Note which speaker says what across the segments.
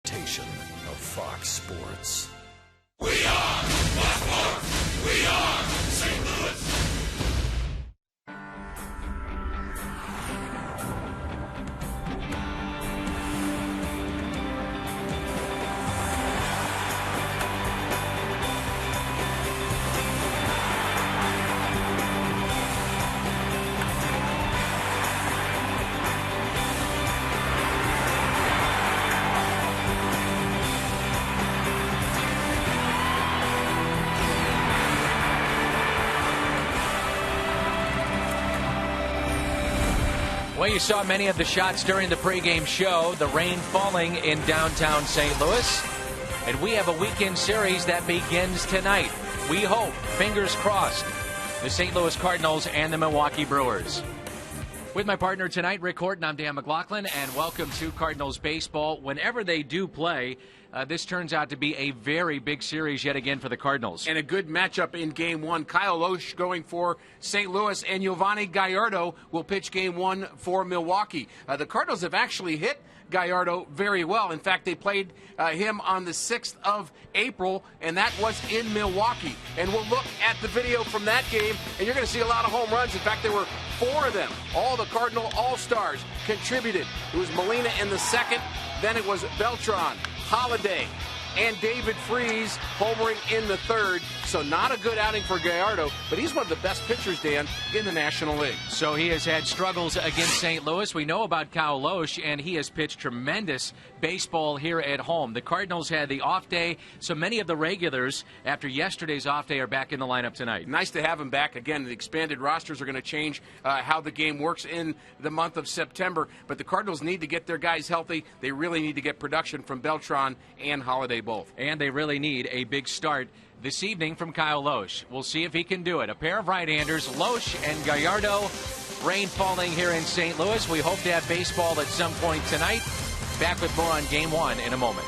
Speaker 1: presentation of Fox Sports.
Speaker 2: We are Fox Sports. We are St. Louis.
Speaker 3: Well, you saw many of the shots during the pregame show, the rain falling in downtown St. Louis. And we have a weekend series that begins tonight. We hope, fingers crossed, the St. Louis Cardinals and the Milwaukee Brewers. With my partner tonight, Rick Horton, I'm Dan McLaughlin, and welcome to Cardinals baseball. Whenever they do play, this turns out to be a very big series yet again for the Cardinals.
Speaker 4: And a good matchup in Game 1. Kyle Loesch going for St. Louis, and Giovanni Gallardo will pitch Game 1 for Milwaukee. The Cardinals have actually hit Gallardo very well. In fact, they played him on the 6th of April, and that was in Milwaukee. And we'll look at the video from that game, and you're going to see a lot of home runs. In fact, there were 4 of them. All the Cardinal All-Stars contributed. It was Molina in the second, then it was Beltran, Holiday, and David Freese homering in the third. So not a good outing for Gallardo, but he's one of the best pitchers, Dan, in the National League.
Speaker 3: So he has had struggles against St. Louis. We know about Kyle Loesch, and he has pitched tremendous baseball here at home. The Cardinals had the off day, so many of the regulars after yesterday's off day are back in the lineup tonight.
Speaker 4: Nice to have him back. Again, the expanded rosters are going to change how the game works in the month of September, but the Cardinals need to get their guys healthy. They really need to get production from Beltran and Holiday both.
Speaker 3: And they really need a big start this evening from Kyle Loesch. We'll see if he can do it. A pair of right-handers, Loesch and Gallardo. Rain falling here in St. Louis. We hope to have baseball at some point tonight. Back with more on Game 1 in a moment.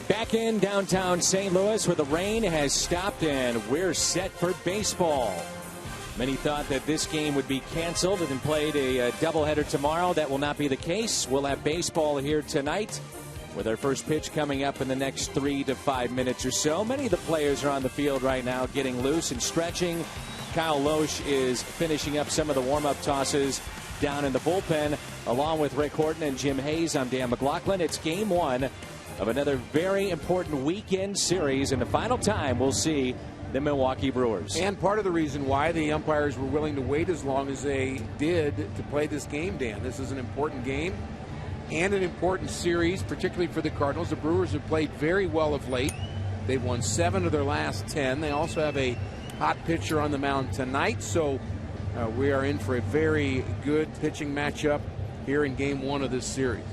Speaker 3: Back in downtown St. Louis where the rain has stopped and we're set for baseball. Many thought that this game would be canceled and played a doubleheader tomorrow. That will not be the case. We'll have baseball here tonight with our first pitch coming up in the next 3 to 5 minutes or so. Many of the players are on the field right now getting loose and stretching. Kyle Loesch is finishing up some of the warm-up tosses down in the bullpen along with Rick Horton and Jim Hayes. I'm Dan McLaughlin. It's game one of another very important weekend series, and the final time we'll see the Milwaukee Brewers.
Speaker 4: And part of the reason why the umpires were willing to wait as long as they did to play this game, Dan. This is an important game and an important series, particularly for the Cardinals. The Brewers have played very well of late. They've won 7 of their last 10. They also have a hot pitcher on the mound tonight, so we are in for a very good pitching matchup here in game one of this series.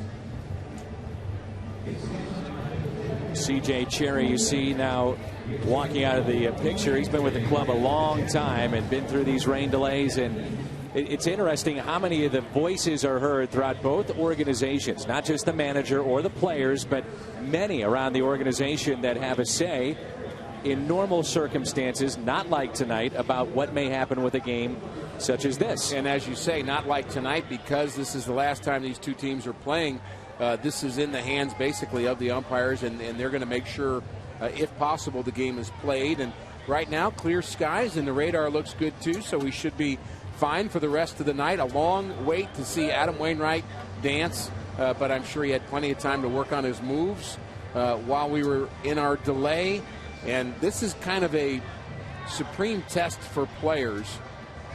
Speaker 3: C.J. Cherry, you see now walking out of the picture. He's been with the club a long time and been through these rain delays. And it's interesting how many of the voices are heard throughout both organizations, not just the manager or the players, but many around the organization that have a say in normal circumstances, not like tonight, about what may happen with a game such as this.
Speaker 4: And as you say, not like tonight, because this is the last time these two teams are playing. This is in the hands basically of the umpires, and they're going to make sure, if possible, the game is played. And right now, clear skies, and the radar looks good too, so we should be fine for the rest of the night. A long wait to see Adam Wainwright dance, but I'm sure he had plenty of time to work on his moves while we were in our delay. And this is kind of a supreme test for players,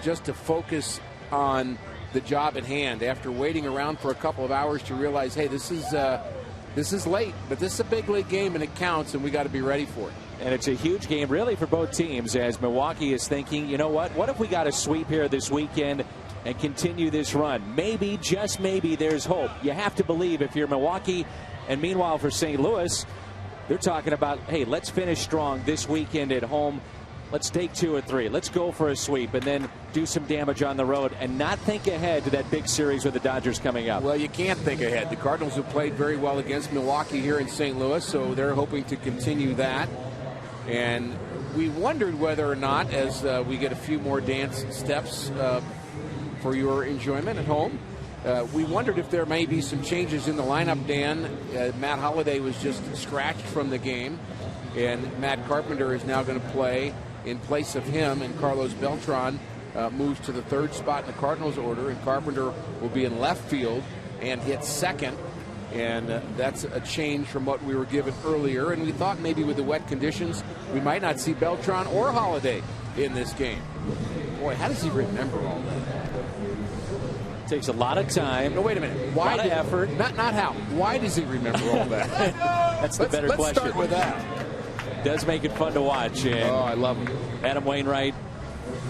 Speaker 4: just to focus on the job at hand after waiting around for a couple of hours to realize, hey, this is late, but this is a big league game and it counts, and we got to be ready for it.
Speaker 3: And it's a huge game really for both teams, as Milwaukee is thinking, you know what if we got a sweep here this weekend and continue this run? Maybe, just maybe, there's hope. You have to believe if you're Milwaukee. And meanwhile for St. Louis, they're talking about, hey, let's finish strong this weekend at home. Let's take 2 or 3. Let's go for a sweep and then do some damage on the road and not think ahead to that big series with the Dodgers coming up.
Speaker 4: Well, you can't think ahead. The Cardinals have played very well against Milwaukee here in St. Louis, so they're hoping to continue that. And we wondered whether or not, as we get a few more dance steps for your enjoyment at home, we wondered if there may be some changes in the lineup, Dan. Matt Holliday was just scratched from the game, and Matt Carpenter is now going to play in place of him, and Carlos Beltran moves to the 3rd spot in the Cardinals order, and Carpenter will be in left field and hit second. And that's a change from what we were given earlier, and we thought maybe with the wet conditions we might not see Beltran or Holliday in this game. Boy, how does he remember all that?
Speaker 3: Takes a lot of time.
Speaker 4: No, wait a minute. Why?
Speaker 3: A lot of effort.
Speaker 4: Not how. Why does he remember all that?
Speaker 3: That's the better question.
Speaker 4: Let's start with that.
Speaker 3: Does make it fun to watch. And
Speaker 4: I love him.
Speaker 3: Adam Wainwright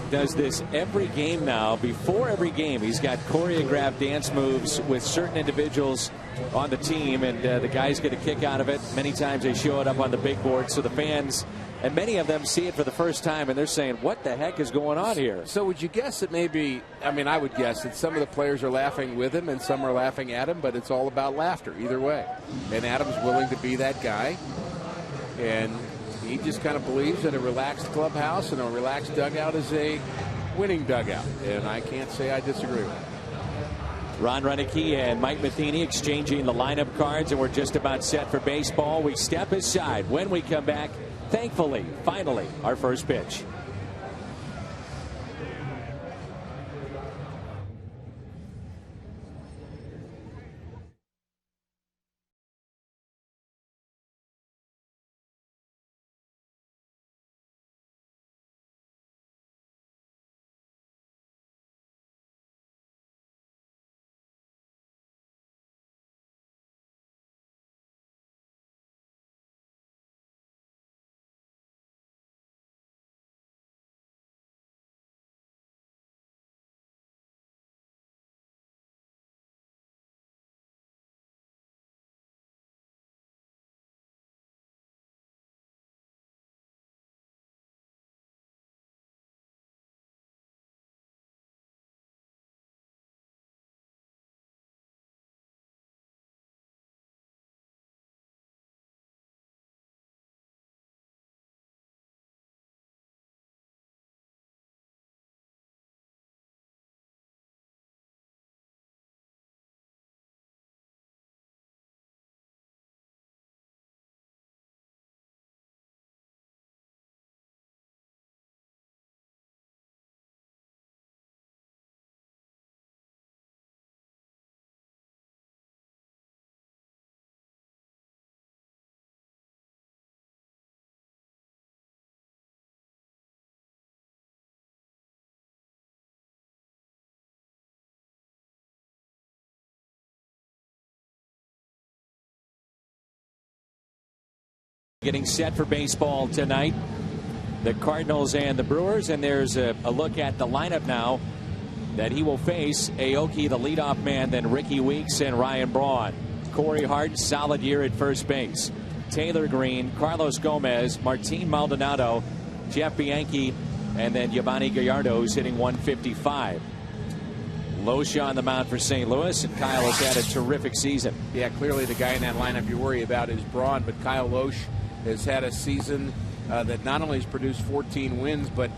Speaker 3: does this every game now. Before every game, he's got choreographed dance moves with certain individuals on the team, and the guys get a kick out of it. Many times they show it up on the big board, so the fans, and many of them see it for the first time, and they're saying, what the heck is going on here?
Speaker 4: So would you guess that maybe, I would guess that some of the players are laughing with him and some are laughing at him, but it's all about laughter either way. And Adam's willing to be that guy, and he just kind of believes that a relaxed clubhouse and a relaxed dugout is a winning dugout, and I can't say I disagree with it.
Speaker 3: Ron Renicky and Mike Matheny exchanging the lineup cards, and we're just about set for baseball. We step aside. When we come back, thankfully, finally, our first pitch.
Speaker 5: Getting set for baseball tonight, the Cardinals and the Brewers, and there's a look at the lineup now that he will face. Aoki, the leadoff man, then Ricky Weeks and Ryan Braun. Corey Hart, solid year at first base. Taylor Green, Carlos Gomez, Martin Maldonado, Jeff Bianchi, and then Yovani Gallardo, who's hitting 155. Loesch on the mound for St. Louis, and Kyle has had a terrific season.
Speaker 4: Yeah, clearly the guy in that lineup you worry about is Braun, but Kyle Loesch has had a season that not only has produced 14 wins, but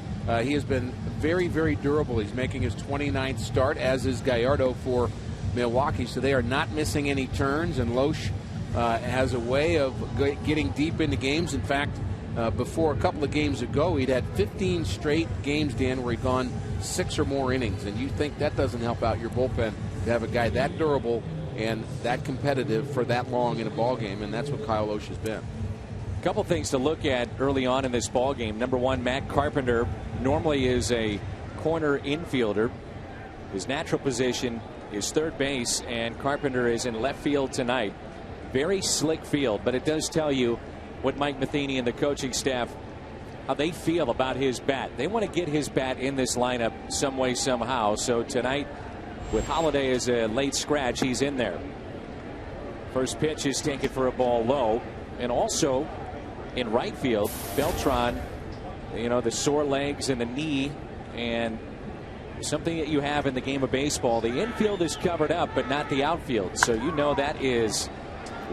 Speaker 4: he has been very, very durable. He's making his 29th start, as is Gallardo for Milwaukee, so they are not missing any turns, and Loesch has a way of getting deep into games. In fact, before a couple of games ago, he'd had 15 straight games, Dan, where he'd gone 6 or more innings, and you think that doesn't help out your bullpen to have a guy that durable and that competitive for that long in a ball game, and that's what Kyle Loesch has been.
Speaker 5: A couple things to look at early on in this ball game. Number one, Matt Carpenter normally is a corner infielder. His natural position is third base, and Carpenter is in left field tonight. Very slick field, but it does tell you what Mike Matheny and the coaching staff, how they feel about his bat. They want to get his bat in this lineup some way, somehow. So tonight, with Holiday as a late scratch, he's in there. First pitch is taken for a ball low, and also in right field, Beltran, you know, the sore legs and the knee, and something that you have in the game of baseball. The infield is covered up, but not the outfield. So you know that is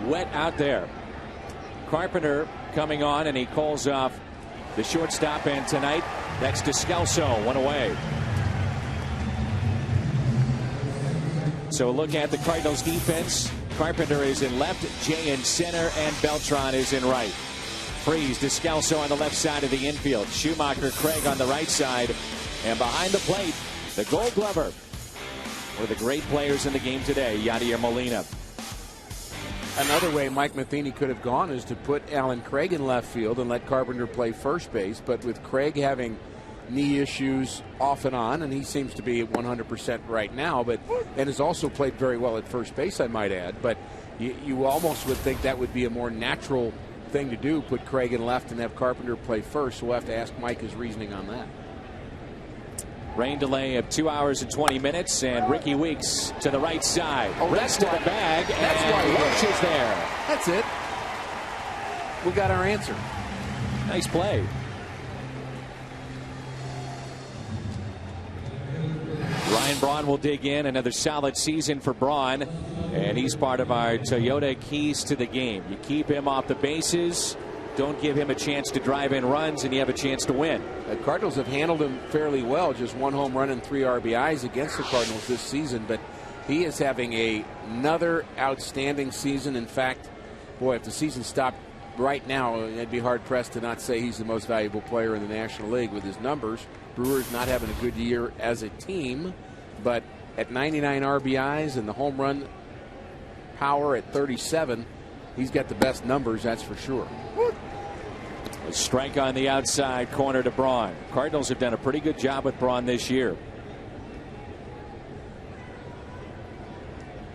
Speaker 5: wet out there. Carpenter coming on, and he calls off the shortstop, and tonight that's Descalso, one away. So look at the Cardinals defense. Carpenter is in left, Jay in center, and Beltran is in right. Freeze, Descalso on the left side of the infield. Schumacher, Craig on the right side. And behind the plate, the Gold Glover. One of the great players in the game today, Yadier Molina.
Speaker 4: Another way Mike Matheny could have gone is to put Alan Craig in left field and let Carpenter play first base. But with Craig having knee issues off and on, and he seems to be at 100% right now, and has also played very well at first base, I might add. But you almost would think that would be a more natural thing to do, put Craig in left and have Carpenter play first. So we'll have to ask Mike his reasoning on that.
Speaker 5: Rain delay of 2 hours and 20 minutes, and Ricky Weeks to the right side.
Speaker 4: Oh,
Speaker 5: rest of the bag,
Speaker 4: that's
Speaker 5: and
Speaker 4: why
Speaker 5: Loesch is there.
Speaker 4: That's it. We got our answer.
Speaker 5: Nice play. Ryan Braun will dig in. Another solid season for Braun, and he's part of our Toyota keys to the game. You keep him off the bases, don't give him a chance to drive in runs, and you have a chance to win.
Speaker 4: The Cardinals have handled him fairly well. Just 1 home run and 3 RBIs against the Cardinals this season, but he is having another outstanding season. In fact, boy, if the season stopped right now, I'd be hard-pressed to not say he's the most valuable player in the National League with his numbers. Brewers not having a good year as a team, but at 99 RBIs and the home run power at 37, he's got the best numbers, that's for sure.
Speaker 5: A strike on the outside corner to Braun. Cardinals have done a pretty good job with Braun this year.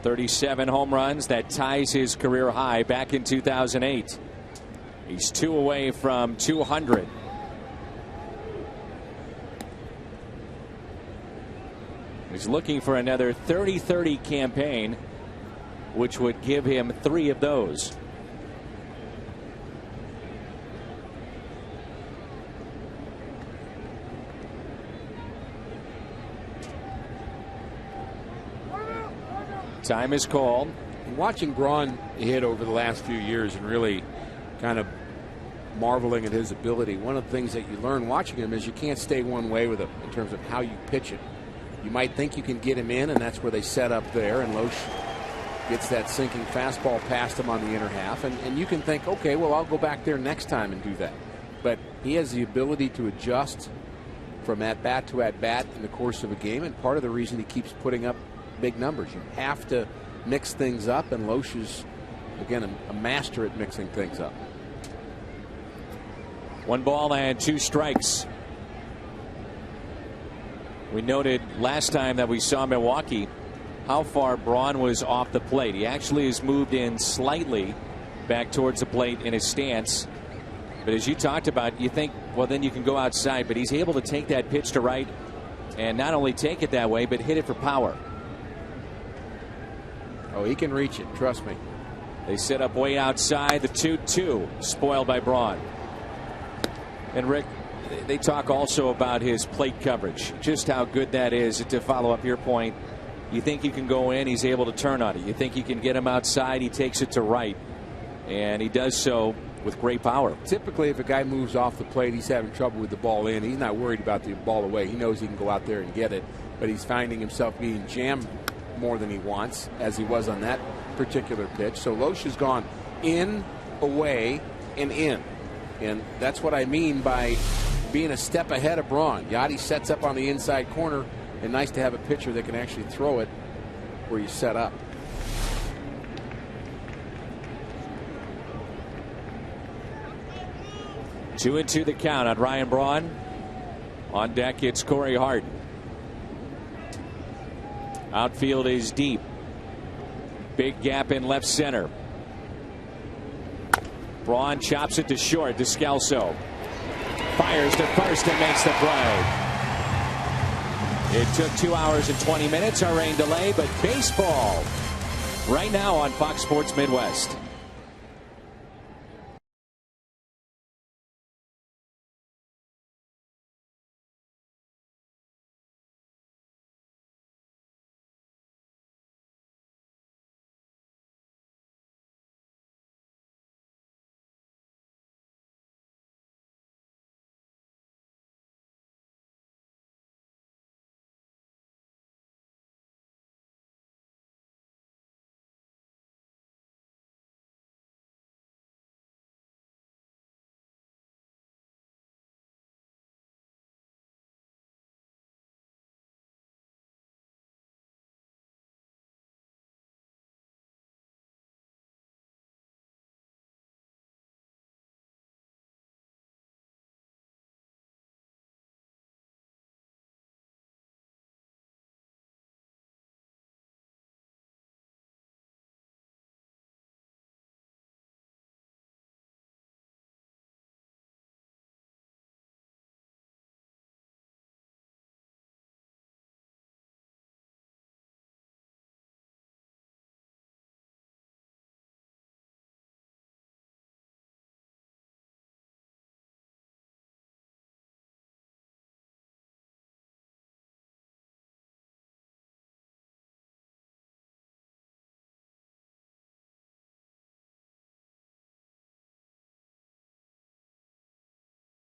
Speaker 5: 37 home runs. That ties his career high back in 2008. He's 2 away from 200. He's looking for another 30-30 campaign, which would give him 3 of those. Time is called.
Speaker 4: Watching Braun hit over the last few years and really kind of marveling at his ability, one of the things that you learn watching him is you can't stay one way with him in terms of how you pitch it. You might think you can get him in, and that's where they set up there, and Loesch gets that sinking fastball past him on the inner half, and you can think, okay, well, I'll go back there next time and do that. But he has the ability to adjust from at-bat to at-bat in the course of a game, and part of the reason he keeps putting up big numbers. You have to mix things up, and Loesch is, again, a master at mixing things up.
Speaker 5: 1 ball and 2 strikes. We noted last time that we saw Milwaukee how far Braun was off the plate. He actually has moved in slightly back towards the plate in his stance. But as you talked about, you think, well, then you can go outside. But he's able to take that pitch to right and not only take it that way, but hit it for power.
Speaker 6: Oh, he can reach it. Trust me.
Speaker 5: They set up way outside. The 2-2 spoiled by Braun. And Rick, they talk also about his plate coverage, just how good that is. To follow up your point, you think you can go in, he's able to turn on it. You think you can get him outside, he takes it to right. And he does so with great power.
Speaker 6: Typically, if a guy moves off the plate, he's having trouble with the ball in. He's not worried about the ball away. He knows he can go out there and get it. But he's finding himself being jammed more than he wants, as he was on that particular pitch. So Loesch has gone in, away, and in. And that's what I mean by being a step ahead of Braun. Yachty sets up on the inside corner, and nice to have a pitcher that can actually throw it where you set up.
Speaker 5: Two and two the count on Ryan Braun. On deck, it's Corey Hart. Outfield is deep. Big gap in left center. Braun chops it to short. Descalso fires to first and makes the play. It took 2 hours and 20 minutes, our rain delay, but baseball right now on Fox Sports Midwest.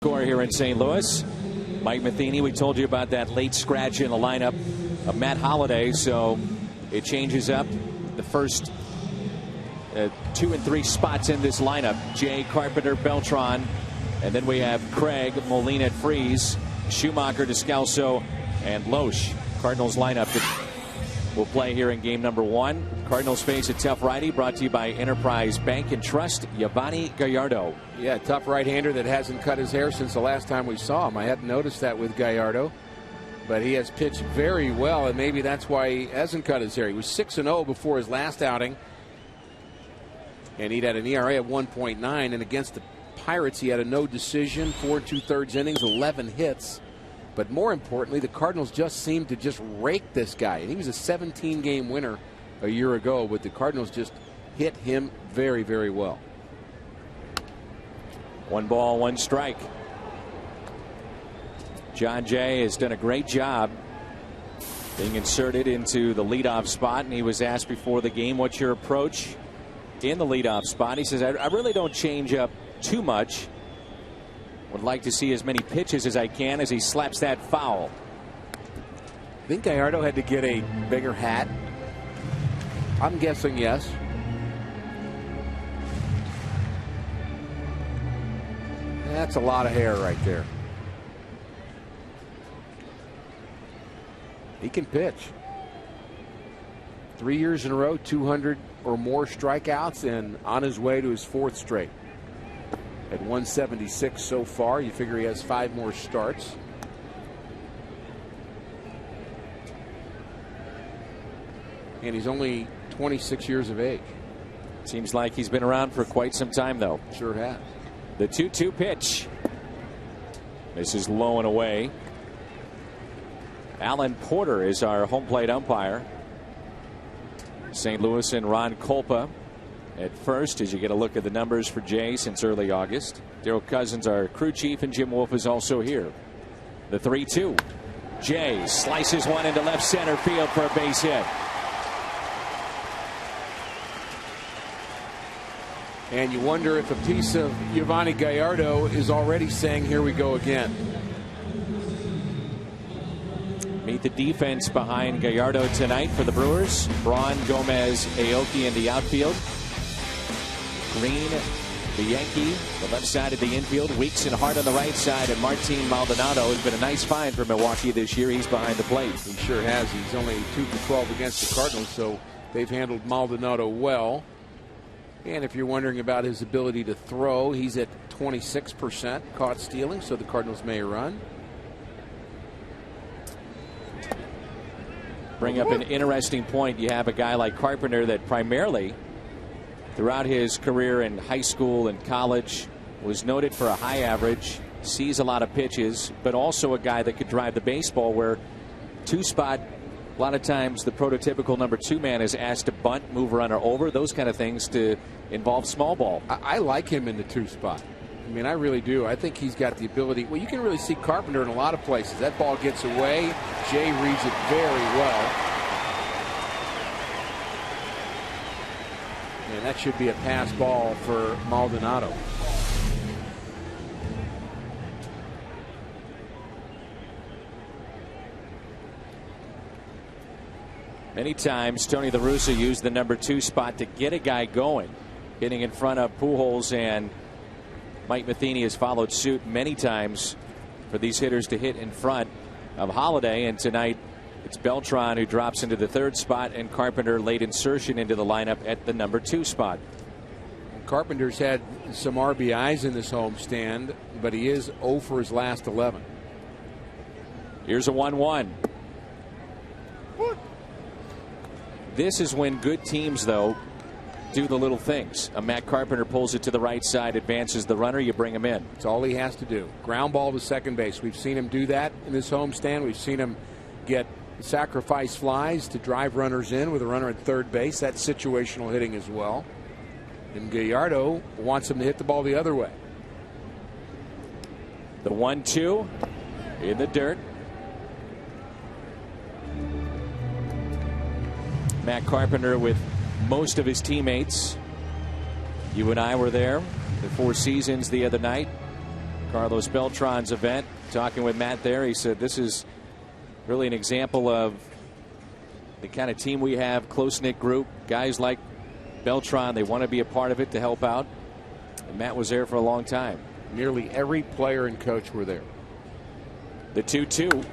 Speaker 5: Score here in St. Louis. Mike Matheny, we told you about that late scratch in the lineup of Matt Holliday, so it changes up the first 2 and 3 spots in this lineup. Jay, Carpenter, Beltran, and then we have Craig, Molina, Freeze, Schumacher, Descalso, and Loesch. Cardinals lineup that will play here in game number 1. Cardinals face a tough righty, brought to you by Enterprise Bank and Trust, Yovani Gallardo.
Speaker 6: Yeah, tough right-hander that hasn't cut his hair since the last time we saw him. I hadn't noticed that with Gallardo, but he has pitched very well, and maybe that's why he hasn't cut his hair. He was 6-0 before his last outing, and he'd had an ERA of 1.9, and against the Pirates he had a no decision, 4 2/3 innings, 11 hits. But more importantly, the Cardinals just seemed to just rake this guy, and he was a 17-game winner a year ago, but the Cardinals just hit him very, very well.
Speaker 5: 1 ball, 1 strike. John Jay has done a great job being inserted into the leadoff spot, and he was asked before the game, what's your approach in the leadoff spot? He says, I really don't change up too much. Would like to see as many pitches as I can, as he slaps that foul.
Speaker 6: I think Gallardo had to get a bigger hat. I'm guessing yes. That's a lot of hair right there. He can pitch. 3 years in a row, 200 or more strikeouts, and on his way to his 4th straight. At 176 so far, you figure he has 5 more starts. And he's only 26 years of age.
Speaker 5: Seems like he's been around for quite some time, though.
Speaker 6: Sure has.
Speaker 5: The 2-2 pitch. This is low and away. Alan Porter is our home plate umpire. St. Louis and Ron Kolpa at first as you get a look at the numbers for Jay since early August. Daryl Cousins, our crew chief, and Jim Wolf is also here. The 3-2. Jay slices one into left center field for a base hit.
Speaker 6: And you wonder if a piece of Yovani Gallardo is already saying, here we go again.
Speaker 5: Meet the defense behind Gallardo tonight for the Brewers. Braun, Gomez, Aoki in the outfield. Green, the Yankee, the left side of the infield. Weeks and Hart on the right side. And Martin Maldonado has been a nice find for Milwaukee this year. He's behind the plate.
Speaker 6: He sure has. He's only 2 for 12 against the Cardinals, so they've handled Maldonado well. And if you're wondering about his ability to throw, he's at 26% caught stealing, so the Cardinals may run.
Speaker 5: Bring up an interesting point. You have a guy like Carpenter that primarily throughout his career in high school and college was noted for a high average, sees a lot of pitches, but also a guy that could drive the baseball, where two spot, a lot of times the prototypical number 2 man is asked to bunt, move a runner over, those kind of things to involve small ball.
Speaker 6: I like him in the 2 spot. I mean, I really do. I think he's got the ability. Well, you can really see Carpenter in a lot of places. That ball gets away. Jay reads it very well. And that should be a pass ball for Maldonado.
Speaker 5: Many times Tony La Russa used the number 2 spot to get a guy going, hitting in front of Pujols, and Mike Matheny has followed suit many times for these hitters to hit in front of Holiday. And tonight it's Beltran who drops into the 3rd spot, and Carpenter late insertion into the lineup at the number 2 spot.
Speaker 6: Carpenter's had some RBIs in this homestand, but he is 0 for his last 11.
Speaker 5: Here's a 1-1. This is when good teams, though, do the little things. A Matt Carpenter pulls it to the right side, advances the runner, you bring him in.
Speaker 6: That's all he has to do. Ground ball to second base. We've seen him do that in this homestand. We've seen him get sacrifice flies to drive runners in with a runner at third base. That's situational hitting as well. And Gallardo wants him to hit the ball the other way.
Speaker 5: The 1-2 in the dirt. Matt Carpenter with most of his teammates. You and I were there the Four Seasons the other night. Carlos Beltran's event. Talking with Matt there, he said this is really an example of the kind of team we have, close-knit group. Guys like Beltran, they want to be a part of it to help out. And Matt was there for a long time.
Speaker 6: Nearly every player and coach were there.
Speaker 5: The 2-2.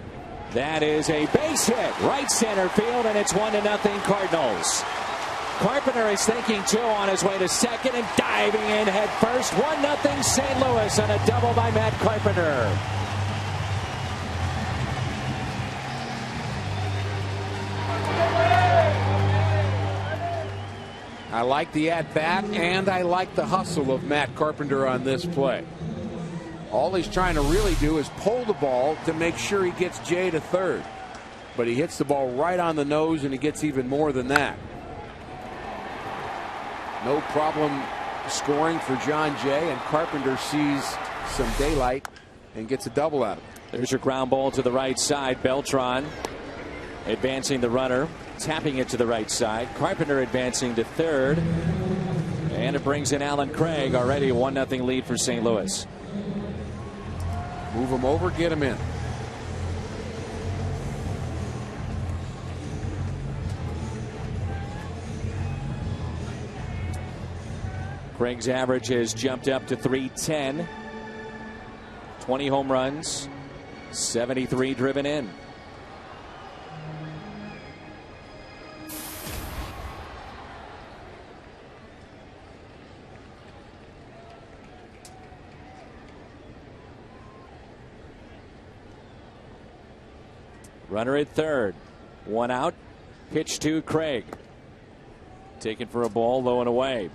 Speaker 5: That is a base hit. Right center field, and it's 1-0 Cardinals. Carpenter is thinking too on his way to second and diving in head first. 1-0 St. Louis on a double by Matt Carpenter.
Speaker 6: I like the at-bat, and I like the hustle of Matt Carpenter on this play. All he's trying to really do is pull the ball to make sure he gets Jay to third. But he hits the ball right on the nose, and he gets even more than that. No problem scoring for John Jay, and Carpenter sees some daylight and gets a double out of it.
Speaker 5: There's your ground ball to the right side. Beltran advancing the runner, tapping it to the right side. Carpenter advancing to third. And it brings in Alan Craig. Already a 1-0 lead for St. Louis.
Speaker 6: Move him over, get him in.
Speaker 5: Craig's average has jumped up to .310. 20 home runs, 73 driven in. Runner at third. One out. Pitch to Craig. Taken for a ball, low and away.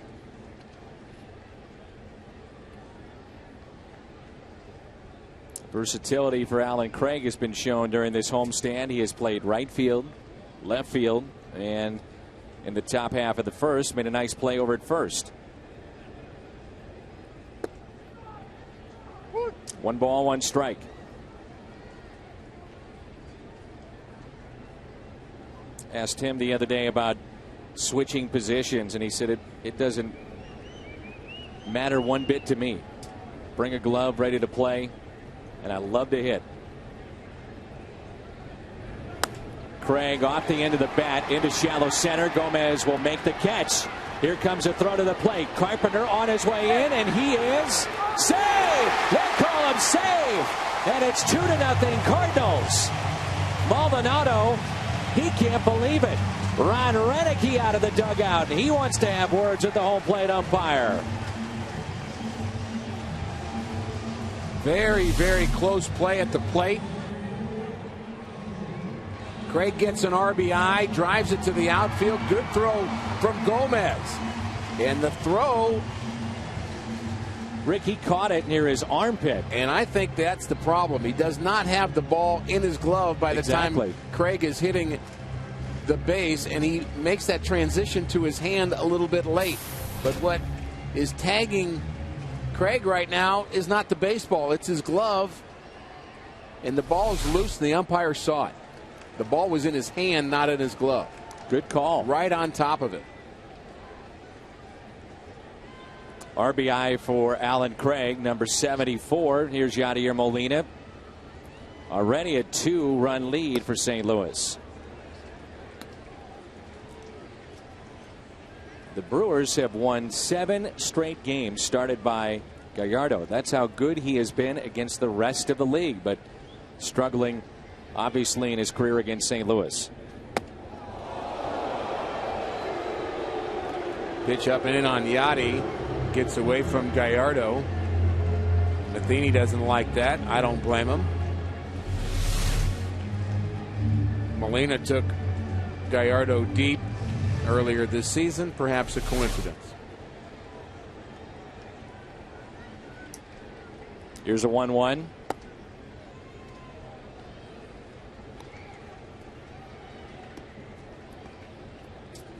Speaker 5: Versatility for Alan Craig has been shown during this homestand. He has played right field, left field, and in the top half of the first, made a nice play over at first. 1 ball, 1 strike. Asked him the other day about switching positions, and he said it doesn't matter one bit to me. Bring a glove ready to play, and I love to hit. Craig off the end of the bat into shallow center. Gomez will make the catch. Here comes a throw to the plate. Carpenter on his way in, and he is safe. They call him safe, and it's 2-0 Cardinals. Maldonado, he can't believe it. Ron Renicky out of the dugout. He wants to have words with the home plate umpire.
Speaker 6: Very, very close play at the plate. Craig gets an RBI, drives it to the outfield. Good throw from Gomez. And the throw,
Speaker 5: Ricky caught it near his armpit.
Speaker 6: and I think that's the problem. He does not have the ball in his glove by the time Craig is hitting the base, and he makes that transition to his hand a little bit late. But what is tagging Craig right now is not the baseball, it's his glove. And the ball is loose, and the umpire saw it. The ball was in his hand, not in his glove.
Speaker 5: Good call.
Speaker 6: Right on top of it.
Speaker 5: RBI for Alan Craig, number 74. Here's Yadier Molina. Already a 2-run lead for St. Louis. The Brewers have won 7 straight games started by Gallardo. That's how good he has been against the rest of the league, but struggling obviously in his career against St. Louis.
Speaker 6: Pitch up and in on Yadi. Gets away from Gallardo. Matheny doesn't like that. I don't blame him. Molina took Gallardo deep earlier this season. Perhaps a coincidence.
Speaker 5: Here's a 1-1.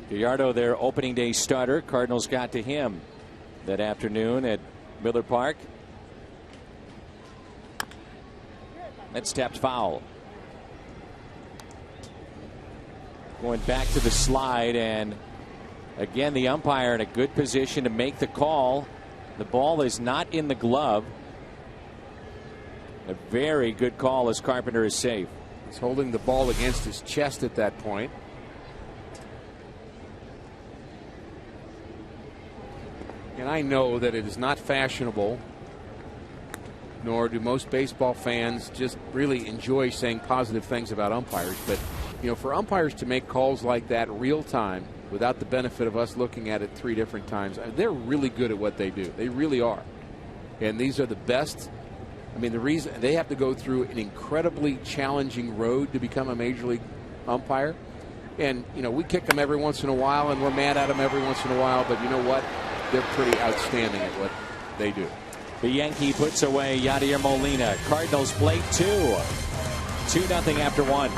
Speaker 5: Gallardo, their opening day starter. Cardinals got to him that afternoon at Miller Park. That's tapped foul. Going back to the slide, and again the umpire in a good position to make the call. The ball is not in the glove. A very good call as Carpenter is safe.
Speaker 6: He's holding the ball against his chest at that point. And I know that it is not fashionable, nor do most baseball fans just really enjoy saying positive things about umpires. But, you know, for umpires to make calls like that real time without the benefit of us looking at it 3 different times, they're really good at what they do. They really are. And these are the best. I mean, the reason they have to go through an incredibly challenging road to become a major league umpire. And, you know, we kick them every once in a while, and we're mad at them every once in a while. But you know what? They're pretty outstanding at what they do.
Speaker 5: The Yankee puts away Yadier Molina. Cardinals play 2. 2-0 after 1.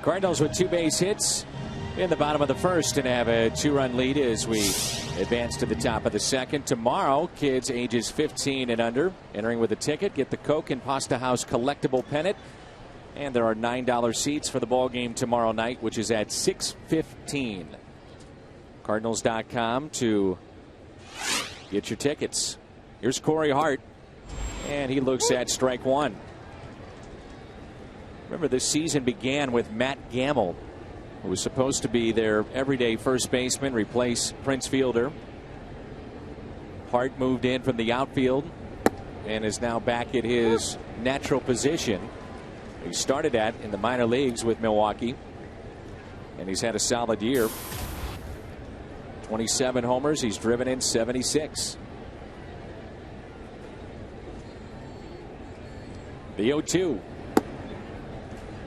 Speaker 5: Cardinals with 2 base hits in the bottom of the first and have a 2-run lead as we advance to the top of the second. Tomorrow, kids ages 15 and under entering with a ticket get the Coke and Pasta House collectible pennant. And there are $9 seats for the ball game tomorrow night, which is at 6:15. Cardinals.com to get your tickets. Here's Corey Hart, and he looks at strike one. Remember, this season began with Matt Gamble, who was supposed to be their everyday first baseman, replace Prince Fielder. Hart moved in from the outfield and is now back at his natural position. He started at in the minor leagues with Milwaukee, and he's had a solid year. 27 homers. He's driven in 76. The 0-2.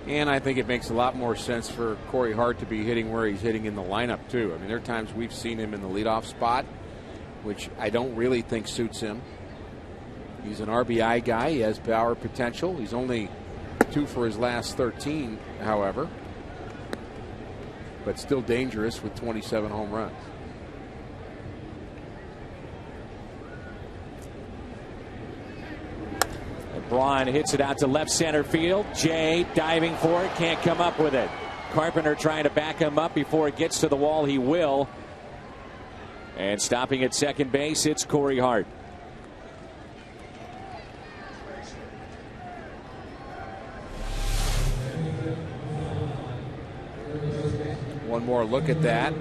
Speaker 6: And I think it makes a lot more sense for Corey Hart to be hitting where he's hitting in the lineup, too. I mean, there are times we've seen him in the leadoff spot, which I don't really think suits him. He's an RBI guy. He has power potential. He's only 2 for his last 13, however, but still dangerous with 27 home runs.
Speaker 5: And Braun hits it out to left center field. Jay diving for it, can't come up with it. Carpenter trying to back him up before it gets to the wall. He will. And stopping at second base, it's Corey Hart.
Speaker 6: One more look at that.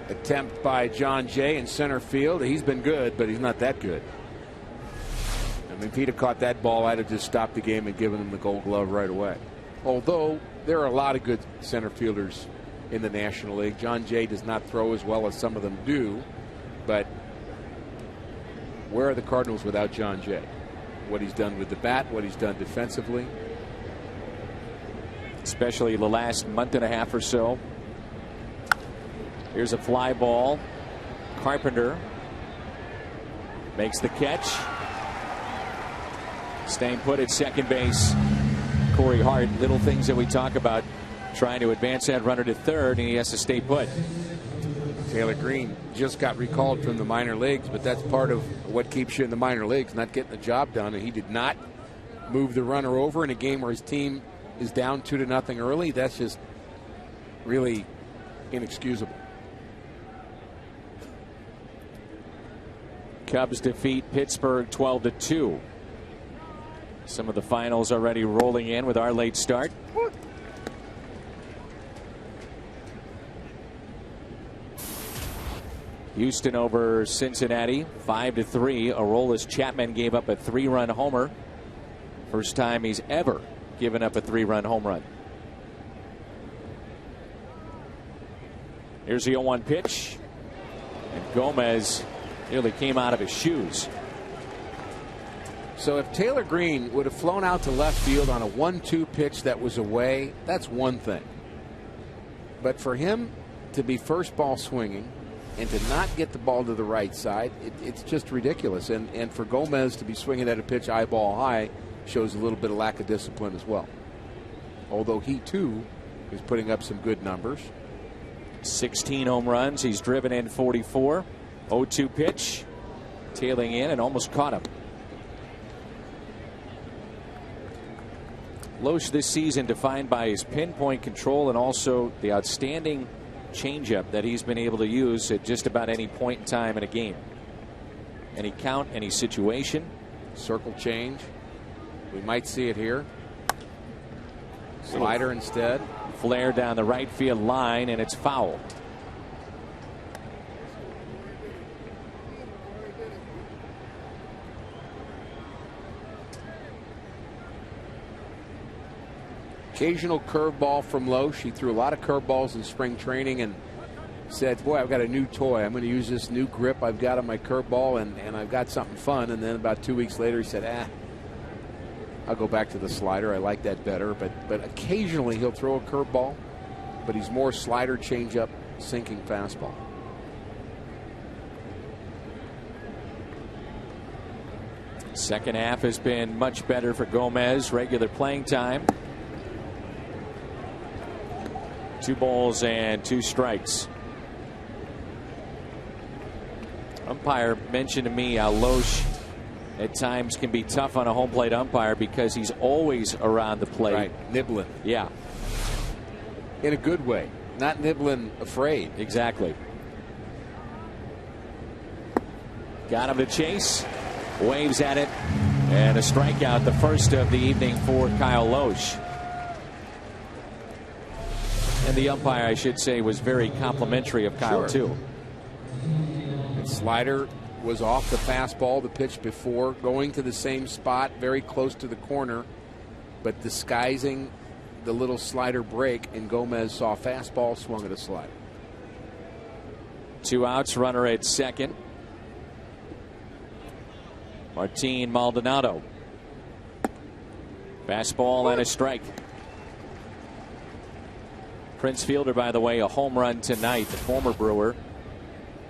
Speaker 6: Attempt by John Jay in center field. He's been good, but he's not that good. I mean, if he'd have caught that ball, I'd have just stopped the game and given him the Gold Glove right away. Although there are a lot of good center fielders in the National League. John Jay does not throw as well as some of them do, but where are the Cardinals without John Jay? What he's done with the bat, what he's done defensively.
Speaker 5: Especially the last month and a half or so. Here's a fly ball. Carpenter makes the catch. Staying put at second base, Corey Hart. Little things that we talk about, trying to advance that runner to third, and he has to stay put.
Speaker 6: Taylor Green just got recalled from the minor leagues, but that's part of what keeps you in the minor leagues, not getting the job done. And he did not move the runner over in a game where his team is down 2-0 early. That's just really inexcusable.
Speaker 5: Cubs defeat Pittsburgh 12-2. Some of the finals already rolling in with our late start. Houston over Cincinnati 5-3. Aroldis Chapman gave up a 3-run homer. First time he's ever given up a 3-run home run. Here's the 0-1 pitch. And Gomez nearly came out of his shoes.
Speaker 6: So if Taylor Green would have flown out to left field on a 1-2 pitch that was away, that's one thing. But for him to be first ball swinging and to not get the ball to the right side, it's just ridiculous. And for Gomez to be swinging at a pitch eyeball high shows a little bit of lack of discipline as well. Although he too is putting up some good numbers.
Speaker 5: 16 home runs. He's driven in 44. 0-2 pitch. Tailing in and almost caught him. Loesch this season defined by his pinpoint control and also the outstanding changeup that he's been able to use at just about any point in time in a game. Any count, any situation.
Speaker 6: Circle change. We might see it here. Slider instead.
Speaker 5: Flare down the right field line, and it's foul.
Speaker 6: Occasional curveball from Loesch. He threw a lot of curveballs in spring training and said, boy, I've got a new toy. I'm going to use this new grip I've got on my curveball, and I've got something fun. And then about 2 weeks later, he said, I'll go back to the slider. I like that better. But occasionally he'll throw a curveball, but he's more slider, changeup, sinking fastball.
Speaker 5: Second half has been much better for Gomez. Regular playing time. 2 balls and 2 strikes. Umpire mentioned to me how Loesch at times can be tough on a home plate umpire because he's always around the plate.
Speaker 6: Right, nibbling.
Speaker 5: Yeah.
Speaker 6: In a good way, not nibbling afraid.
Speaker 5: Exactly. Got him to chase, waves at it, and a strikeout, the first of the evening for Kyle Loesch. And the umpire, I should say, was very complimentary of Kyle, too.
Speaker 6: And slider was off the fastball the pitch before, going to the same spot, very close to the corner, but disguising the little slider break, and Gomez saw fastball, swung at a slider.
Speaker 5: 2 outs, runner at second. Martin Maldonado. Fastball and a strike. Prince Fielder, by the way, a home run tonight. The former Brewer,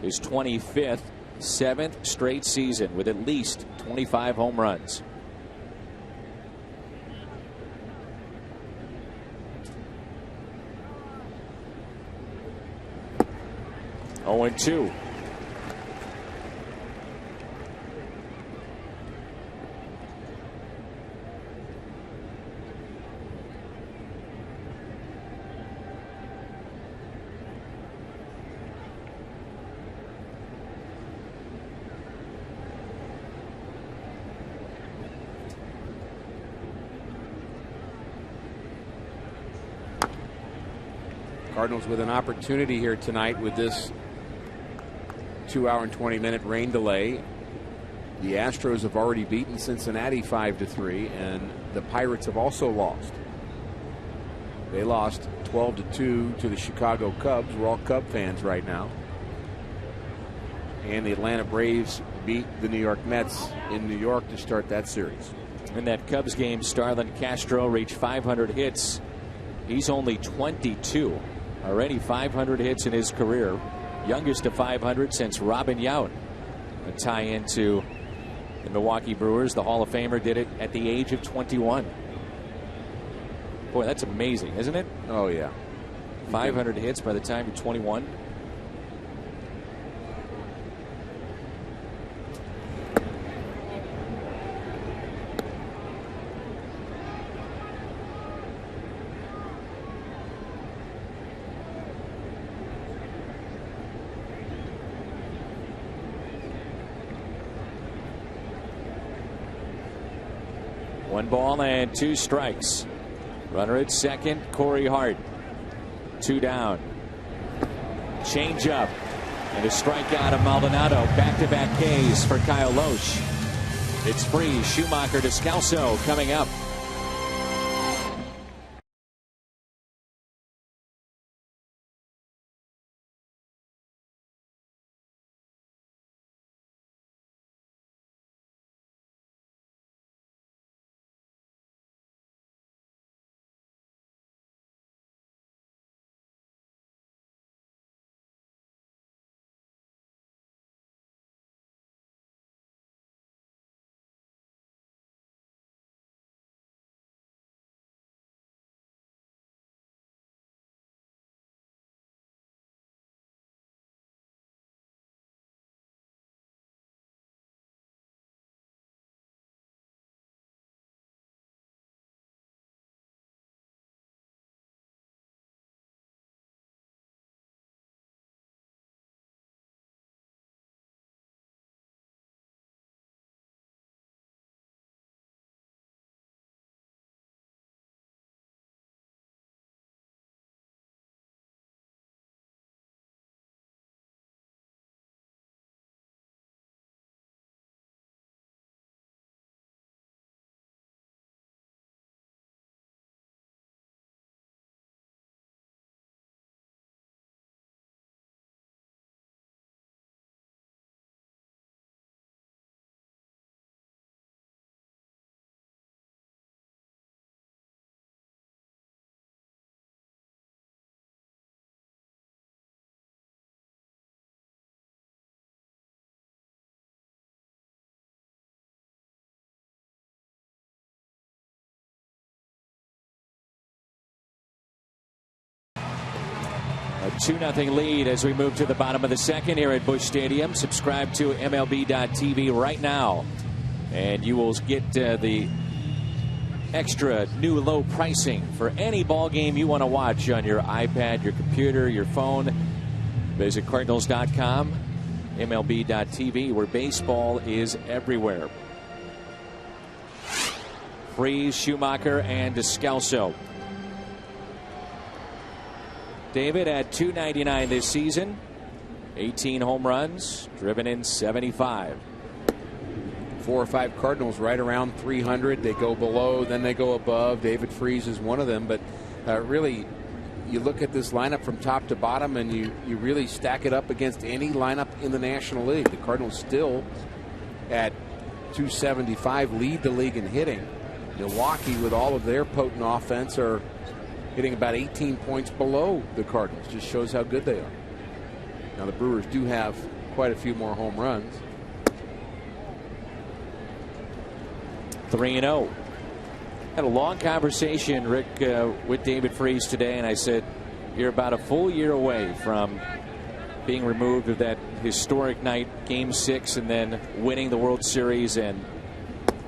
Speaker 5: his 25th, 7th straight season with at least 25 home runs. Oh, and 2.
Speaker 6: Cardinals with an opportunity here tonight with this 2-hour and 20-minute rain delay. The Astros have already beaten Cincinnati 5-3, and the Pirates have also lost. They lost 12-2 to the Chicago Cubs. We're all Cub fans right now. And the Atlanta Braves beat the New York Mets in New York to start that series.
Speaker 5: In that Cubs game, Starlin Castro reached 500 hits. He's only 22. Already 500 hits in his career. Youngest of 500 since Robin Yount. A tie into the Milwaukee Brewers. The Hall of Famer did it at the age of 21. Boy, that's amazing, isn't it?
Speaker 6: Oh, yeah.
Speaker 5: 500 hits by the time you're 21. One ball and 2 strikes. Runner at second, Corey Hart. 2 down. Change up. And a strikeout of Maldonado. Back-to-back Ks for Kyle Loesch. It's Freese, Schumacher, Descalso coming up. 2-0 lead as we move to the bottom of the second here at Busch Stadium. Subscribe to MLB.tv right now, and you will get the extra new low pricing for any ball game you want to watch on your iPad, your computer, your phone. Visit Cardinals.com, MLB.tv, where baseball is everywhere. Freese, Schumacher, and Descalso. David at .299 this season, 18 home runs, driven in 75.
Speaker 6: 4 or 5 Cardinals right around 300. They go below, then they go above. David Freese is one of them. But really, you look at this lineup from top to bottom, and you really stack it up against any lineup in the National League. The Cardinals still at .275 lead the league in hitting. Milwaukee, with all of their potent offense, are hitting about 18 points below the Cardinals. Just shows how good they are. Now the Brewers do have quite a few more home runs.
Speaker 5: 3-0. Had a long conversation, Rick, with David Freese today, and I said, you're about a full year away from being removed of that historic night, Game 6, and then winning the World Series and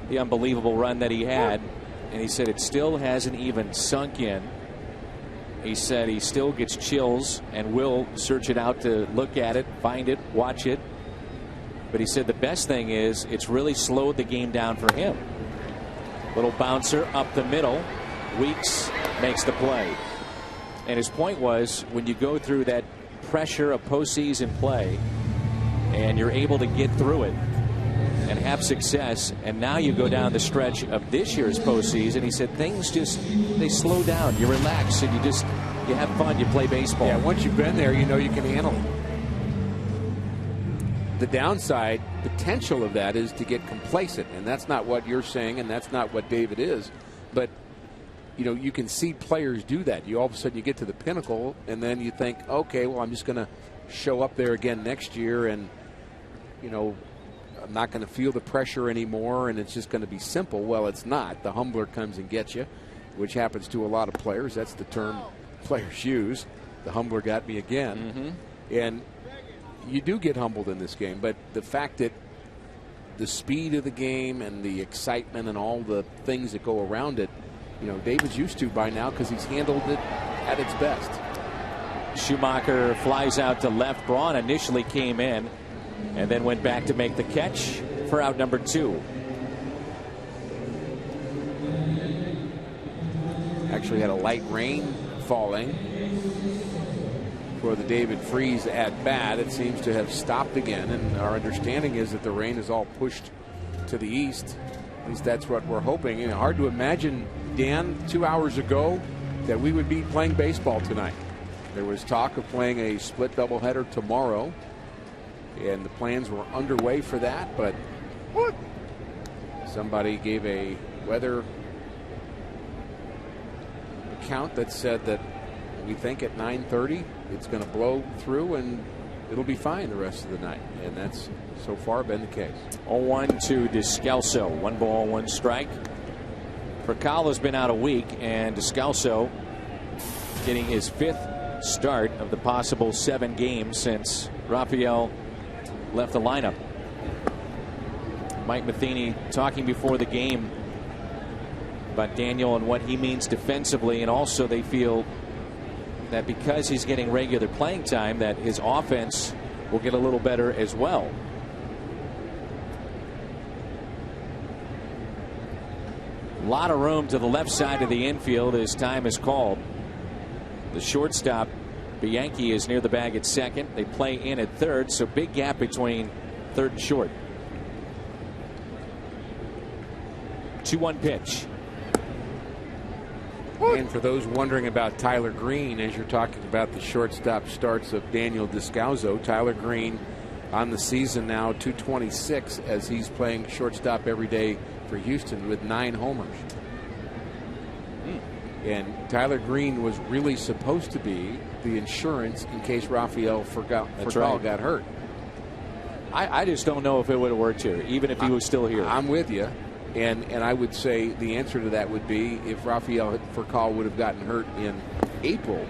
Speaker 5: the unbelievable run that he had. And he said it still hasn't even sunk in. He said he still gets chills and will search it out to look at it, find it, watch it. But he said the best thing is it's really slowed the game down for him. Little bouncer up the middle. Weeks makes the play. And his point was, when you go through that pressure of postseason play and you're able to get through it and have success, and now you go down the stretch of this year's postseason, he said things just, they slow down. You relax and you have fun. You play baseball.
Speaker 6: Yeah, once you've been there, you know you can handle it. The downside potential of that is to get complacent, and that's not what you're saying, and that's not what David is. But you can see players do that. You all of a sudden you get to the pinnacle, and then you think, okay, well, I'm just going to show up there again next year, and I'm not going to feel the pressure anymore, and it's just going to be simple. Well, it's not. The humbler comes and gets you, which happens to a lot of players. That's the term players use. The humbler got me again. And you do get humbled in this game, but the fact that the speed of the game and the excitement and all the things that go around it, David's used to by now because he's handled it at its best.
Speaker 5: Schumacher flies out to left. Braun initially came in and then went back to make the catch for out number 2.
Speaker 6: Actually had a light rain falling for the David Freese at bat. It seems to have stopped again, and our understanding is that the rain is all pushed to the east. At least that's what we're hoping. And hard to imagine, Dan, 2 hours ago that we would be playing baseball tonight. There was talk of playing a split doubleheader tomorrow, and the plans were underway for that, but somebody gave a weather account that said that we think at 9:30 it's going to blow through and it'll be fine the rest of the night, and that's so far been the case.
Speaker 5: 0-1 to Descalso. 1 ball, 1 strike. Percala's been out a week, and Descalso getting his 5th start of the possible 7 games since Rafael left the lineup. Mike Matheny talking before the game about Daniel and what he means defensively, and also they feel that because he's getting regular playing time that his offense will get a little better as well. A lot of room to the left side of the infield as time is called. The shortstop Bianchi is near the bag at second. They play in at third, so big gap between third and short. 2-1 pitch.
Speaker 6: And for those wondering about Tyler Green, as you're talking about the shortstop starts of Daniel Descalso, Tyler Green on the season now .226 as he's playing shortstop every day for Houston with 9 homers. And Tyler Green was really supposed to be the insurance in case Rafael Furcal got hurt.
Speaker 5: I just don't know if it would have worked here, even if he was still here.
Speaker 6: I'm with you. And I would say the answer to that would be if Rafael Furcal would have gotten hurt in April,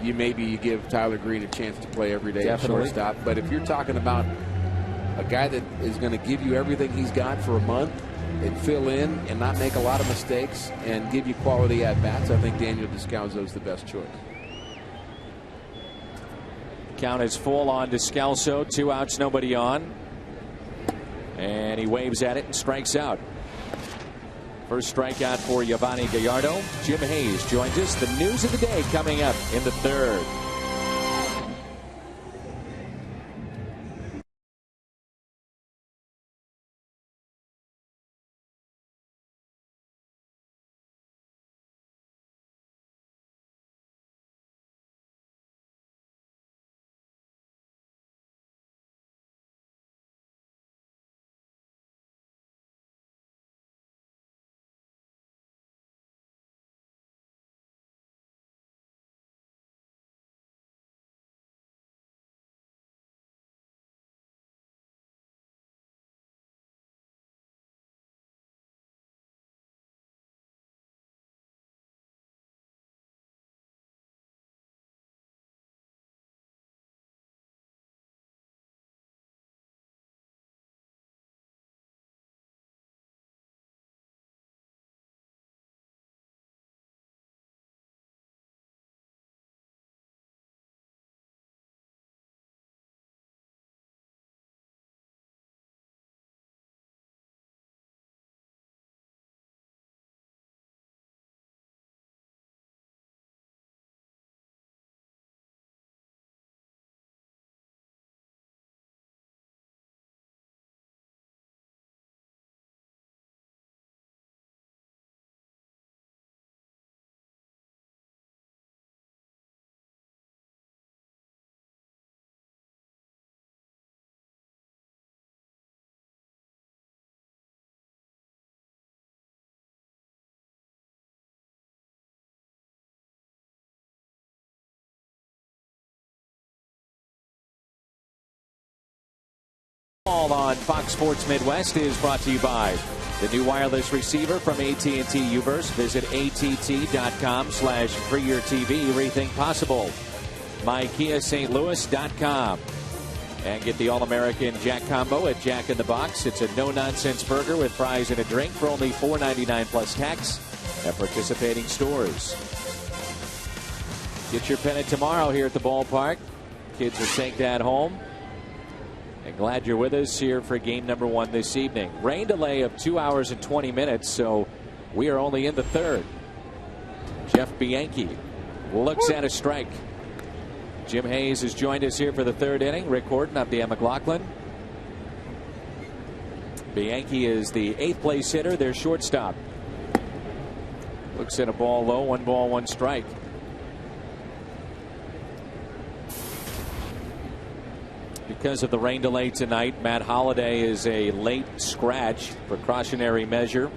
Speaker 6: you give Tyler Green a chance to play every day at
Speaker 5: Definitely.
Speaker 6: shortstop. But if you're talking about a guy that is going to give you everything he's got for a month and fill in and not make a lot of mistakes and give you quality at-bats, I think Daniel Descalso is the best choice.
Speaker 5: Count is full on Descalso. 2 outs, nobody on. And he waves at it and strikes out. First strikeout for Giovanni Gallardo. Jim Hayes joins us. The news of the day coming up in the third. All on Fox Sports Midwest is brought to you by the new wireless receiver from AT&T Uverse. Visit att.com/freeyourtv. Rethink possible. MyKiaSt.Louis.com. And get the All-American Jack Combo at Jack in the Box. It's a no-nonsense burger with fries and a drink for only $4.99 plus tax at participating stores. Get your pennant tomorrow here at the ballpark. Kids will take that home. And glad you're with us here for game number 1 this evening. Rain delay of 2 hours and 20 minutes, so we are only in the third. Jeff Bianchi looks at a strike. Jim Hayes has joined us here for the third inning. Rick Horton, I'm Dan McLaughlin. Bianchi is the 8th place hitter, their shortstop. Looks at a ball low, 1 ball, 1 strike. Because of the rain delay tonight, Matt Holliday is a late scratch, precautionary measure.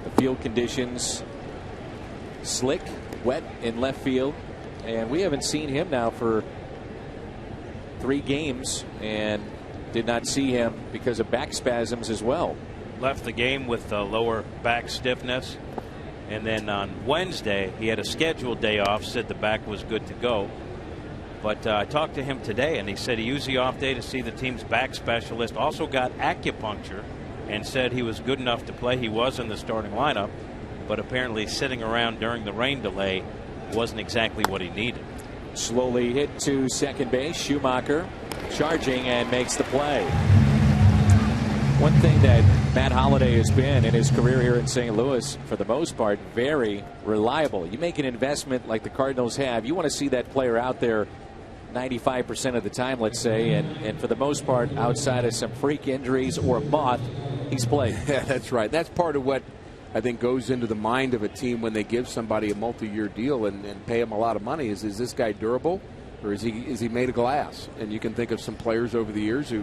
Speaker 5: The field conditions slick, wet in left field, and we haven't seen him now for 3 games and did not see him because of back spasms as well.
Speaker 7: Left the game with lower back stiffness, and then on Wednesday he had a scheduled day off, said the back was good to go. But I talked to him today, and he said he used the off day to see the team's back specialist. Also got acupuncture and said he was good enough to play. He was in the starting lineup, but apparently sitting around during the rain delay wasn't exactly what he needed.
Speaker 5: Slowly hit to second base. Schumacher charging and makes the play. One thing that Matt Holliday has been in his career here in St. Louis, for the most part, very reliable. You make an investment like the Cardinals have, you want to see that player out there 95% of the time, let's say, and for the most part, outside of some freak injuries or a moth, he's played.
Speaker 6: Yeah, that's right. That's part of what I think goes into the mind of a team when they give somebody a multi-year deal and pay him a lot of money. Is this guy durable, or is he made of glass? And you can think of some players over the years who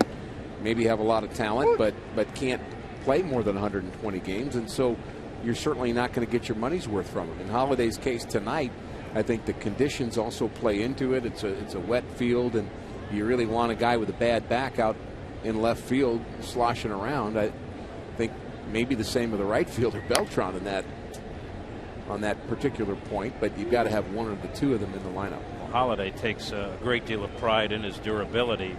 Speaker 6: maybe have a lot of talent, but can't play more than 120 games, and so you're certainly not going to get your money's worth from him. In Holliday's case tonight, I think the conditions also play into it. It's a wet field, and you really want a guy with a bad back out in left field sloshing around. I think maybe the same with the right fielder, Beltran, in that on that particular point, but you've got to have one of the two of them in the lineup.
Speaker 7: Well, Holiday takes a great deal of pride in his durability.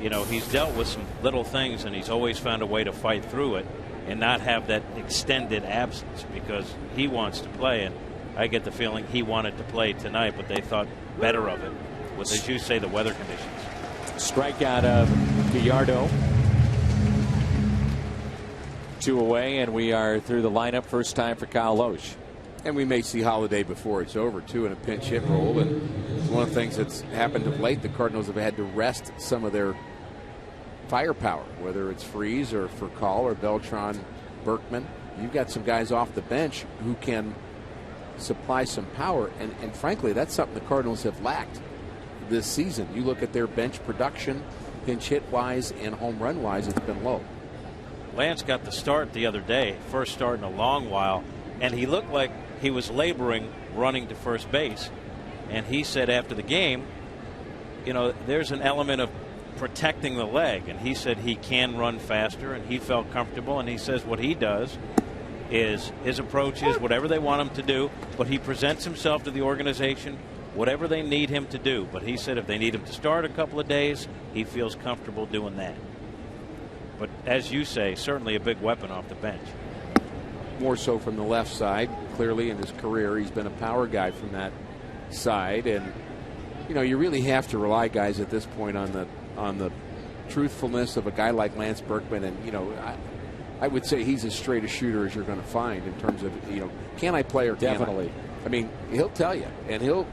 Speaker 7: You know, he's dealt with some little things, and he's always found a way to fight through it and not have that extended absence because he wants to play. And I get the feeling he wanted to play tonight, but they thought better of it with, as you say, the weather conditions.
Speaker 5: Strikeout of Gallardo. 2 away, and we are through the lineup. First time for Kyle Loesch.
Speaker 6: And we may see Holiday before it's over, too, in a pinch hit role. And one of the things that's happened of late, the Cardinals have had to rest some of their firepower, whether it's Freese or Furcal or Beltran, Berkman. You've got some guys off the bench who can supply some power. And frankly, that's something the Cardinals have lacked this season. You look at their bench production, pinch hit-wise and home run-wise, it's been low.
Speaker 7: Lance got the start the other day, first start in a long while, and he looked like he was laboring running to first base. And he said after the game, you know, there's an element of protecting the leg, and he said he can run faster, and he felt comfortable. And he says what he does is his approach is whatever they want him to do, but he presents himself to the organization whatever they need him to do. But he said if they need him to start a couple of days, he feels comfortable doing that. But as you say, certainly a big weapon off the bench.
Speaker 6: More so from the left side. Clearly in his career, he's been a power guy from that side. And, you know, you really have to rely, guys, at this point on the truthfulness of a guy like Lance Berkman. And, you know, I would say he's as straight a shooter as you're going to find in terms of, you know, can I play or can't I?
Speaker 5: Definitely.
Speaker 6: I mean, he'll tell you, and he'll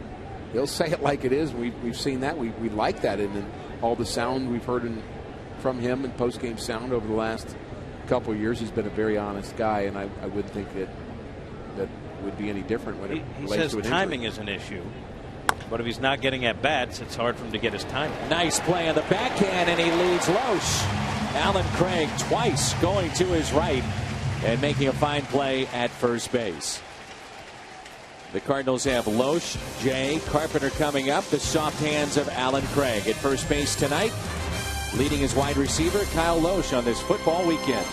Speaker 6: say it like it is. We've seen that. We like that in all the sound we've heard from him in post-game sound over the last couple of years. He's been a very honest guy, and I wouldn't think that would be any different when it relates to an
Speaker 7: timing
Speaker 6: injury.
Speaker 7: is an issue, but if he's not getting at bats, it's hard for him to get his timing.
Speaker 5: Nice play on the backhand, and he leads Loesch. Alan Craig twice going to his right and making a fine play at first base. The Cardinals have Loesch, Jay, Carpenter coming up. The soft hands of Alan Craig at first base tonight. Leading his wide receiver, Kyle Loesch, on this football weekend.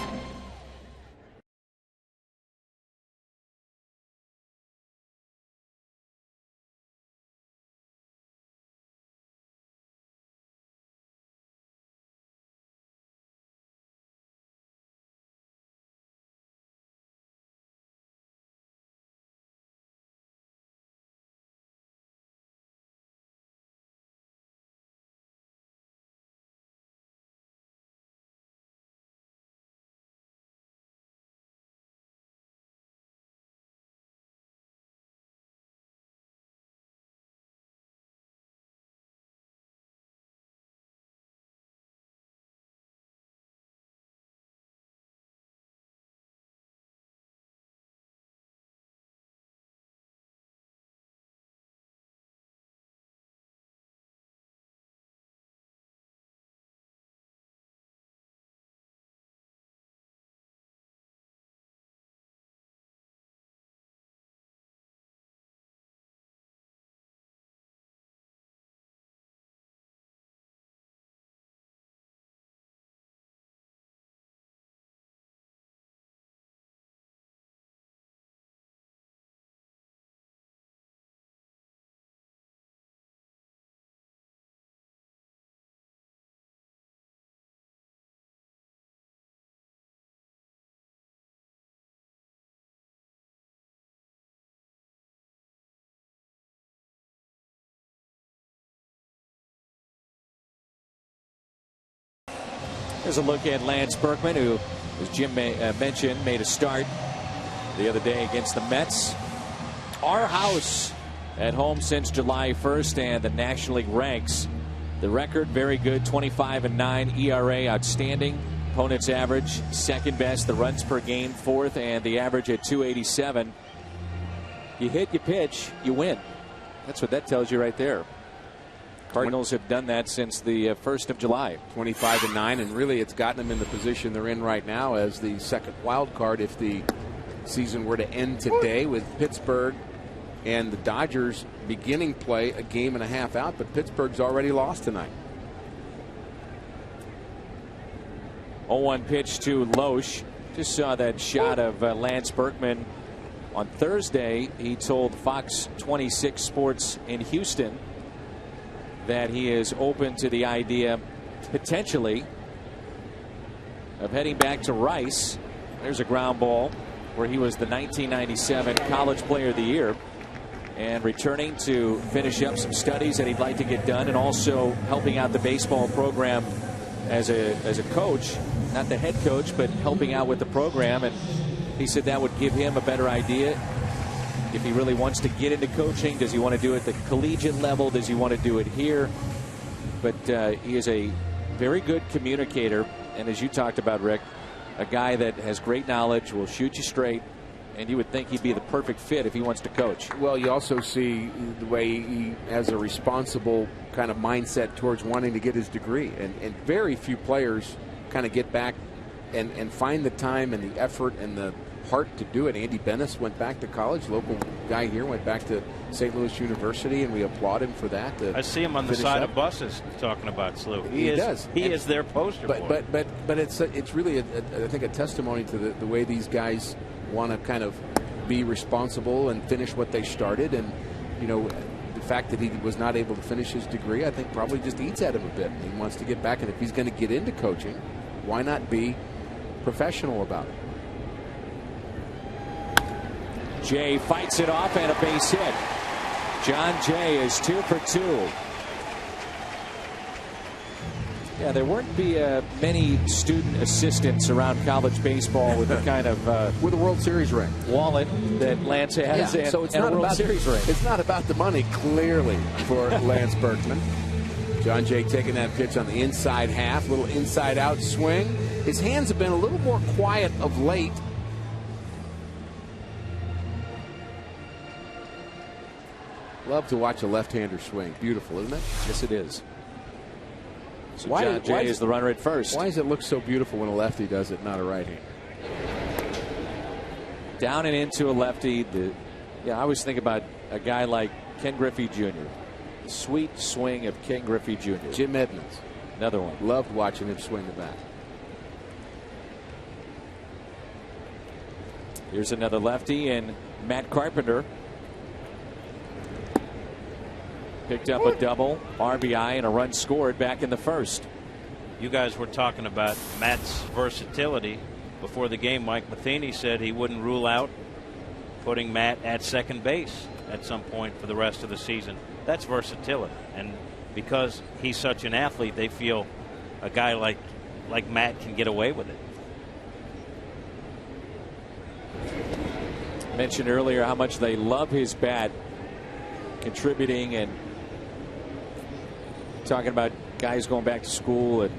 Speaker 5: Here's a look at Lance Berkman, who, as Jim mentioned, made a start the other day against the Mets. Our house at home since July 1st, and the National League ranks the record very good, 25-9 ERA, outstanding. Opponent's average second best, the runs per game fourth, and the average at 287. You hit, you pitch, you win. That's what that tells you right there. Cardinals have done that since the 1st of July.
Speaker 6: 25-9, and really it's gotten them in the position they're in right now as the second wild card if the season were to end today, with Pittsburgh and the Dodgers beginning play a game and a half out, but Pittsburgh's already lost tonight.
Speaker 5: 0-1 pitch to Loesch. Just saw that shot of Lance Berkman On Thursday, he told Fox 26 Sports in Houston that he is open to the idea, potentially, of heading back to Rice. There's a ground ball where he was the 1997 College Player of the Year, and returning to finish up some studies that he'd like to get done, and also helping out the baseball program as a coach, not the head coach, but helping out with the program. And he said that would give him a better idea if he really wants to get into coaching. Does he want to do it at the collegiate level? Does he want to do it here? But he is a very good communicator, and as you talked about, Rick, a guy that has great knowledge, will shoot you straight, and you would think he'd be the perfect fit if he wants to coach.
Speaker 6: Well, you also see the way he has a responsible kind of mindset towards wanting to get his degree, and very few players kind of get back and find the time and the effort and the heart to do it. Andy Bennis went back to college, local guy here, went back to St. Louis University, and we applaud him for that.
Speaker 7: I see him on the side of buses talking about SLU.
Speaker 6: He does.
Speaker 7: He is their poster boy.
Speaker 6: But it's really I think a testimony to the way these guys want to kind of be responsible and finish what they started. And you know, the fact that he was not able to finish his degree, I think probably just eats at him a bit. He wants to get back, and if he's going to get into coaching, why not be professional about it?
Speaker 5: Jay fights it off and a base hit. John Jay is 2 for 2. Yeah, there wouldn't be many student assistants around college baseball with the kind of
Speaker 6: with a World Series ring
Speaker 5: wallet that Lance has,
Speaker 6: yeah,
Speaker 5: and,
Speaker 6: so it's
Speaker 5: and
Speaker 6: not
Speaker 5: a World
Speaker 6: about
Speaker 5: Series ring.
Speaker 6: It's not about the money, clearly, for Lance Berkman. John Jay taking that pitch on the inside half, little inside out swing. His hands have been a little more quiet of late. Love to watch a left-hander swing. Beautiful, isn't it?
Speaker 5: Yes, it is. So John Jay is the runner at first.
Speaker 6: Why does it look so beautiful when a lefty does it, not a right-hander?
Speaker 5: Down and into a lefty. I always think about a guy like Ken Griffey Jr. The sweet swing of Ken Griffey Jr.
Speaker 6: Jim Edmonds.
Speaker 5: Another one.
Speaker 6: Loved watching him swing the bat.
Speaker 5: Here's another lefty, and Matt Carpenter picked up a double, RBI, and a run scored back in the first.
Speaker 7: You guys were talking about Matt's versatility. Before the game, Mike Matheny said he wouldn't rule out putting Matt at second base at some point for the rest of the season. That's versatility. And because he's such an athlete, they feel a guy like Matt can get away with it.
Speaker 5: Mentioned earlier how much they love his bat, contributing and talking about guys going back to school and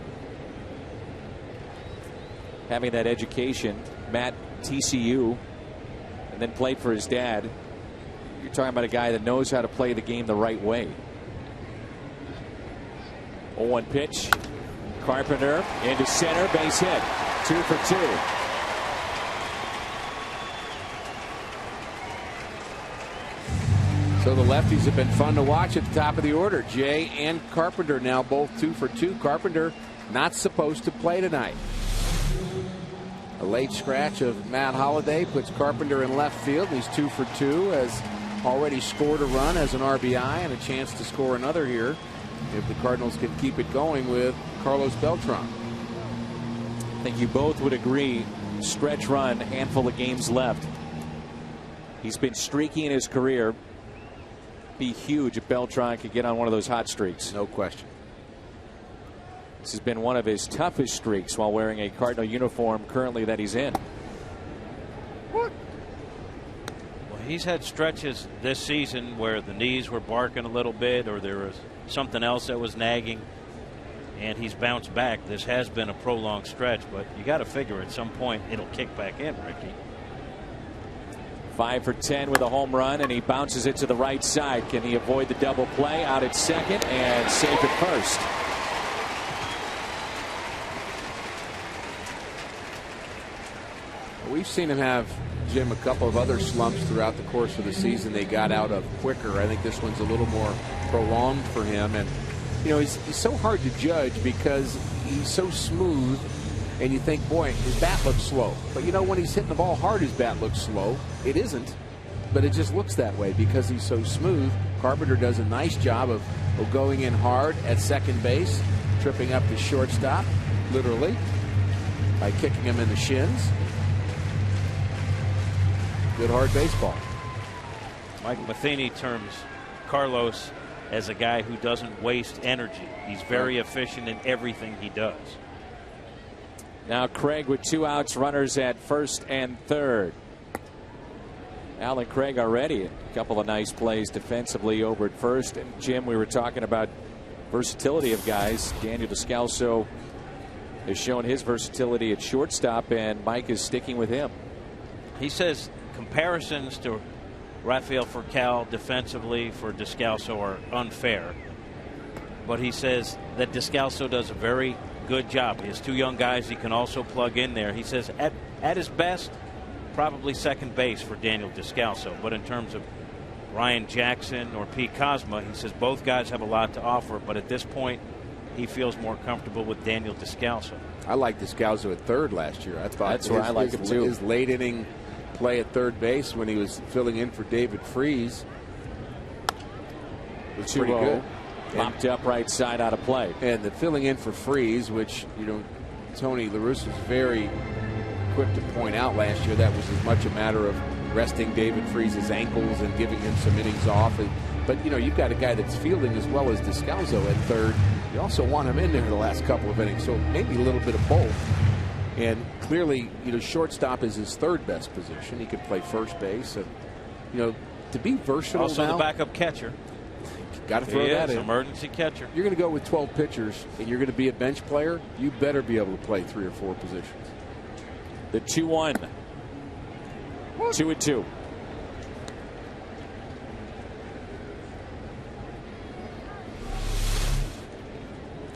Speaker 5: having that education. Matt, TCU, and then played for his dad. You're talking about a guy that knows how to play the game the right way. 0-1 pitch. Carpenter into center, base hit. 2 for 2.
Speaker 6: So the lefties have been fun to watch at the top of the order. Jay and Carpenter now both 2 for 2. Carpenter not supposed to play tonight. A late scratch of Matt Holliday puts Carpenter in left field. He's 2 for 2. Has already scored a run as an RBI and a chance to score another here if the Cardinals can keep it going with Carlos Beltran.
Speaker 5: I think you both would agree, stretch run, handful of games left. He's been streaky in his career. Be huge if Beltran could get on one of those hot streaks.
Speaker 6: No question.
Speaker 5: This has been one of his toughest streaks while wearing a Cardinal uniform currently that he's in.
Speaker 7: Well, he's had stretches this season where the knees were barking a little bit, or there was something else that was nagging, and he's bounced back. This has been a prolonged stretch, but you got to figure at some point it'll kick back in, Ricky.
Speaker 5: 5 for 10 with a home run, and he bounces it to the right side. Can he avoid the double play? Out at second and safe at first.
Speaker 6: We've seen him have, Jim, a couple of other slumps throughout the course of the season they got out of quicker. I think this one's a little more prolonged for him. And, you know, he's so hard to judge because he's so smooth, and you think, boy, his bat looks slow. But, you know, when he's hitting the ball hard, his bat looks slow. It isn't. but it just looks that way because he's so smooth. Carpenter does a nice job of going in hard at second base, tripping up the shortstop, literally, by kicking him in the shins. Good hard baseball.
Speaker 7: Mike Matheny terms Carlos as a guy who doesn't waste energy. He's very efficient in everything he does.
Speaker 5: Now Craig with 2 outs, runners at first and third. Alan Craig already a couple of nice plays defensively over at first. And Jim, we were talking about versatility of guys. Daniel Descalso has shown his versatility at shortstop, and Mike is sticking with him.
Speaker 7: He says comparisons to Rafael Furcal defensively for Descalso are unfair. But he says that Descalso does a very good job. He has 2 young guys he can also plug in there. He says at his best, probably second base for Daniel Descalso. But in terms of Ryan Jackson or Pete Kozma, he says both guys have a lot to offer. But at this point, he feels more comfortable with Daniel Descalso.
Speaker 6: I liked Descalso at third last year. I thought
Speaker 5: that's where I like him too.
Speaker 6: His late inning play at third base when he was filling in for David Freese was pretty good.
Speaker 5: Popped up right side out of play.
Speaker 6: And the filling in for Freese, which, you know, Tony La Russa was very quick to point out last year, that was as much a matter of resting David Freese's ankles and giving him some innings off. But, you know, you've got a guy that's fielding as well as Descalso at third. You also want him in there the last couple of innings, so maybe a little bit of both. And clearly, you know, shortstop is his third best position. He could play first base, and, you know, to be versatile
Speaker 7: also
Speaker 6: now,
Speaker 7: the backup catcher.
Speaker 6: Got to throw that in.
Speaker 7: Emergency catcher.
Speaker 6: You're going to go with 12 pitchers, and you're going to be a bench player. You better be able to play 3 or 4 positions.
Speaker 5: The 2-1. 2-2.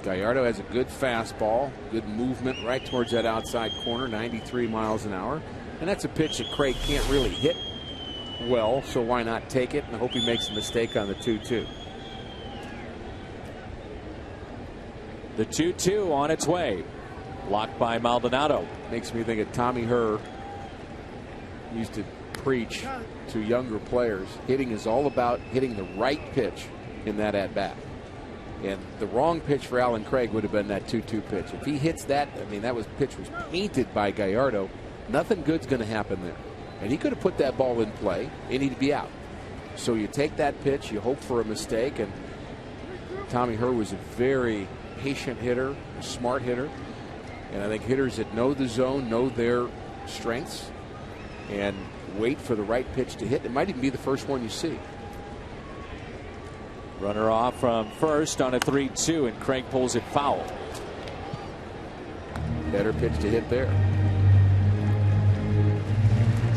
Speaker 6: Gallardo has a good fastball, good movement right towards that outside corner, 93 miles an hour. And that's a pitch that Craig can't really hit well, so why not take it? And I hope he makes a mistake on the 2-2.
Speaker 5: The 2-2 on its way. Blocked by Maldonado.
Speaker 6: Makes me think of Tommy Herr. Used to preach to younger players. Hitting is all about hitting the right pitch in that at-bat. And the wrong pitch for Alan Craig would have been that 2-2 pitch. If he hits that, I mean, pitch was painted by Gallardo. Nothing good's going to happen there. And he could have put that ball in play, and he'd be out. So you take that pitch, you hope for a mistake, and Tommy Herr was a very patient hitter, a smart hitter. And I think hitters that know the zone, know their strengths, and wait for the right pitch to hit. It might even be the first one you see.
Speaker 5: Runner off from first on a 3-2, and Craig pulls it foul.
Speaker 6: Better pitch to hit there.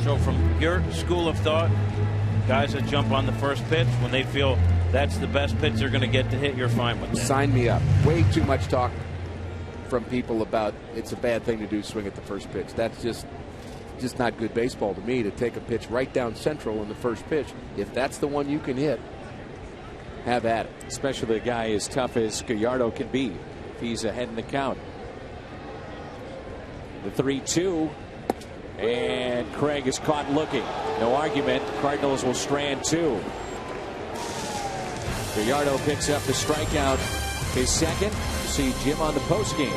Speaker 7: So from your school of thought, guys that jump on the first pitch, when they feel that's the best pitch they're going to get to hit, you're fine with that.
Speaker 6: Sign me up. Way too much talk from people about it's a bad thing to do, swing at the first pitch. That's just not good baseball to me, to take a pitch right down central in the first pitch. If that's the one you can hit, have at it.
Speaker 5: Especially a guy as tough as Gallardo can be if he's ahead in the count. The 3-2, and Craig is caught looking. No argument. Cardinals will strand 2. Gallardo picks up the strikeout, his second. See Jim on the postgame.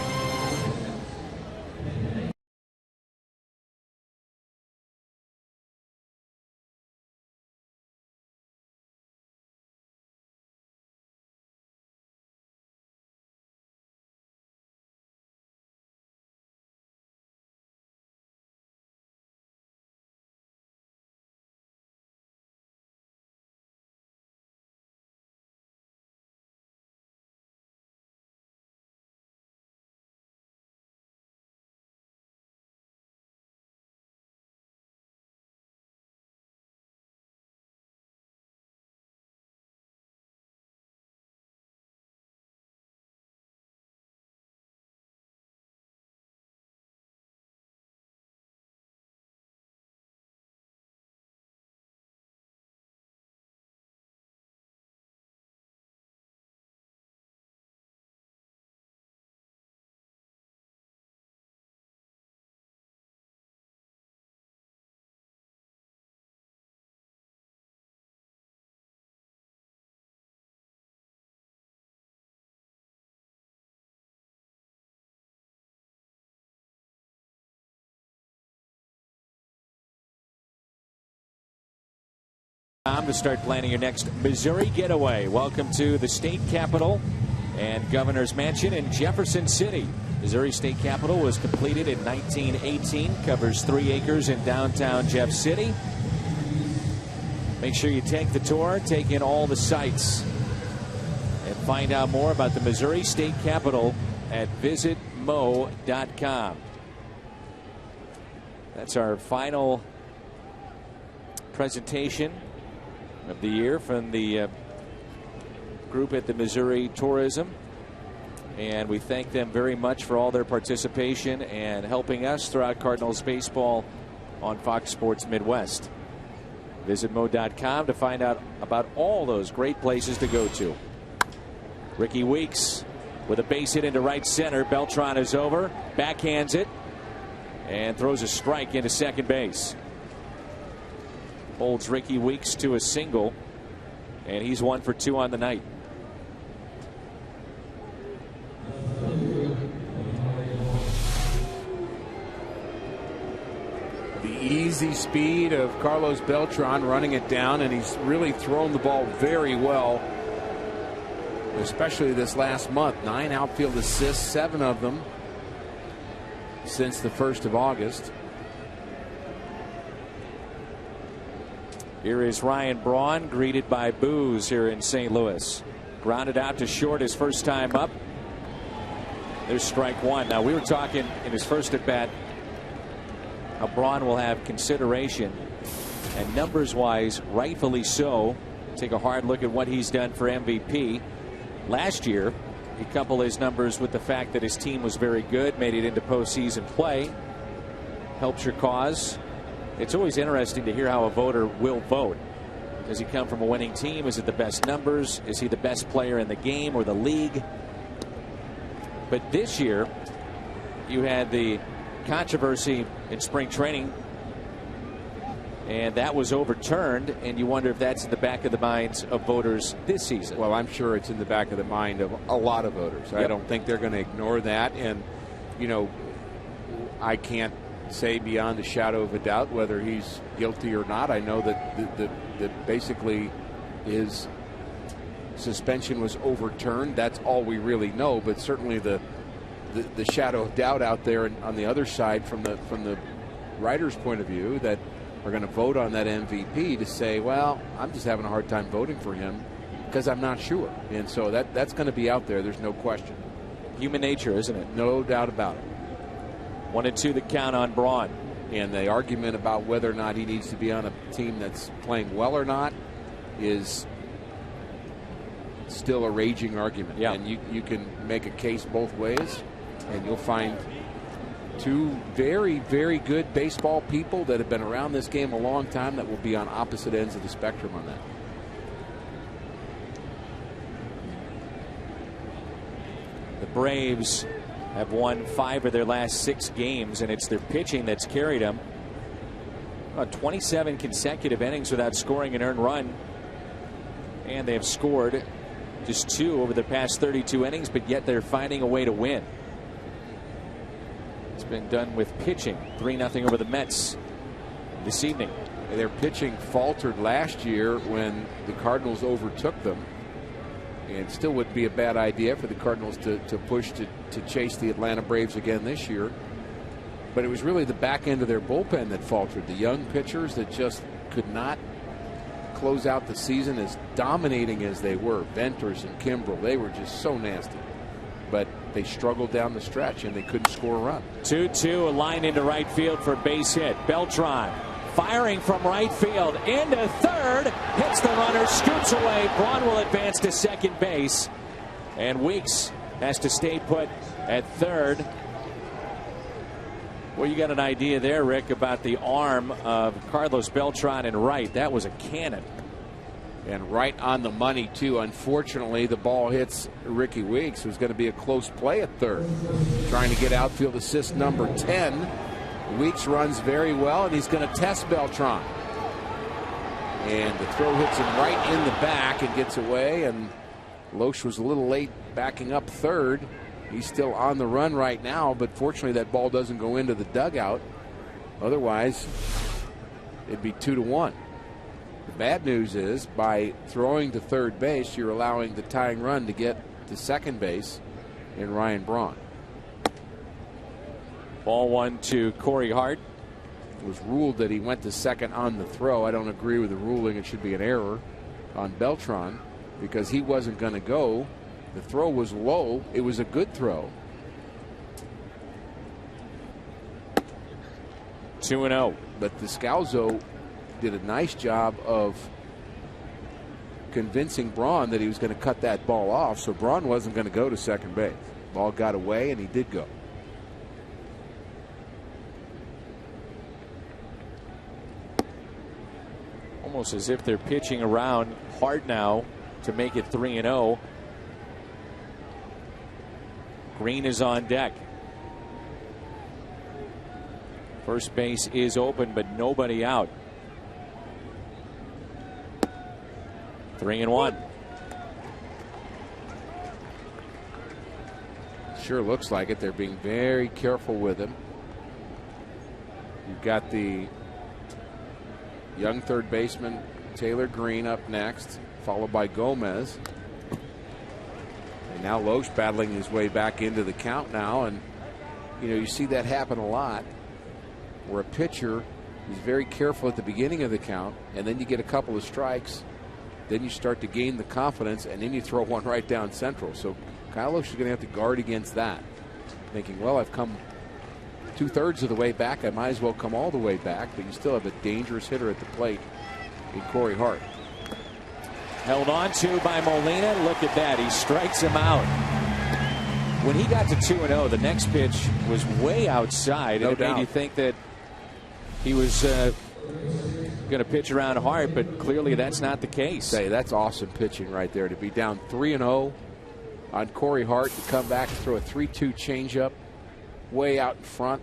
Speaker 5: Time to start planning your next Missouri getaway. Welcome to the state capitol and Governor's Mansion in Jefferson City. Missouri State Capitol was completed in 1918, covers 3 acres in downtown Jeff City. Make sure you take the tour, take in all the sights, and find out more about the Missouri State Capitol at visitmo.com. That's our final presentation of the year from the group at the Missouri Tourism. And we thank them very much for all their participation and helping us throughout Cardinals baseball on Fox Sports Midwest. Visit mo.com to find out about all those great places to go to. Ricky Weeks with a base hit into right center. Beltran is over, backhands it, and throws a strike into second base. Holds Ricky Weeks to a single, and he's 1 for 2 on the night.
Speaker 6: The easy speed of Carlos Beltran running it down, and he's really thrown the ball very well, especially this last month. 9 outfield assists, 7 of them since the 1st of August.
Speaker 5: Here is Ryan Braun, greeted by boos here in St. Louis. Grounded out to short his first time up. There's strike 1. Now, we were talking in his first at bat how Braun will have consideration, and numbers wise, rightfully so. Take a hard look at what he's done for MVP. Last year, you couple his numbers with the fact that his team was very good, made it into postseason play, helps your cause. It's always interesting to hear how a voter will vote. Does he come from a winning team? Is it the best numbers? Is he the best player in the game or the league? But this year, you had the controversy in spring training, and that was overturned, and you wonder if that's in the back of the minds of voters this season.
Speaker 6: Well, I'm sure it's in the back of the mind of a lot of voters. Yep. I don't think they're going to ignore that, and you know, I can't say beyond a shadow of a doubt whether he's guilty or not. I know that basically his suspension was overturned. That's all we really know, but certainly the shadow of doubt out there on the other side from the writer's point of view that are going to vote on that MVP to say, well, I'm just having a hard time voting for him because I'm not sure. And so that's going to be out there. There's no question.
Speaker 5: Human nature, isn't it?
Speaker 6: No doubt about it.
Speaker 5: 1-2 the count on Braun.
Speaker 6: And the argument about whether or not he needs to be on a team that's playing well or not is still a raging argument.
Speaker 5: Yeah.
Speaker 6: And you can make a case both ways, and you'll find 2 very, very good baseball people that have been around this game a long time that will be on opposite ends of the spectrum on that.
Speaker 5: The Braves have won 5 of their last 6 games, and it's their pitching that's carried them. 27 consecutive innings without scoring an earned run, and they have scored just 2 over the past 32 innings, but yet they're finding a way to win. It's been done with pitching. 3-0 over the Mets this evening.
Speaker 6: Their pitching faltered last year when the Cardinals overtook them. And still would be a bad idea for the Cardinals to push to chase the Atlanta Braves again this year. But it was really the back end of their bullpen that faltered. The young pitchers that just could not close out the season as dominating as they were. Venters and Kimbrel, they were just so nasty. But they struggled down the stretch and they couldn't score a run.
Speaker 5: 2-2, a line into right field for a base hit. Beltran firing from right field into third, hits the runner, scoops away. Braun will advance to second base, and Weeks has to stay put at third. Well, you got an idea there, Rick, about the arm of Carlos Beltran in right. That was a cannon.
Speaker 6: And right on the money, too. Unfortunately, the ball hits Ricky Weeks, who's going to be a close play at third. Trying to get outfield assist number 10. Weeks runs very well, and he's going to test Beltran. And the throw hits him right in the back and gets away. And Loesch was a little late backing up third. He's still on the run right now, but fortunately that ball doesn't go into the dugout. Otherwise, it'd be 2-1. Bad news is, by throwing to third base, you're allowing the tying run to get to second base in Ryan Braun.
Speaker 5: Ball 1 to Corey Hart.
Speaker 6: It was ruled that he went to second on the throw. I don't agree with the ruling. It should be an error on Beltran because he wasn't going to go. The throw was low. It was a good throw.
Speaker 5: 2-0.
Speaker 6: But Descalzo did a nice job of convincing Braun that he was going to cut that ball off, so Braun wasn't going to go to second base. Ball got away, and he did go.
Speaker 5: Almost as if they're pitching around hard now to make it 3-0. Green is on deck. First base is open, but nobody out. 3-1.
Speaker 6: Sure looks like it. They're being very careful with him. You've got the young third baseman Taylor Green up next, followed by Gomez. And now Loesch battling his way back into the count now. And, you know, you see that happen a lot where a pitcher is very careful at the beginning of the count, and then you get a couple of strikes. Then you start to gain the confidence, and then you throw one right down central. So Kyle Loesch is going to have to guard against that, thinking, well, I've come 2/3 of the way back. I might as well come all the way back, but you still have a dangerous hitter at the plate in Corey Hart.
Speaker 5: Held on to by Molina. Look at that. He strikes him out. When he got to 2-0, the next pitch was way outside, and it made you think that he was going to pitch around Hart, but clearly that's not the case.
Speaker 6: Hey, that's awesome pitching right there. To be down 3-0 on Corey Hart, to come back and throw a 3-2 changeup way out in front.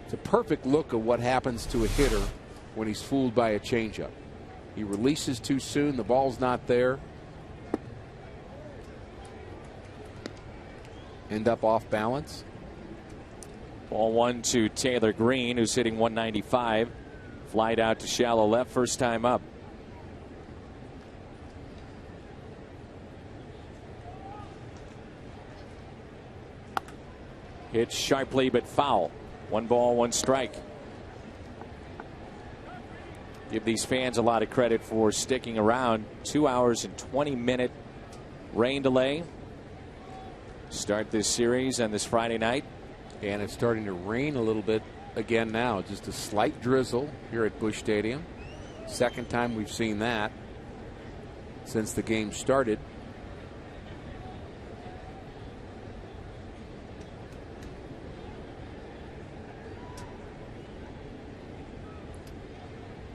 Speaker 6: It's a perfect look of what happens to a hitter when he's fooled by a changeup. He releases too soon. The ball's not there. End up off balance.
Speaker 5: Ball 1 to Taylor Green, who's hitting 195. Flied out to shallow left, first time up. Hit sharply but foul. 1 ball, 1 strike. Give these fans a lot of credit for sticking around. 2 hours and 20-minute rain delay. Start this series on this Friday night.
Speaker 6: And it's starting to rain a little bit again now. Just a slight drizzle here at Busch Stadium. Second time we've seen that since the game started.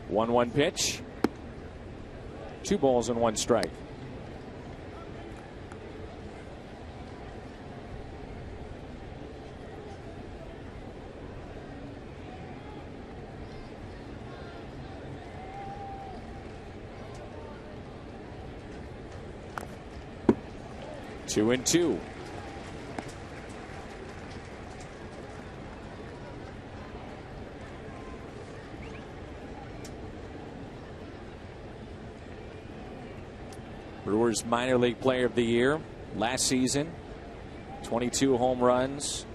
Speaker 5: One pitch. 2 balls and 1 strike. Two and two. Brewers minor league player of the year last season. 22 home runs,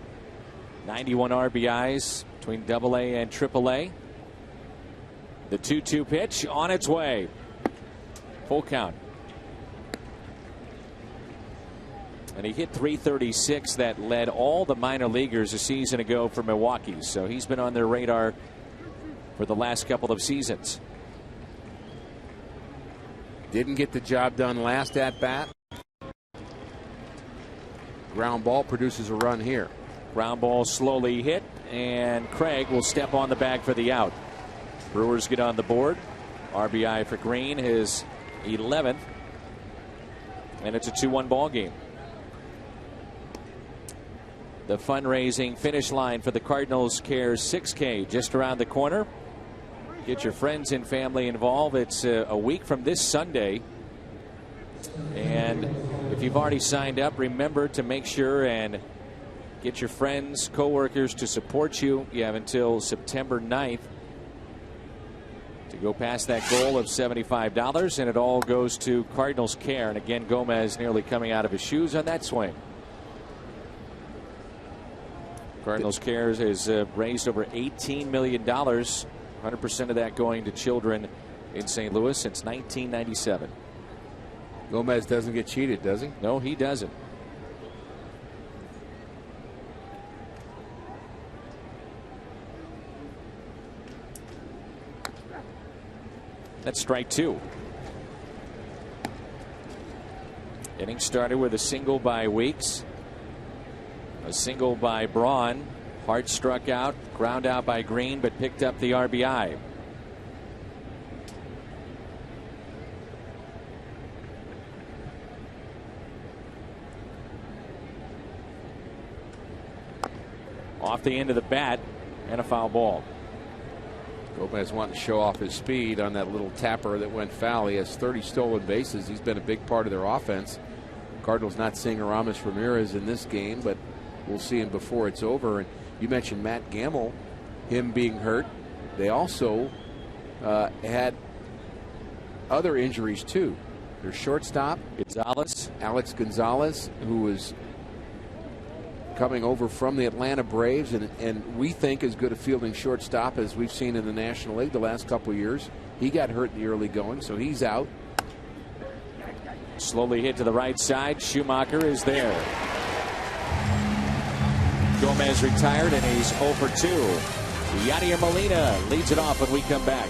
Speaker 5: 91 RBIs between AA and AAA. The 2-2 pitch on its way. Full count. And he hit .336 that led all the minor leaguers a season ago for Milwaukee. So he's been on their radar for the last couple of seasons.
Speaker 6: Didn't get the job done last at bat. Ground ball produces a run here.
Speaker 5: Ground ball slowly hit, and Craig will step on the bag for the out. Brewers get on the board. RBI for Green, his 11th. And it's a 2-1 ball game. The fundraising finish line for the Cardinals Cares 6K just around the corner. Get your friends and family involved. It's a week from this Sunday. And if you've already signed up, remember to make sure and get your friends, coworkers to support you. You have until September 9th to to go past that goal of $75, and it all goes to Cardinals care. And again, Gomez nearly coming out of his shoes on that swing. Cardinals care has raised over $18 million, 100% of that going to children in St. Louis since 1997.
Speaker 6: Gomez doesn't get cheated, does he?
Speaker 5: No, he doesn't. That's strike two. Inning started with a single by Weeks. A single by Braun. Hart struck out, ground out by Green, but picked up the RBI. Off the end of the bat and a foul ball.
Speaker 6: Gomez wanting to show off his speed on that little tapper that went foul. He has 30 stolen bases. He's been a big part of their offense. Cardinals not seeing Aramis Ramirez in this game, but we'll see him before it's over. And you mentioned Matt Gamble, him being hurt. They also had other injuries too. Their shortstop, Alex Gonzalez, who was coming over from the Atlanta Braves, and we think as good a fielding shortstop as we've seen in the National League the last couple of years. He got hurt in the early going, so he's out.
Speaker 5: Slowly hit to the right side. Schumacher is there. Gomez retired, and he's 0 for 2. Yadier Molina leads it off when we come back.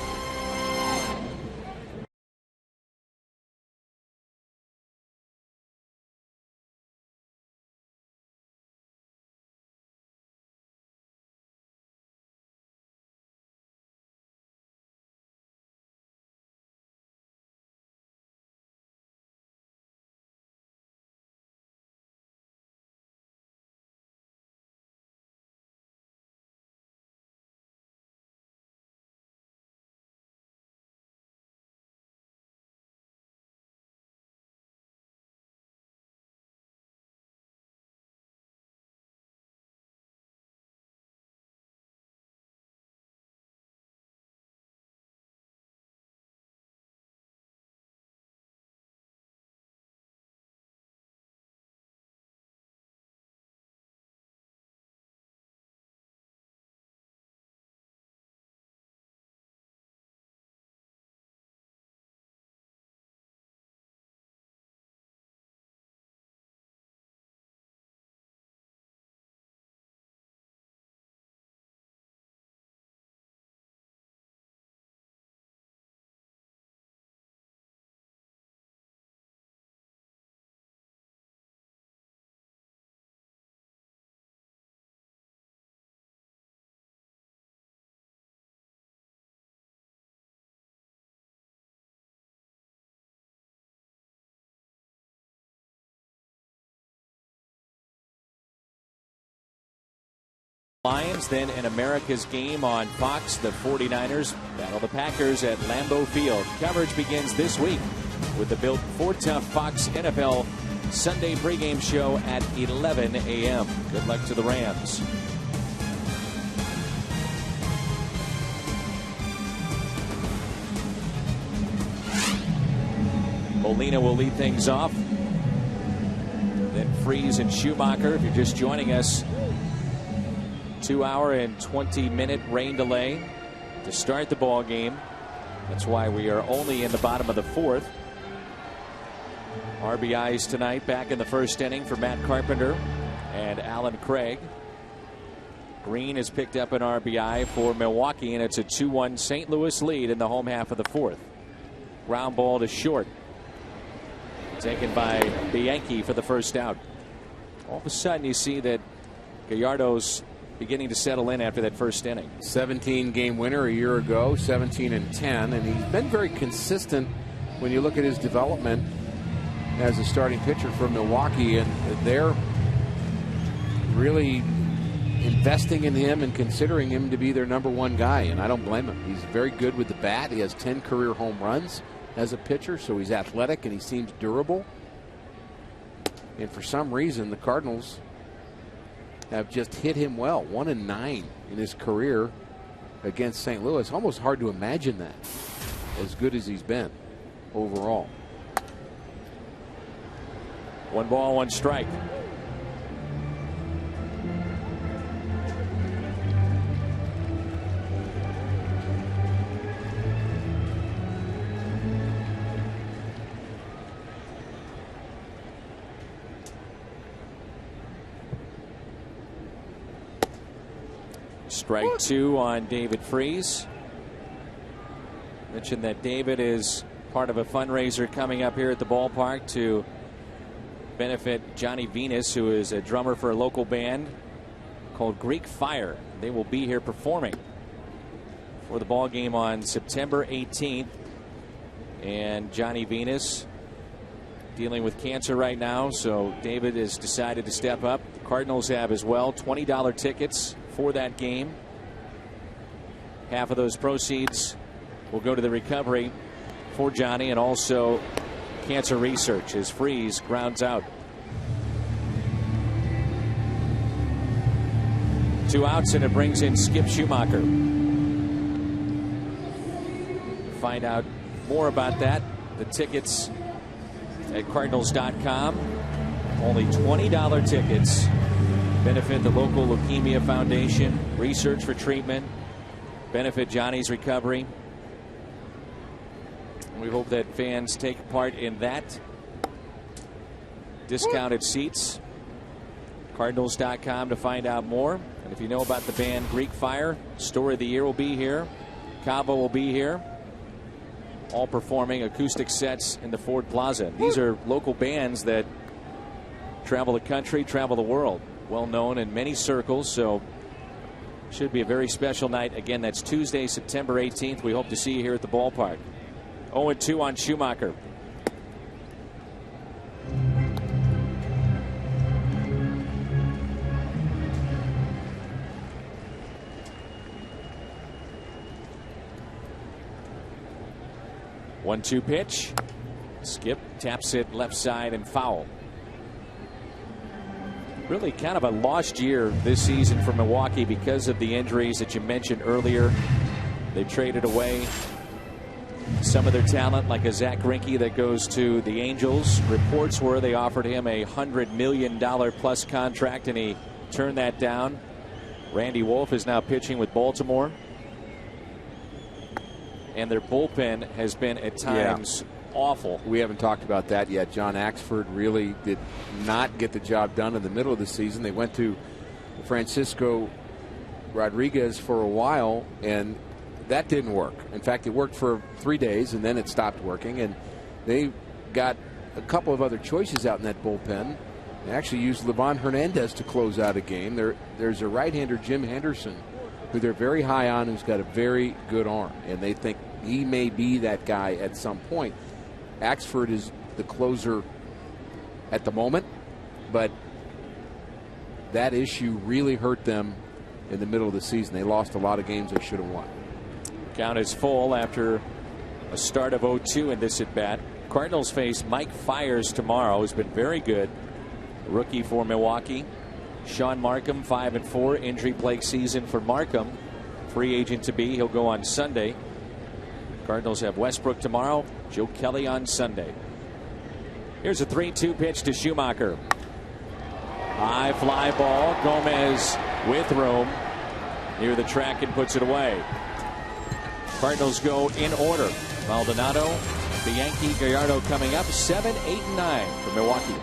Speaker 5: Lions, then an America's game on Fox. The 49ers battle the Packers at Lambeau Field. Coverage begins this week with the Built Ford Tough Fox NFL Sunday pregame show at 11 a.m. Good luck to the Rams. Molina will lead things off. Then Freese and Schumacher. If you're just joining us, 2-hour and 20-minute rain delay to start the ball game. That's why we are only in the bottom of the fourth. RBIs tonight back in the first inning for Matt Carpenter and Alan Craig. Green has picked up an RBI for Milwaukee, and it's a 2-1 St. Louis lead in the home half of the fourth. Ground ball to short. Taken by Bianchi for the first out. All of a sudden you see that Gallardo's beginning to settle in after that first inning.
Speaker 6: 17-game winner a year ago, 17-10, and he's been very consistent when you look at his development as a starting pitcher for Milwaukee, and they're really investing in him and considering him to be their #1 guy, and I don't blame him. He's very good with the bat. He has 10 career home runs as a pitcher, so he's athletic and he seems durable. And for some reason, the Cardinals have just hit him well. 1-9 in his career against St. Louis. Almost hard to imagine that. as good as he's been overall.
Speaker 5: 1 ball, 1 strike. Strike 2 on David Freese. Mentioned that David is part of a fundraiser coming up here at the ballpark to benefit Johnny Venus, who is a drummer for a local band called Greek Fire. They will be here performing for the ball game on September 18th. And Johnny Venus dealing with cancer right now, so David has decided to step up. The Cardinals have as well $20 tickets for that game. Half of those proceeds will go to the recovery for Johnny and also cancer research as Freese grounds out. 2 outs, and it brings in Skip Schumacher. Find out more about that. The tickets at Cardinals.com. Only $20 tickets. Benefit the local leukemia foundation. Research for treatment. Benefit Johnny's recovery. We hope that fans take part in that. Discounted seats. Cardinals.com to find out more. And if you know about the band Greek Fire, Story of the Year will be here. Cabo will be here. All performing acoustic sets in the Ford Plaza. These are local bands that travel the country, travel the world. Well known in many circles, so should be a very special night. Again, that's Tuesday, September 18th. We hope to see you here at the ballpark. 0-2 on Schumacher. One-two pitch. Skip taps it left side and foul. Really kind of a lost year this season for Milwaukee because of the injuries that you mentioned earlier. They traded away some of their talent, like a Zach Greinke that goes to the Angels. Reports were they offered him a $100 million plus contract, and he turned that down. Randy Wolf is now pitching with Baltimore. And their bullpen has been at times awful.
Speaker 6: We haven't talked about that yet. John Axford really did not get the job done in the middle of the season. They went to Francisco Rodriguez for a while, and that didn't work. In fact, it worked for 3 days, and then it stopped working. And they got a couple of other choices out in that bullpen. They actually used Livan Hernandez to close out a game. There's a right-hander, Jim Henderson, who they're very high on, who's got a very good arm, and they think he may be that guy at some point. Axford is the closer at the moment, but that issue really hurt them in the middle of the season. They lost a lot of games they should have won.
Speaker 5: Count is full after a start of 0-2 in this at bat. Cardinals face Mike Fiers tomorrow, who's been very good. A rookie for Milwaukee. Sean Markham, 5-4, injury plagued season for Markham. Free agent to be. He'll go on Sunday. Cardinals have Westbrook tomorrow, Joe Kelly on Sunday. Here's a 3-2 pitch to Schumacher. High fly ball. Gomez with room near the track and puts it away. Cardinals go in order. Maldonado, Bianchi, Gallardo coming up. 7, 8, and 9 for Milwaukee.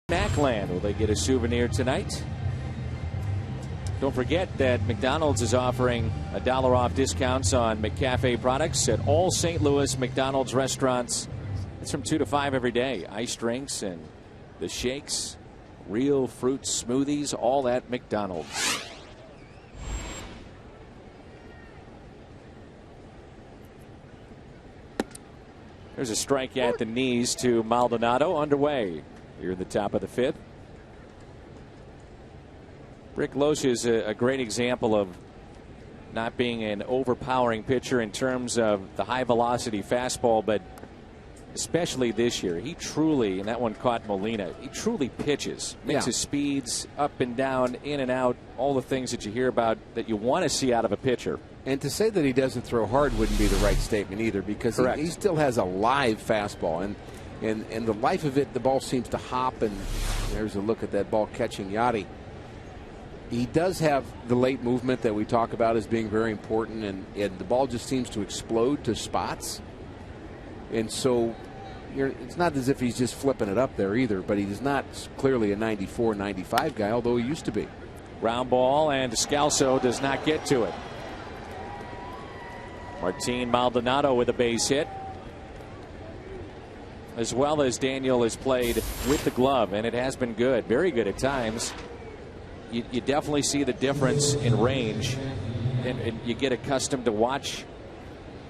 Speaker 5: Macland, will they get a souvenir tonight? Don't forget that McDonald's is offering $1 off discounts on McCafe products at all St. Louis McDonald's restaurants. It's from 2 to 5 every day. Iced drinks and the shakes, real fruit smoothies, all at McDonald's. There's a strike at the knees to Maldonado, underway here in the top of the 5th. Rick Loesch is a great example of not being an overpowering pitcher in terms of the high velocity fastball, but especially this year, he truly, and that one caught Molina, he truly pitches, mixes speeds up and down, in and out, all the things that you hear about that you want to see out of a pitcher.
Speaker 6: And to say that he doesn't throw hard wouldn't be the right statement either, because he still has a live fastball. And the life of it, the ball seems to hop, and there's a look at that ball catching Yachty. He does have the late movement that we talk about as being very important, and the ball just seems to explode to spots. And so it's not as if he's just flipping it up there either, but he's not clearly a 94, 95 guy, although he used to be.
Speaker 5: Ground ball, and Descalso does not get to it. Martin Maldonado with a base hit. As well as Daniel has played with the glove, and it has been good, very good at times. You definitely see the difference in range, and you get accustomed to watching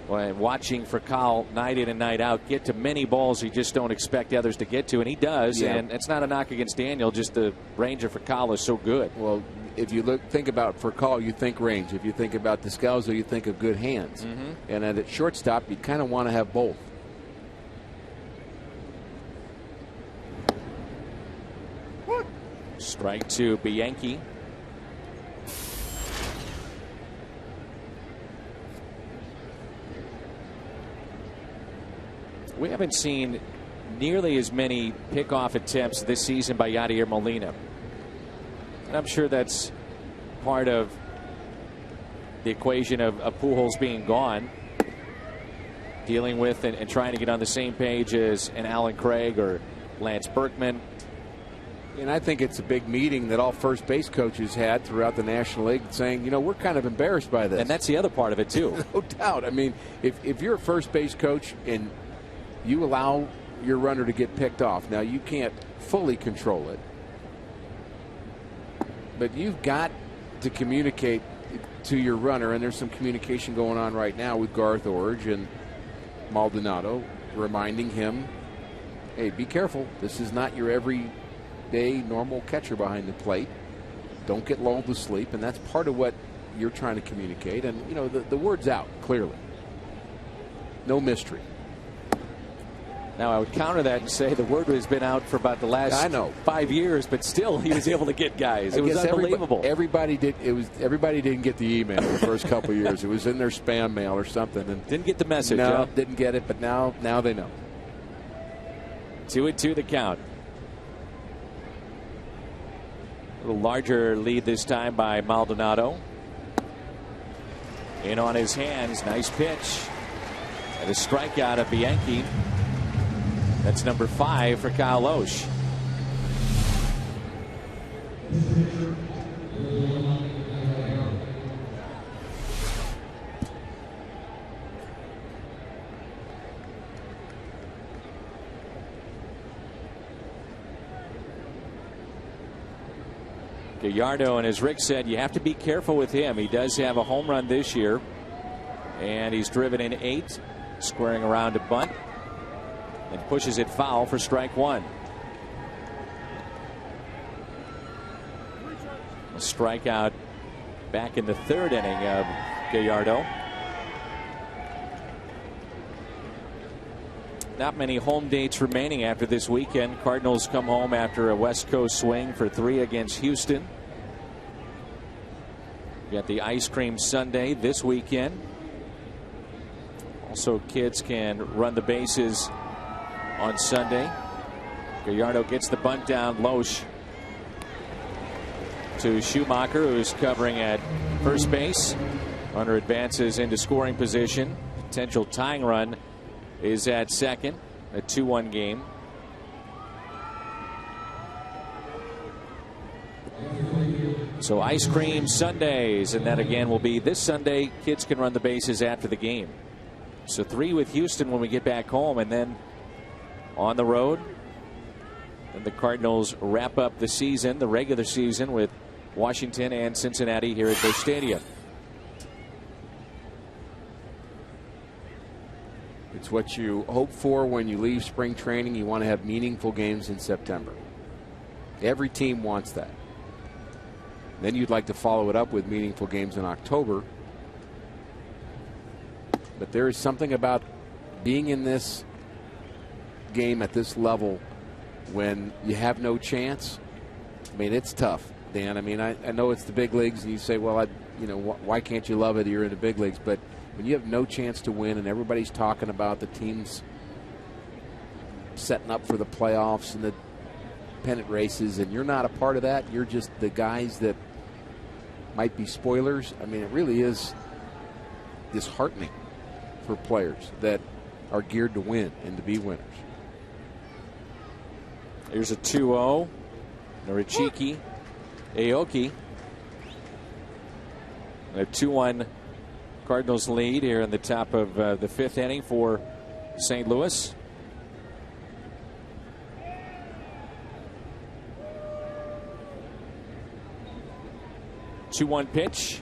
Speaker 5: Furcal night in and night out get to many balls you just don't expect others to get to, and he does. And it's not a knock against Daniel, just the range of Furcal is so good.
Speaker 6: Well, if you think about Furcal, you think range. If you think about Descalso, you think of good hands. And at shortstop, you kind of want to have both.
Speaker 5: Strike to Bianchi. We haven't seen nearly as many pickoff attempts this season by Yadier Molina. And I'm sure that's part of the equation of Pujols being gone, dealing with and trying to get on the same page as an Alan Craig or Lance Berkman.
Speaker 6: And I think it's a big meeting that all first base coaches had throughout the National League, saying, you know, we're kind of embarrassed by this.
Speaker 5: And that's the other part of it, too.
Speaker 6: No doubt. I mean, if you're a first base coach and you allow your runner to get picked off, now you can't fully control it, but you've got to communicate to your runner, and there's some communication going on right now with Garth Orge and Maldonado, reminding him, hey, be careful. This is not your everyday normal catcher behind the plate. Don't get lulled to sleep, and that's part of what you're trying to communicate. And, you know, the word's out, clearly. No mystery.
Speaker 5: Now, I would counter that and say the word has been out for about the last 5 years, but still he was able to get guys. It was unbelievable.
Speaker 6: Everybody didn't get the email the first couple of years. It was in their spam mail or something. And
Speaker 5: didn't get the message.
Speaker 6: No, didn't get it, but now they know.
Speaker 5: 2-2 the count. A little larger lead this time by Maldonado. In on his hands. Nice pitch. And a strikeout of Bianchi. That's number 5 for Kyle Loesch. Gallardo, and as Rick said, you have to be careful with him. He does have a home run this year, and he's driven in 8, squaring around to bunt, and pushes it foul for strike 1. A strikeout back in the 3rd inning of Gallardo. Not many home dates remaining after this weekend. Cardinals come home after a West Coast swing for 3 against Houston. You got the Ice Cream Sunday this weekend. Also, kids can run the bases on Sunday. Gallardo gets the bunt down. Loesch to Schumacher, who's covering at first base. Runner advances into scoring position. Potential tying run is at second. A 2-1 game. So ice cream Sundays, and that again will be this Sunday. Kids can run the bases after the game. So 3 with Houston when we get back home, and then on the road. And the Cardinals wrap up the season, the regular season, with Washington and Cincinnati here at Busch Stadium.
Speaker 6: It's what you hope for when you leave spring training. You want to have meaningful games in September. Every team wants that. Then you'd like to follow it up with meaningful games in October. But there is something about being in this game at this level when you have no chance. I mean, it's tough, Dan. I mean, I know it's the big leagues, and you say, well, why can't you love it? You're in the big leagues. But when you have no chance to win and everybody's talking about the teams setting up for the playoffs and the pennant races, and you're not a part of that, you're just the guys that might be spoilers. I mean, it really is disheartening for players that are geared to win and to be winners.
Speaker 5: Here's a 2-0. Norichiki, Aoki. A 2-1 Cardinals lead here in the top of the 5th inning for St. Louis. Two-one pitch.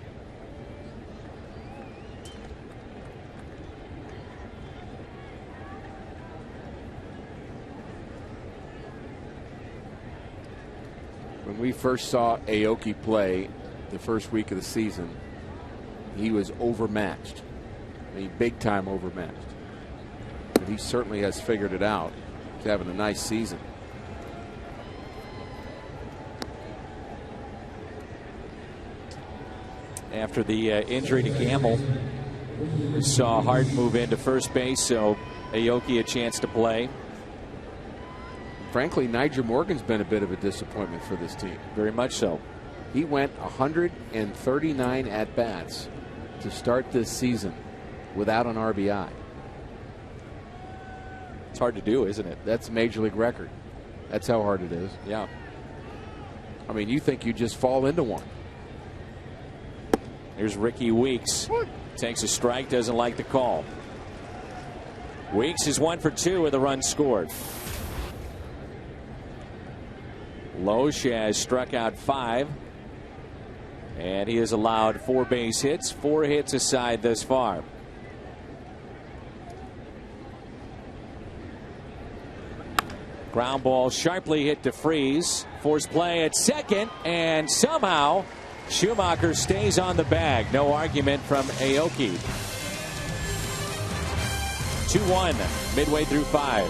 Speaker 6: When we first saw Aoki play the first week of the season, he was overmatched. I mean, big time overmatched. But he certainly has figured it out. He's having a nice season.
Speaker 5: After the injury to Gamble, we saw Hart move into first base, so Aoki a chance to play.
Speaker 6: Frankly, Nyjer Morgan's been a bit of a disappointment for this team.
Speaker 5: Very much so.
Speaker 6: He went 139 at-bats to start this season without an RBI.
Speaker 5: It's hard to do, isn't it?
Speaker 6: That's a major league record. That's how hard it is.
Speaker 5: Yeah.
Speaker 6: I mean, you think you just fall into one.
Speaker 5: Here's Ricky Weeks. Takes a strike, doesn't like the call. Weeks is 1 for 2 with a run scored. Loesch has struck out 5. And he has allowed 4 base hits, 4 hits aside thus far. Ground ball sharply hit to Freeze. Force play at second, and somehow Schumacher stays on the bag. No argument from Aoki. 2-1 midway through 5.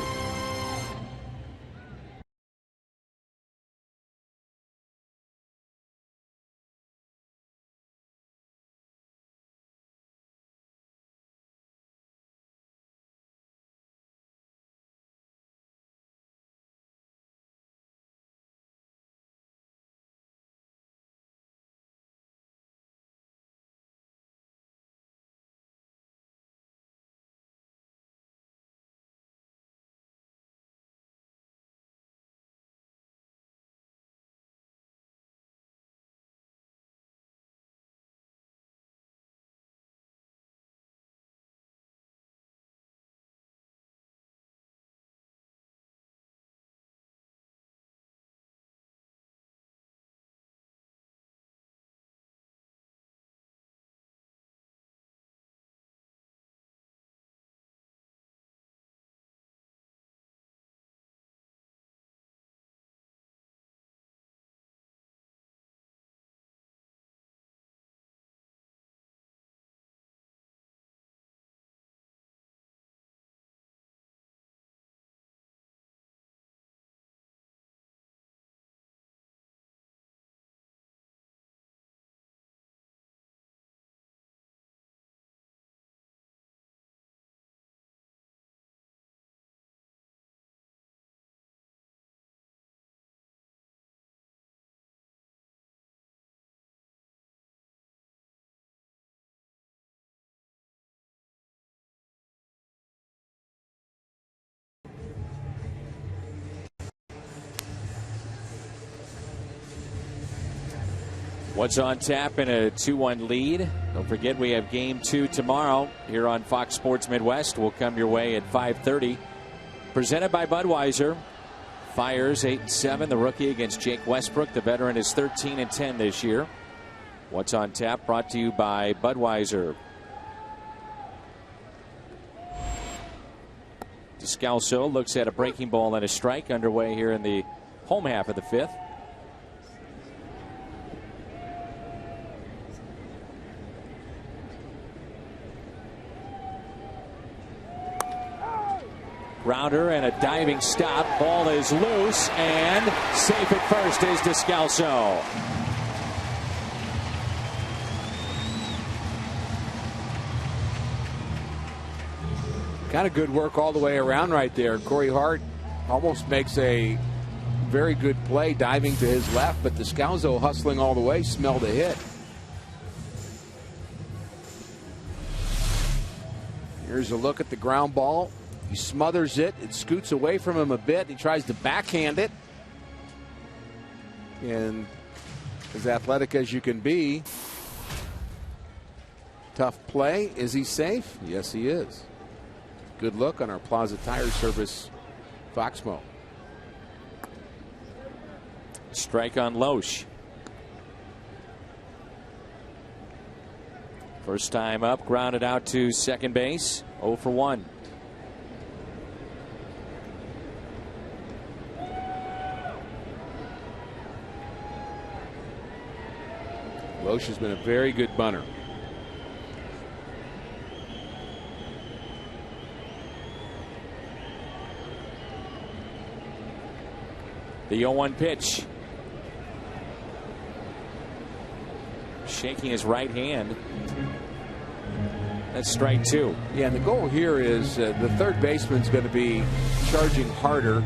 Speaker 5: What's on tap in a 2-1 lead? Don't forget we have Game 2 tomorrow here on Fox Sports Midwest. Will come your way at 5:30. Presented by Budweiser. Fires 8-7. The rookie against Jake Westbrook. The veteran is 13-10 this year. What's on tap brought to you by Budweiser. Descalso looks at a breaking ball and a strike underway here in the home half of the fifth. Grounder and a diving stop. Ball is loose and safe at first is Descalso.
Speaker 6: Kind of good work all the way around right there. Corey Hart almost makes a very good play diving to his left, but Descalso hustling all the way smelled a hit. Here's a look at the ground ball. He smothers it. It scoots away from him a bit. He tries to backhand it. And as athletic as you can be, tough play. Is he safe? Yes, he is. Good look on our Plaza Tire Service Foxmo.
Speaker 5: Strike on Loesch. First time up, grounded out to second base. 0 for 1.
Speaker 6: Loesch has been a very good bunter.
Speaker 5: The 0-1 pitch. Shaking his right hand. That's strike 2.
Speaker 6: Yeah, and the goal here is the third baseman's going to be charging harder.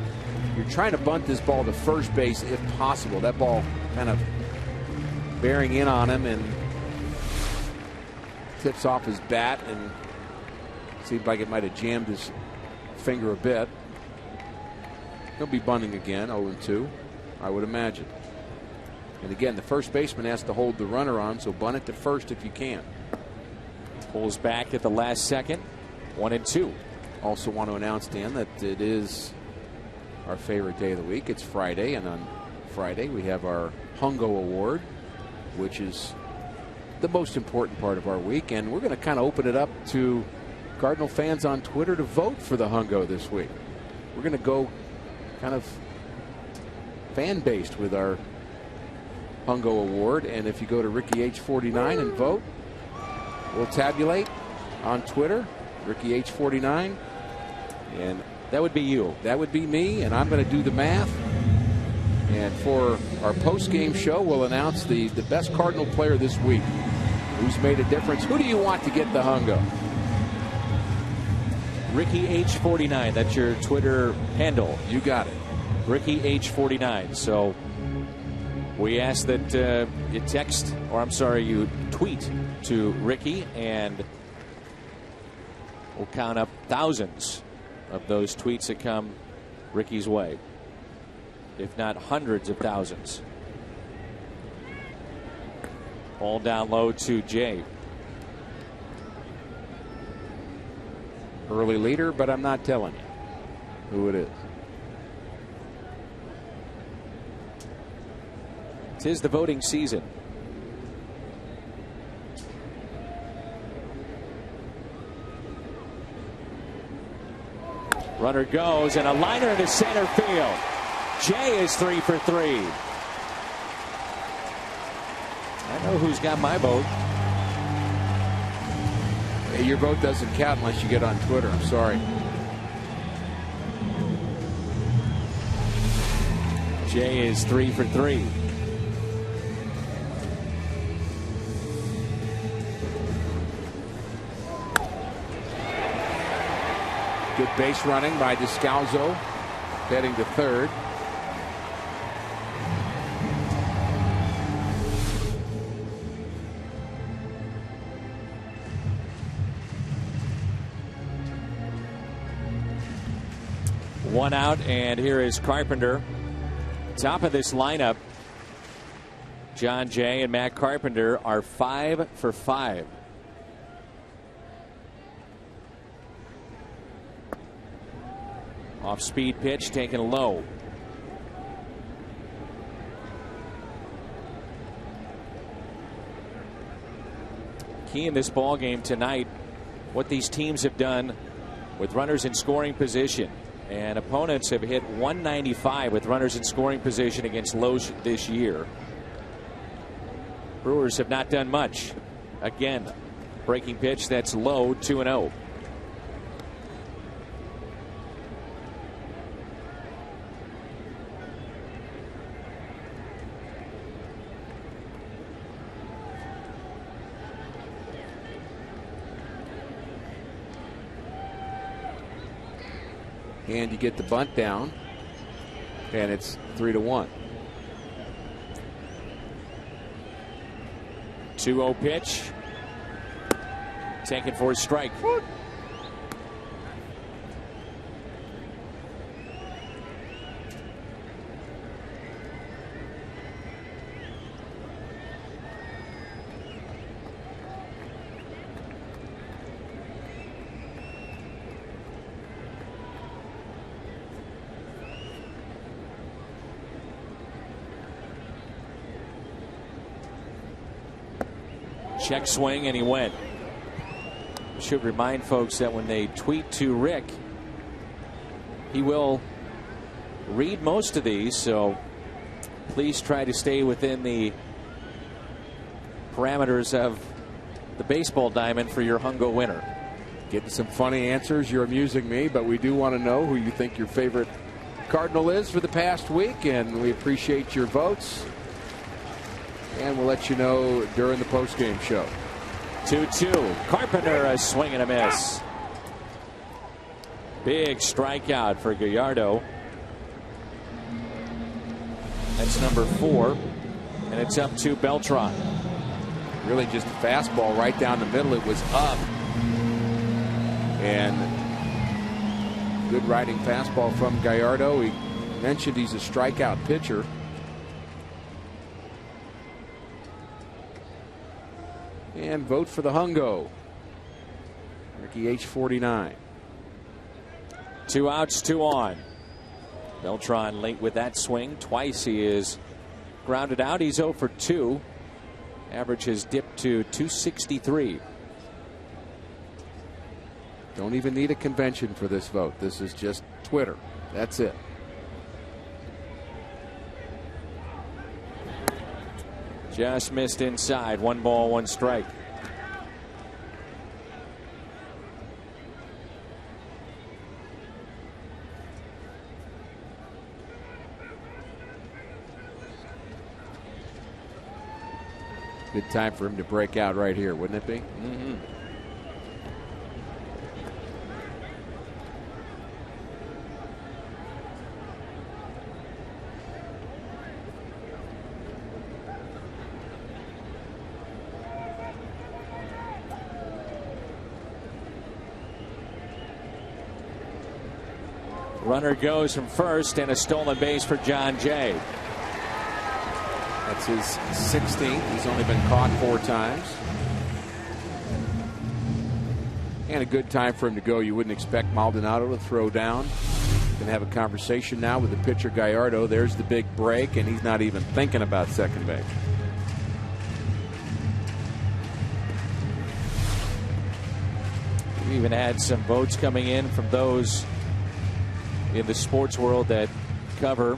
Speaker 6: You're trying to bunt this ball to first base if possible. That ball kind of bearing in on him and tips off his bat and seemed like it might have jammed his finger a bit. He'll be bunting again, 0-2, I would imagine. And again, the first baseman has to hold the runner on, so bunt it to first if you can.
Speaker 5: Pulls back at the last second, 1-2.
Speaker 6: Also want to announce, Dan, that it is our favorite day of the week. It's Friday, and on Friday we have our Hungo Award, which is the most important part of our week. And we're going to kind of open it up to Cardinal fans on Twitter to vote for the Hungo this week. We're going to go kind of fan-based with our Hungo Award. And if you go to Ricky H49 and vote, we'll tabulate on Twitter, Ricky H49. And
Speaker 5: that would be you.
Speaker 6: That would be me, and I'm going to do the math. And for our post-game show, we'll announce the best Cardinal player this week. Who's made a difference? Who do you want to get the Hungo?
Speaker 5: Ricky H49. That's your Twitter handle.
Speaker 6: You got it.
Speaker 5: Ricky H49. So we ask that you tweet to Ricky, and we'll count up thousands of those tweets that come Ricky's way, if not hundreds of thousands. Ball down low to Jay.
Speaker 6: Early leader, but I'm not telling you who it is.
Speaker 5: 'Tis the voting season. Runner goes, and a liner into center field. Jay is 3 for 3. I know who's got my vote.
Speaker 6: Hey, your vote doesn't count unless you get on Twitter. I'm sorry.
Speaker 5: Jay is 3 for 3.
Speaker 6: Good base running by Descalso, heading to third.
Speaker 5: One out, and here is Carpenter. Top of this lineup. John Jay and Matt Carpenter are 5 for 5. Off speed pitch taken low. Key in this ball game tonight, what these teams have done with runners in scoring position. And opponents have hit 195 with runners in scoring position against Loesch this year. Brewers have not done much. Again, breaking pitch that's low, 2-0.
Speaker 6: And you get the bunt down, and it's 3-1.
Speaker 5: 2-0 pitch. Taken for a strike. Check swing, and he went. Should remind folks that when they tweet to Rick, he will read most of these, so please try to stay within the parameters of the baseball diamond for your Hungo winner.
Speaker 6: Getting some funny answers. You're amusing me, but we do want to know who you think your favorite Cardinal is for the past week, and we appreciate your votes. And we'll let you know during the post-game show.
Speaker 5: 2-2. Carpenter, a swing and a miss. Big strikeout for Gallardo. That's number 4. And it's up to Beltran.
Speaker 6: Really just a fastball right down the middle. It was up. And good riding fastball from Gallardo. He mentioned he's a strikeout pitcher. And vote for the Hungo. Ricky H49.
Speaker 5: 2 outs, 2 on. Beltran late with that swing. Twice he is grounded out. He's 0 for 2. Average has dipped to 263.
Speaker 6: Don't even need a convention for this vote. This is just Twitter. That's it.
Speaker 5: Just missed inside. 1 ball, 1 strike.
Speaker 6: Good time for him to break out right here, wouldn't it be?
Speaker 5: Mm-hmm. Runner goes from first, and a stolen base for John Jay.
Speaker 6: That's his 16th. He's only been caught 4 times. And a good time for him to go. You wouldn't expect Maldonado to throw down. Going to have a conversation now with the pitcher Gallardo. There's the big break, and he's not even thinking about second base.
Speaker 5: We even had some votes coming in from those in the sports world that cover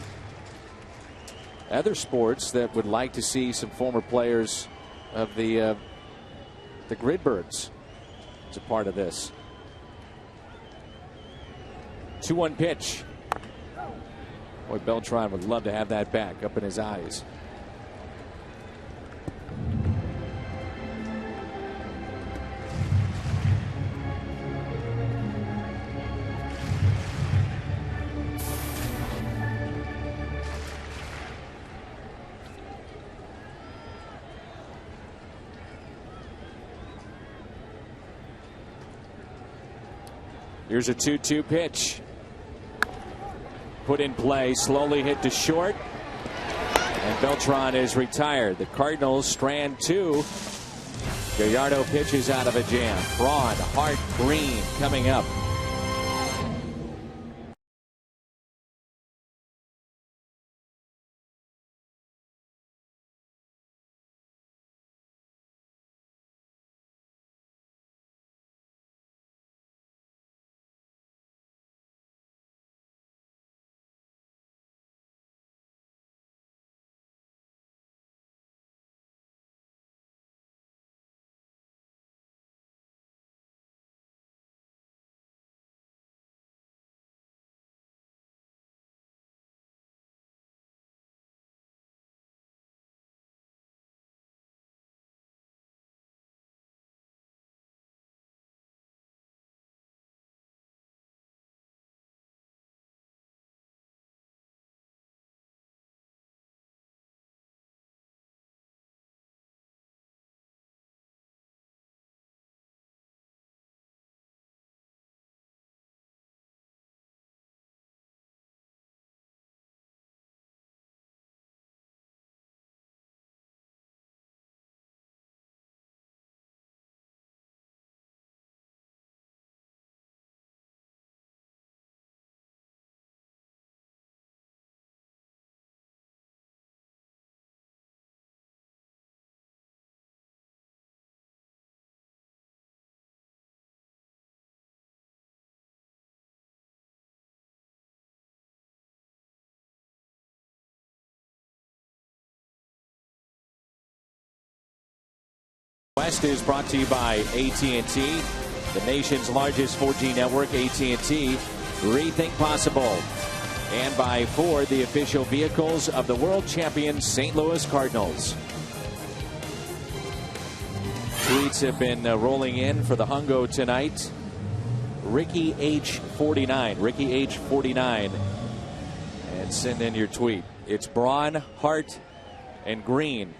Speaker 5: other sports that would like to see some former players of the Gridbirds as a part of this. 2-1 pitch. Boy, Beltran would love to have that back up in his eyes. Here's a 2-2 pitch. Put in play, slowly hit to short. And Beltran is retired. The Cardinals strand 2. Gallardo pitches out of a jam. Braun, Hart, Green coming up. West is brought to you by AT&T, the nation's largest 4G network. AT&T, rethink possible. And by Ford, the official vehicles of the world champion St. Louis Cardinals. Tweets have been rolling in for the Hungo tonight. Ricky H49, Ricky H49, and send in your tweet. It's Braun, Hart, and Green.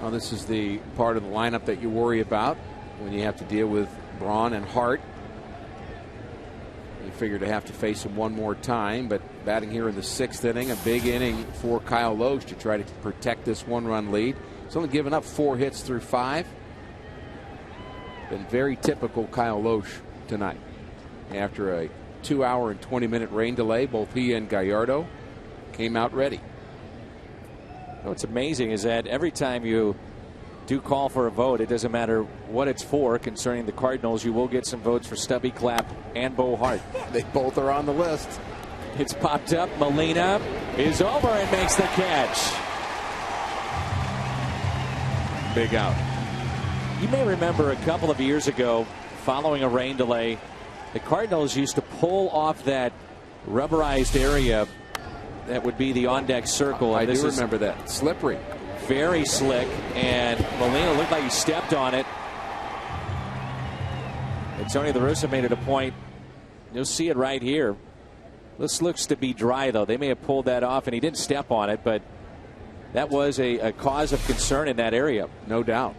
Speaker 6: Well, this is the part of the lineup that you worry about when you have to deal with Braun and Hart. You figure to have to face him one more time, but batting here in the 6th inning, a big inning for Kyle Loesch to try to protect this 1-run lead. He's only given up 4 hits through 5. Been very typical Kyle Loesch tonight. After a 2-hour and 20-minute rain delay, both he and Gallardo came out ready.
Speaker 5: What's amazing is that every time you do call for a vote, it doesn't matter what it's for concerning the Cardinals, you will get some votes for Stubby Clapp and Bo Hart.
Speaker 6: They both are on the list.
Speaker 5: It's popped up. Molina is over and makes the catch.
Speaker 6: Big out.
Speaker 5: You may remember a couple of years ago, following a rain delay, the Cardinals used to pull off that rubberized area that would be the on-deck circle.
Speaker 6: I do remember that. Slippery.
Speaker 5: Very slick, and Molina looked like he stepped on it. And Tony La Russa made it a point. You'll see it right here. This looks to be dry, though. They may have pulled that off, and he didn't step on it, but that was a cause of concern in that area.
Speaker 6: No doubt.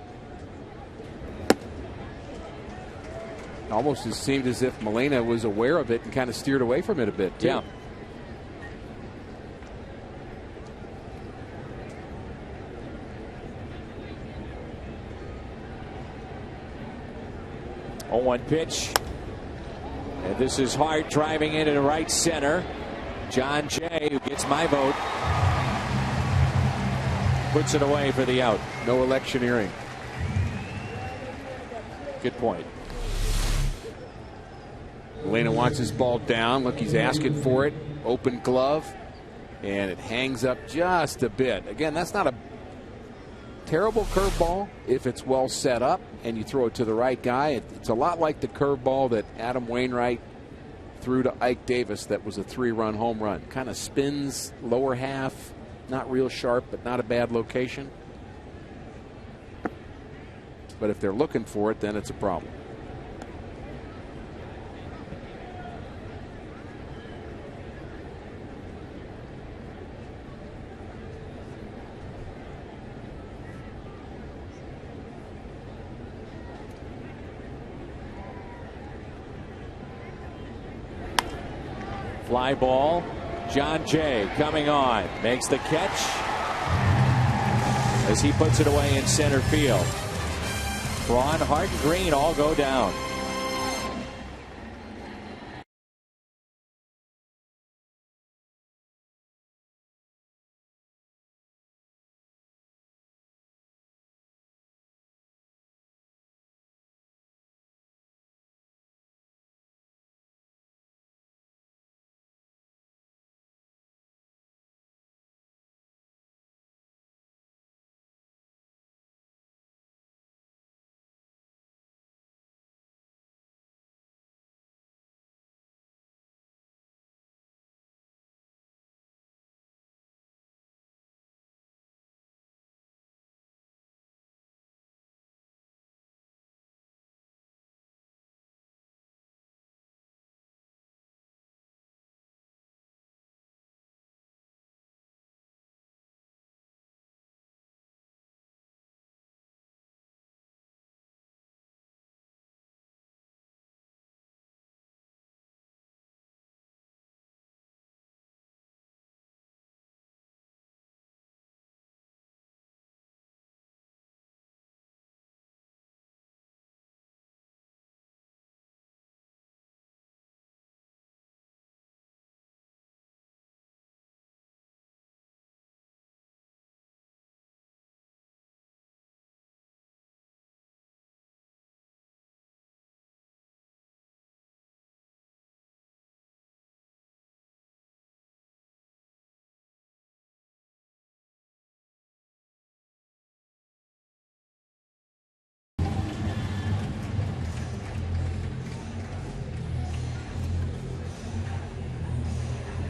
Speaker 6: Almost seemed as if Molina was aware of it and kind of steered away from it a bit, too.
Speaker 5: Yeah. Oh, 1 pitch. And this is Hart driving into the right center. John Jay, who gets my vote, puts it away for the out.
Speaker 6: No electioneering.
Speaker 5: Good point.
Speaker 6: Molina wants his ball down. Look, he's asking for it. Open glove. And it hangs up just a bit. Again, that's not a terrible curveball if it's well set up and you throw it to the right guy. It's a lot like the curveball that Adam Wainwright threw to Ike Davis that was a 3-run home run. Kind of spins lower half, not real sharp, but not a bad location. But if they're looking for it, then it's a problem.
Speaker 5: Fly ball. John Jay coming on. Makes the catch as he puts it away in center field. Braun, Hart, and Green all go down.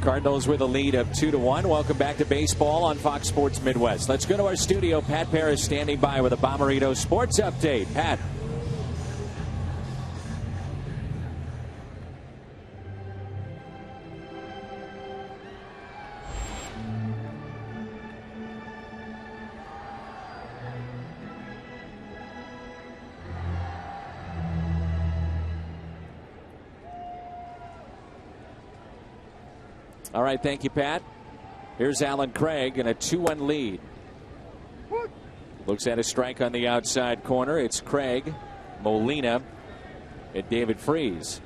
Speaker 5: Cardinals with a lead of 2-1. Welcome back to baseball on Fox Sports Midwest. Let's go to our studio. Pat Paris standing by with a Bommarito Sports Update. Pat. All right, thank you, Pat. Here's Alan Craig in a 2-1 lead. Looks at a strike on the outside corner. It's Craig, Molina, and David Freese.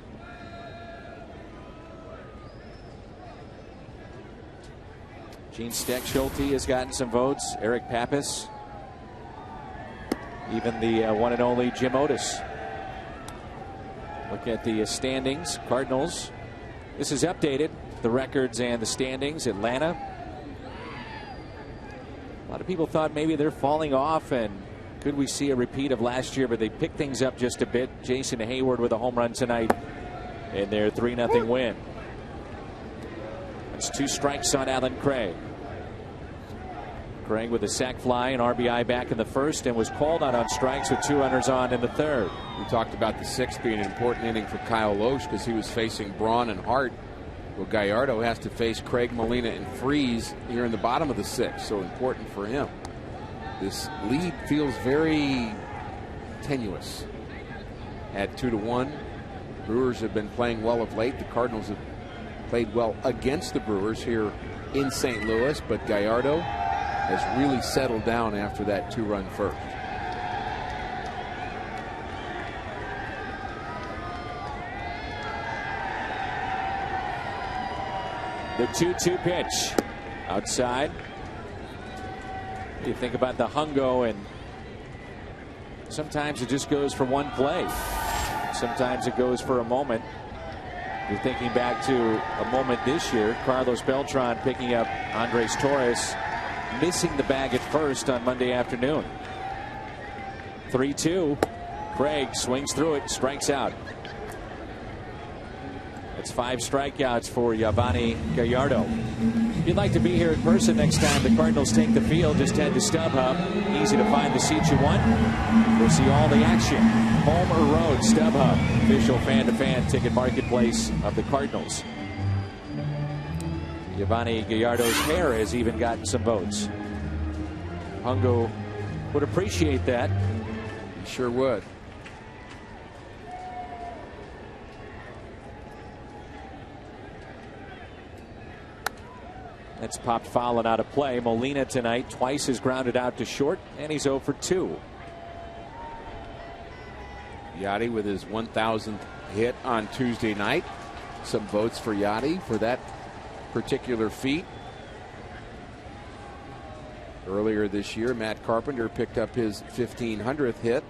Speaker 5: Gene Steck-Schulte has gotten some votes. Eric Pappas. Even the one and only Jim Otis. Look at the standings. Cardinals. This is updated. The records and the standings. Atlanta. A lot of people thought maybe they're falling off and could we see a repeat of last year, but they picked things up just a bit. Jason Hayward with a home run tonight in their 3-0 win. That's 2 strikes on Alan Craig. Craig with a sac fly and RBI back in the first and was called out on strikes with 2 runners on in the third.
Speaker 6: We talked about the 6th being an important inning for Kyle Loesch because he was facing Braun and Hart. Well, Gallardo has to face Craig, Molina, and Freese here in the bottom of the 6th, so important for him. This lead feels very tenuous at 2-1. Brewers have been playing well of late. The Cardinals have played well against the Brewers here in St. Louis, but Gallardo has really settled down after that 2-run first.
Speaker 5: The 2-2 pitch outside. You think about the hungo, and sometimes it just goes for one play. Sometimes it goes for a moment. You're thinking back to a moment this year. Carlos Beltran picking up Andres Torres, missing the bag at first on Monday afternoon. 3-2. Craig swings through it, strikes out. It's 5 strikeouts for Yovani Gallardo. If you'd like to be here in person next time the Cardinals take the field, just head to StubHub. Easy to find the seats you want. We'll see all the action. Home or road, StubHub. Official fan-to-fan ticket marketplace of the Cardinals. Yovani Gallardo's hair has even gotten some votes. Hungo would appreciate that.
Speaker 6: He sure would.
Speaker 5: That's popped foul and out of play. Molina tonight twice has grounded out to short, and he's 0 for 2.
Speaker 6: Yachty with his 1,000th hit on Tuesday night. Some votes for Yachty for that particular feat. Earlier this year, Matt Carpenter picked up his 1,500th hit.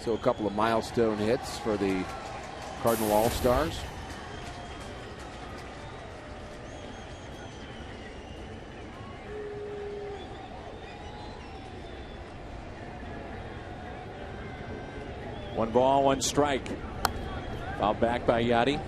Speaker 6: So a couple of milestone hits for the Cardinal All-Stars.
Speaker 5: One ball, one strike. Fouled back by Yachty.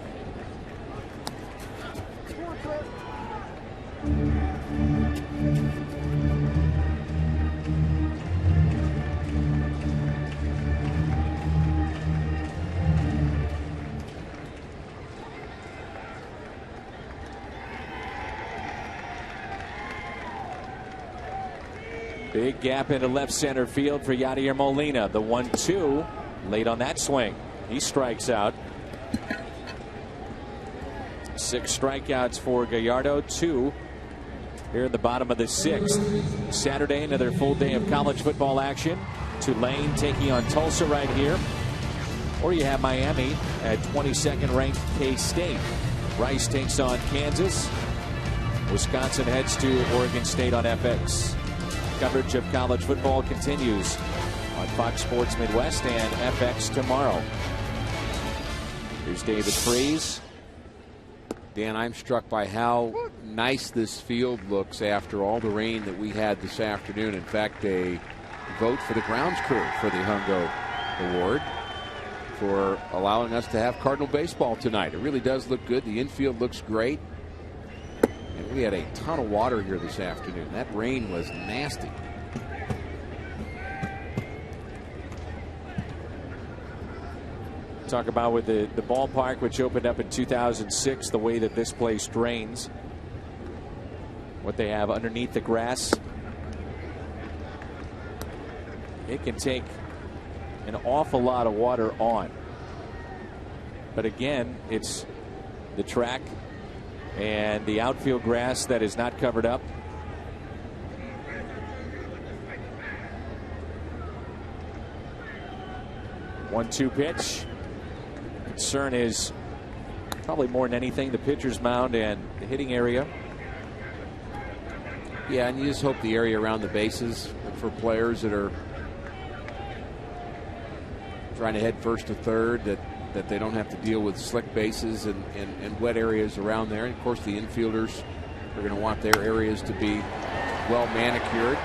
Speaker 5: Big gap into left center field for Yadier Molina. The 1-2 late on that swing. He strikes out. 6 strikeouts for Gallardo, 2 here in the bottom of the 6th. Saturday, another full day of college football action. Tulane taking on Tulsa right here. Or you have Miami at 22nd ranked K-State. Rice takes on Kansas. Wisconsin heads to Oregon State on FX. Coverage of college football continues on Fox Sports Midwest and FX tomorrow. Here's David Freese.
Speaker 6: Dan, I'm struck by how nice this field looks after all the rain that we had this afternoon. In fact, a vote for the grounds crew for the Hungo Award for allowing us to have Cardinal baseball tonight. It really does look good. The infield looks great. And we had a ton of water here this afternoon. That rain was nasty.
Speaker 5: Talk about with the ballpark, which opened up in 2006, the way that this place drains. What they have underneath the grass. It can take an awful lot of water on. But again, it's the track and the outfield grass that is not covered up. One-two pitch. Concern is probably more than anything the pitcher's mound and the hitting area.
Speaker 6: Yeah, and you just hope the area around the bases for players that are trying to head first to third, that they don't have to deal with slick bases and wet areas around there. And of course, the infielders are going to want their areas to be well manicured.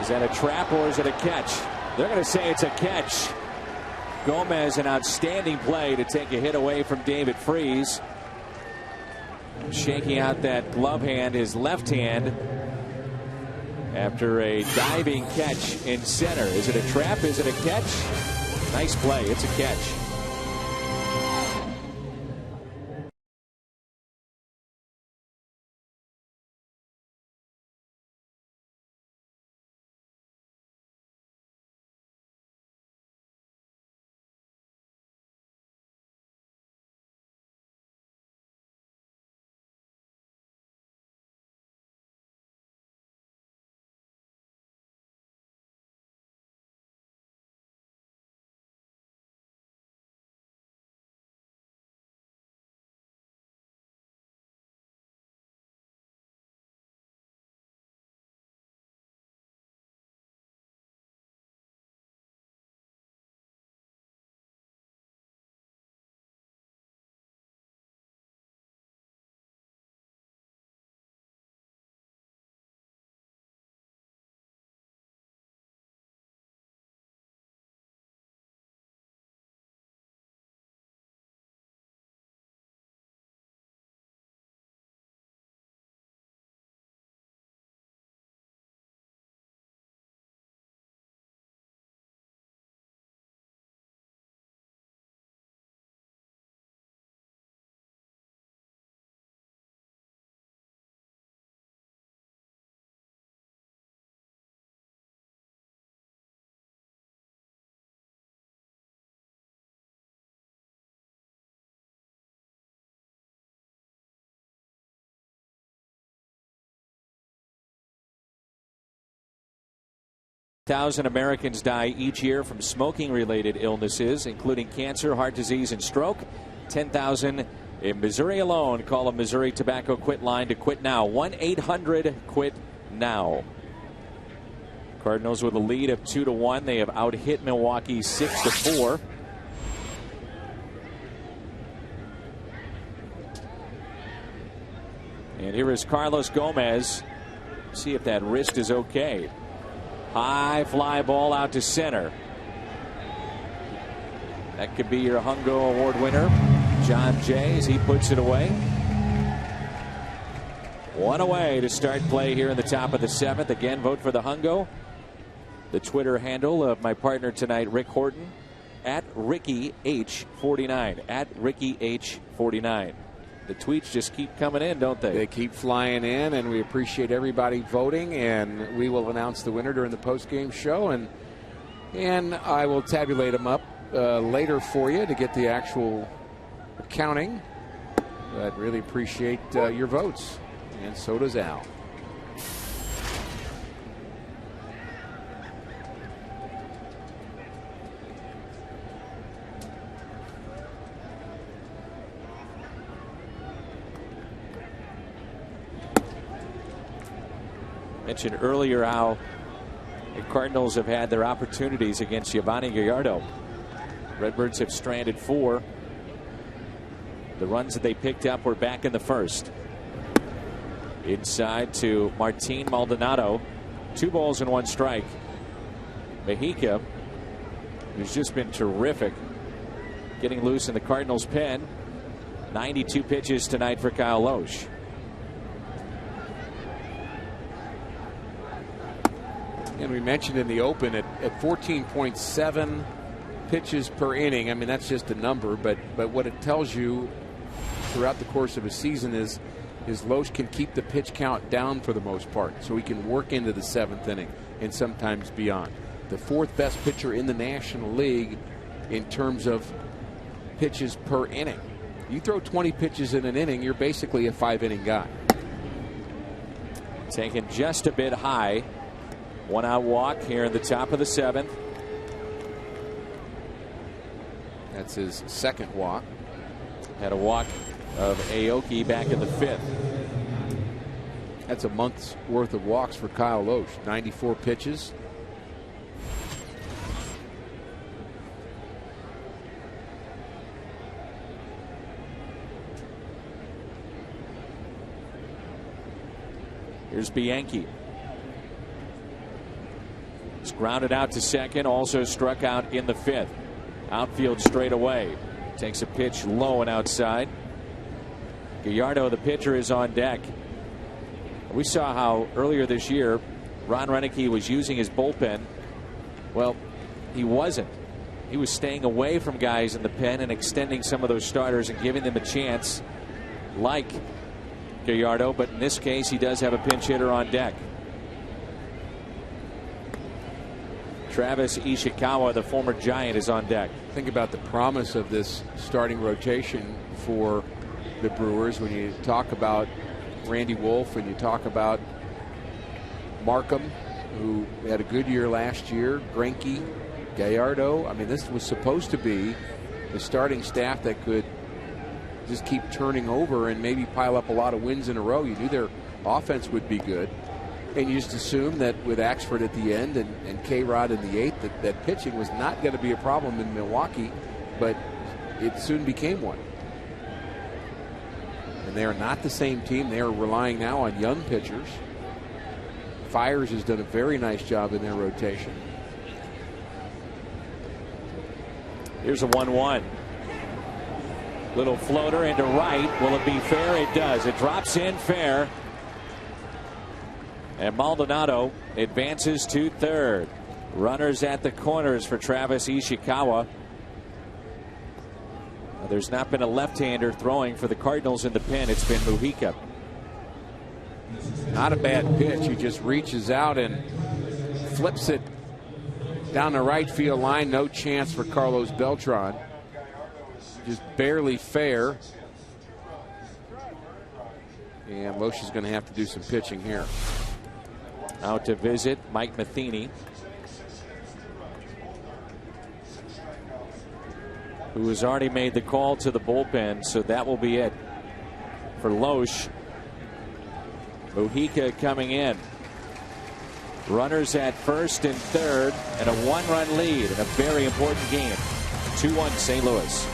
Speaker 5: Is that a trap or is it a catch? They're going to say it's a catch. Gomez, an outstanding play to take a hit away from David Freese. Shaking out that glove hand, his left hand, after a diving catch in center. Is it a trap? Is it a catch? Nice play. It's a catch. 1,000 Americans die each year from smoking-related illnesses, including cancer, heart disease, and stroke. 10,000 in Missouri alone. Call a Missouri Tobacco Quit line to quit now. 1-800-QUIT-NOW. Cardinals with a lead of 2-1. They have out-hit Milwaukee 6-4. And here is Carlos Gomez. See if that wrist is okay. High fly ball out to center. That could be your Hungo Award winner, John Jay, as he puts it away. One away to start play here in the top of the 7th. Again, vote for the Hungo. The Twitter handle of my partner tonight, Rick Horton, at RickyH49. At RickyH49. The tweets just keep coming in, don't they?
Speaker 6: They keep flying in, and we appreciate everybody voting, and we will announce the winner during the post-game show, and I will tabulate them up later for you to get the actual counting. I'd really appreciate your votes, and so does Al.
Speaker 5: Mentioned earlier how the Cardinals have had their opportunities against Giovanni Gallardo. Redbirds have stranded 4. The runs that they picked up were back in the first. Inside to Martin Maldonado. 2 balls and 1 strike. Mejica, who's just been terrific, getting loose in the Cardinals' pen. 92 pitches tonight for Kyle Loesch.
Speaker 6: And we mentioned in the open at 14.7 pitches per inning. I mean, that's just a number, but what it tells you throughout the course of a season is Loesch can keep the pitch count down for the most part, so he can work into the 7th inning and sometimes beyond. The 4th best pitcher in the National League in terms of pitches per inning. You throw 20 pitches in an inning, you're basically a 5-inning guy.
Speaker 5: Taken just a bit high. 1 out walk here in the top of the 7th.
Speaker 6: That's his 2nd walk.
Speaker 5: Had a walk of Aoki back in the 5th.
Speaker 6: That's a month's worth of walks for Kyle Loesch. 94 pitches.
Speaker 5: Here's Bianchi. He's grounded out to second, also struck out in the 5th. Outfield straight away. Takes a pitch low and outside. Gallardo, the pitcher, is on deck. We saw how earlier this year Ron Renneke was using his bullpen. Well, he wasn't. He was staying away from guys in the pen and extending some of those starters and giving them a chance like Gallardo, but in this case he does have a pinch hitter on deck. Travis Ishikawa, the former Giant, is on deck.
Speaker 6: Think about the promise of this starting rotation for the Brewers when you talk about Randy Wolf and you talk about Markham, who had a good year last year, Greinke, Gallardo. I mean, this was supposed to be the starting staff that could just keep turning over and maybe pile up a lot of wins in a row. You knew their offense would be good. And you just assumed that with Axford at the end and K-Rod in the 8th, that pitching was not going to be a problem in Milwaukee, but it soon became one. And they are not the same team. They are relying now on young pitchers. Fires has done a very nice job in their rotation.
Speaker 5: Here's a 1-1. Little floater into right. Will it be fair? It does. It drops in fair. And Maldonado advances to 3rd. Runners at the corners for Travis Ishikawa. There's not been a left-hander throwing for the Cardinals in the pen. It's been Mujica.
Speaker 6: Not a bad pitch. He just reaches out and flips it down the right field line. No chance for Carlos Beltran. Just barely fair. And Loesch is going to have to do some pitching here.
Speaker 5: Out to visit Mike Matheny. who has already made the call to the bullpen, so that will be it for Loesch. Mojica coming in. Runners at first and third, and a one-run lead in a very important game. 2-1 St. Louis.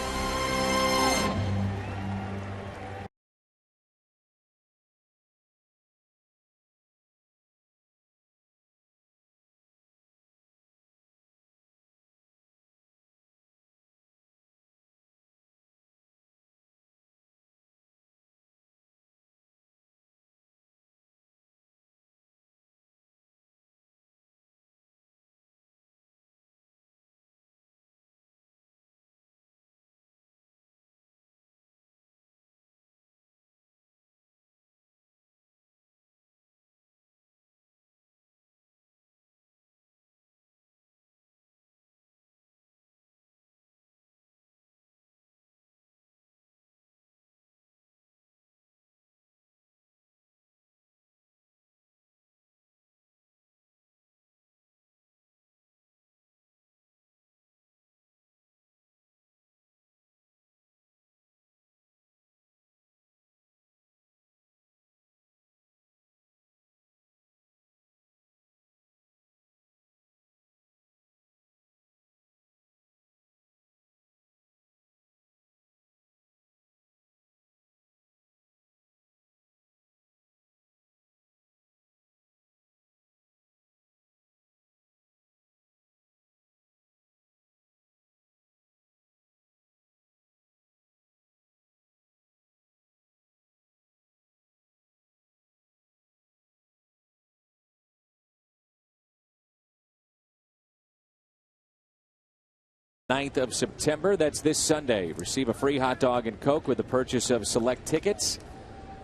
Speaker 5: Ninth of September. That's this Sunday. Receive a free hot dog and Coke with the purchase of select tickets.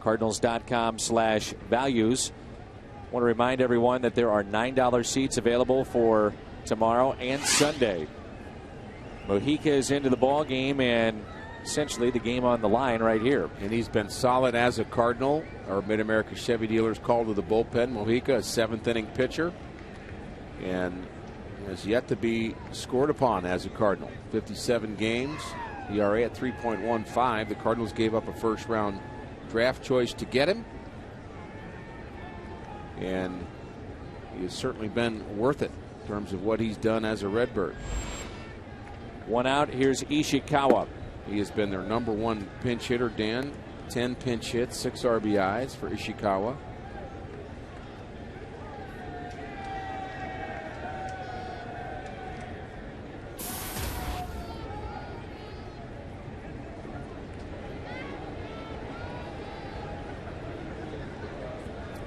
Speaker 5: Cardinals.com/values. I want to remind everyone that there are $9 seats available for tomorrow and Sunday. Mojica is into the ball game, and essentially the game on the line right here.
Speaker 6: And he's been solid as a Cardinal. Our Mid-America Chevy dealers called to the bullpen. Mojica, a seventh-inning pitcher, and has yet to be scored upon as a Cardinal. 57 games, ERA at 3.15. The Cardinals gave up a first-round draft choice to get him, and he has certainly been worth it in terms of what he's done as a Redbird.
Speaker 5: One out. Here's Ishikawa.
Speaker 6: He has been their number one pinch hitter, Dan. 10 pinch hits, 6 RBIs for Ishikawa.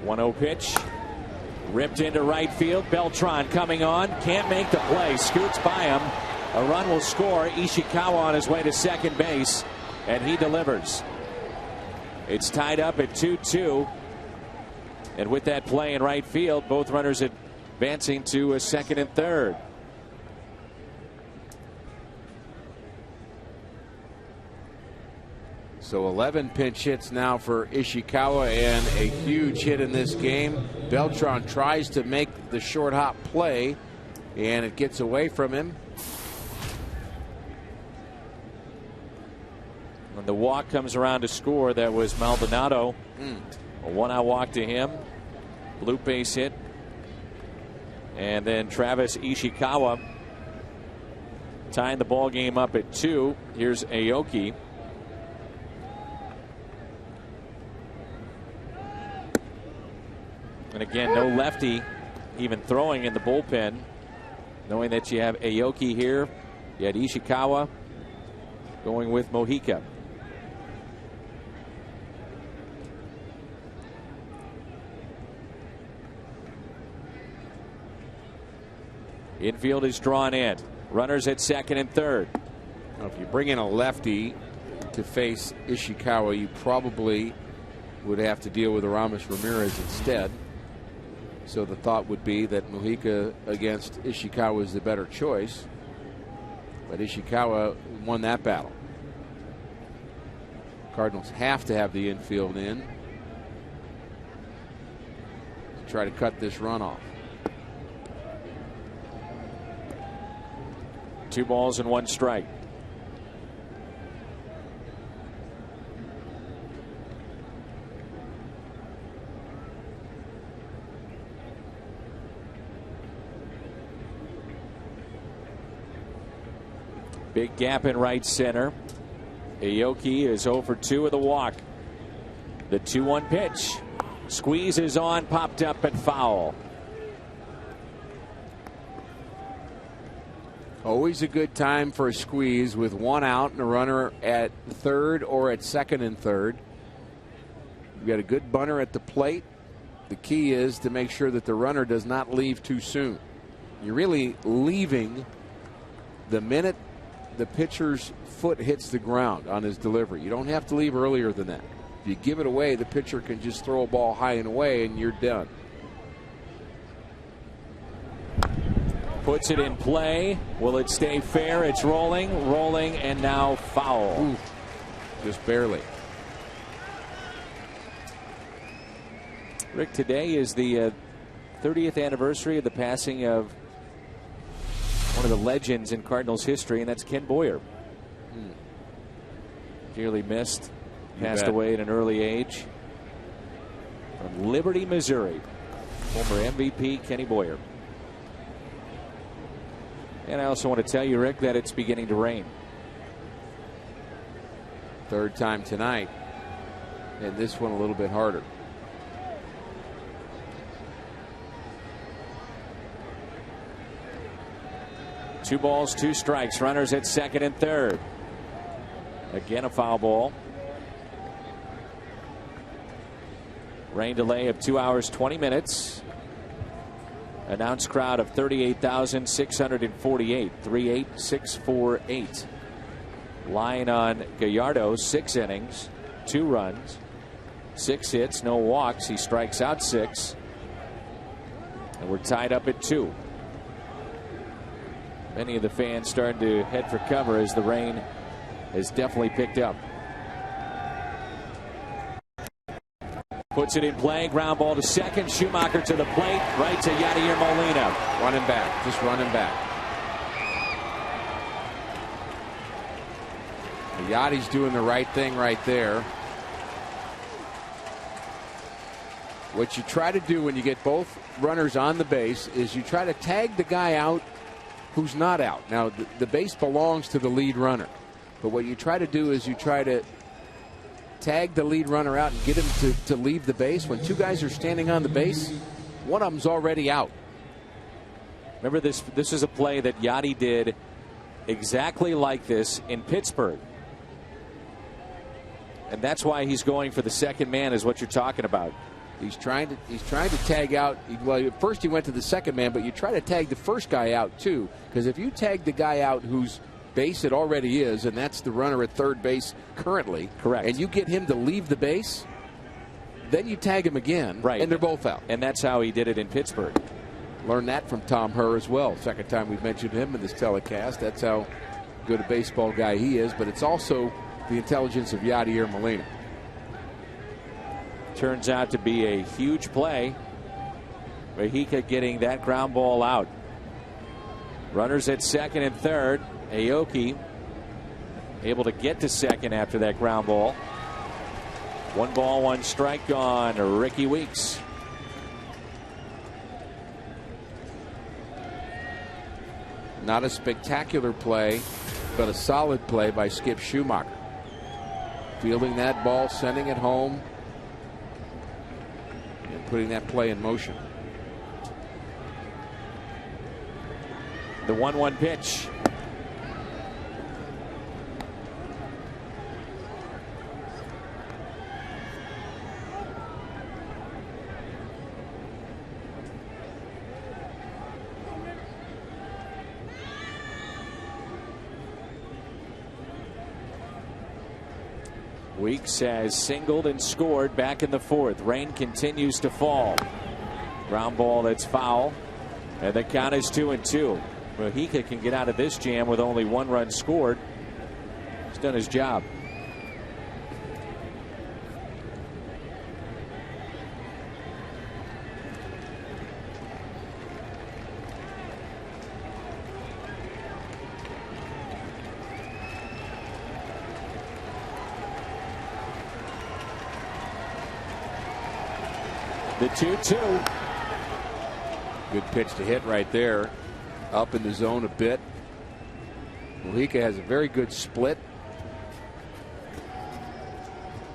Speaker 5: One-0 pitch. Ripped into right field. Beltran coming on. Can't make the play. Scoots by him. A run will score. Ishikawa on his way to second base, and he delivers. It's tied up at 2-2. And with that play in right field, both runners advancing to a second and third.
Speaker 6: So 11 pinch hits now for Ishikawa, and a huge hit in this game. Beltran tries to make the short hop play, and it gets away from him.
Speaker 5: When the walk comes around to score, that was Maldonado. A one-out walk to him. Blue base hit. And then Travis Ishikawa tying the ball game up at 2. Here's Aoki. And again, no lefty even throwing in the bullpen. Knowing that you have Aoki here, you had Ishikawa going with Mojica. Infield is drawn in. Runners at second and third.
Speaker 6: Now, if you bring in a lefty to face Ishikawa, you probably would have to deal with Aramis Ramirez instead. So the thought would be that Mojica against Ishikawa is the better choice. But Ishikawa won that battle. Cardinals have to have the infield in to try to cut this run off.
Speaker 5: 2 balls and 1 strike. Big gap in right center. Aoki is 0 for 2 with a walk. The 2-1 pitch. Squeeze is on, popped up and foul.
Speaker 6: Always a good time for a squeeze with one out and a runner at third or at second and third. You've got a good bunter at the plate. The key is to make sure that the runner does not leave too soon. You're really leaving the minute the pitcher's foot hits the ground on his delivery. You don't have to leave earlier than that. If you give it away, the pitcher can just throw a ball high and away and you're done.
Speaker 5: Puts it in play. Will it stay fair? It's rolling, and now foul.
Speaker 6: Ooh, just barely.
Speaker 5: Rick, today is the 30th anniversary of the passing of one of the legends in Cardinals history, and that's Ken Boyer. Dearly missed. Passed away at an early age. From Liberty, Missouri. Former MVP Kenny Boyer. And I also want to tell you, Rick, that it's beginning to rain.
Speaker 6: Third time tonight. And this one a little bit harder.
Speaker 5: Two balls, two strikes. Runners at second and third. Again, a foul ball. Rain delay of 2 hours, 20 minutes. Announced crowd of 38,648. 38648. Line on Gallardo, 6 innings, 2 runs, 6 hits, no walks. He strikes out 6. And we're tied up at 2. Many of the fans starting to head for cover as the rain has definitely picked up. Puts it in play. Ground ball to second. Schumacher to the plate. Right to Yadier Molina.
Speaker 6: Running back. Just running back. Yadi's doing the right thing right there. What you try to do when you get both runners on the base is you try to tag the guy out who's not out. Now, the base belongs to the lead runner. But what you try to do is you try to tag the lead runner out and get him to leave the base. When two guys are standing on the base, one of them's already out.
Speaker 5: Remember, this is a play that Yadi did exactly like this in Pittsburgh. And that's why he's going for the second man, is what you're talking about.
Speaker 6: He's trying to tag out. Well, first he went to the second man, but you try to tag the first guy out too, because if you tag the guy out whose base it already is, and that's the runner at third base currently,
Speaker 5: correct,
Speaker 6: and you get him to leave the base, then you tag him again,
Speaker 5: right,
Speaker 6: and they're both out.
Speaker 5: And that's how he did it in Pittsburgh.
Speaker 6: Learned that from Tom Herr as well. Second time we've mentioned him in this telecast. That's how good a baseball guy he is, but it's also the intelligence of Yadier Molina.
Speaker 5: Turns out to be a huge play. Rahika getting that ground ball out. Runners at second and third. Aoki able to get to second after that ground ball. 1 ball, 1 strike on Ricky Weeks.
Speaker 6: Not a spectacular play, but a solid play by Skip Schumacher. Fielding that ball, sending it home, and putting that play in motion.
Speaker 5: The 1-1 pitch. Weeks has singled and scored back in the 4th. Rain continues to fall. Ground ball that's foul. And the count is 2-2. Rahika can get out of this jam with only 1 run scored. He's done his job. The 2-2.
Speaker 6: Good pitch to hit right there. Up in the zone a bit. Mujica has a very good split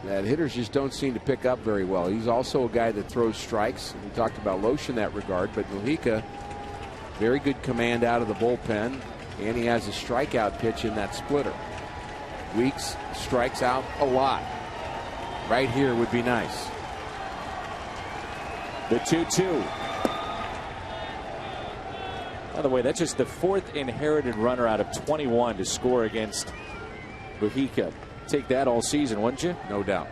Speaker 6: that hitters just don't seem to pick up very well. He's also a guy that throws strikes. We talked about Loesch in that regard, but Mujica, very good command out of the bullpen, and he has a strikeout pitch in that splitter. Weeks strikes out a lot. Right here would be nice.
Speaker 5: The 2-2. By the way, that's just the 4th inherited runner out of 21 to score against Mujica. Take that all season, wouldn't you?
Speaker 6: No doubt.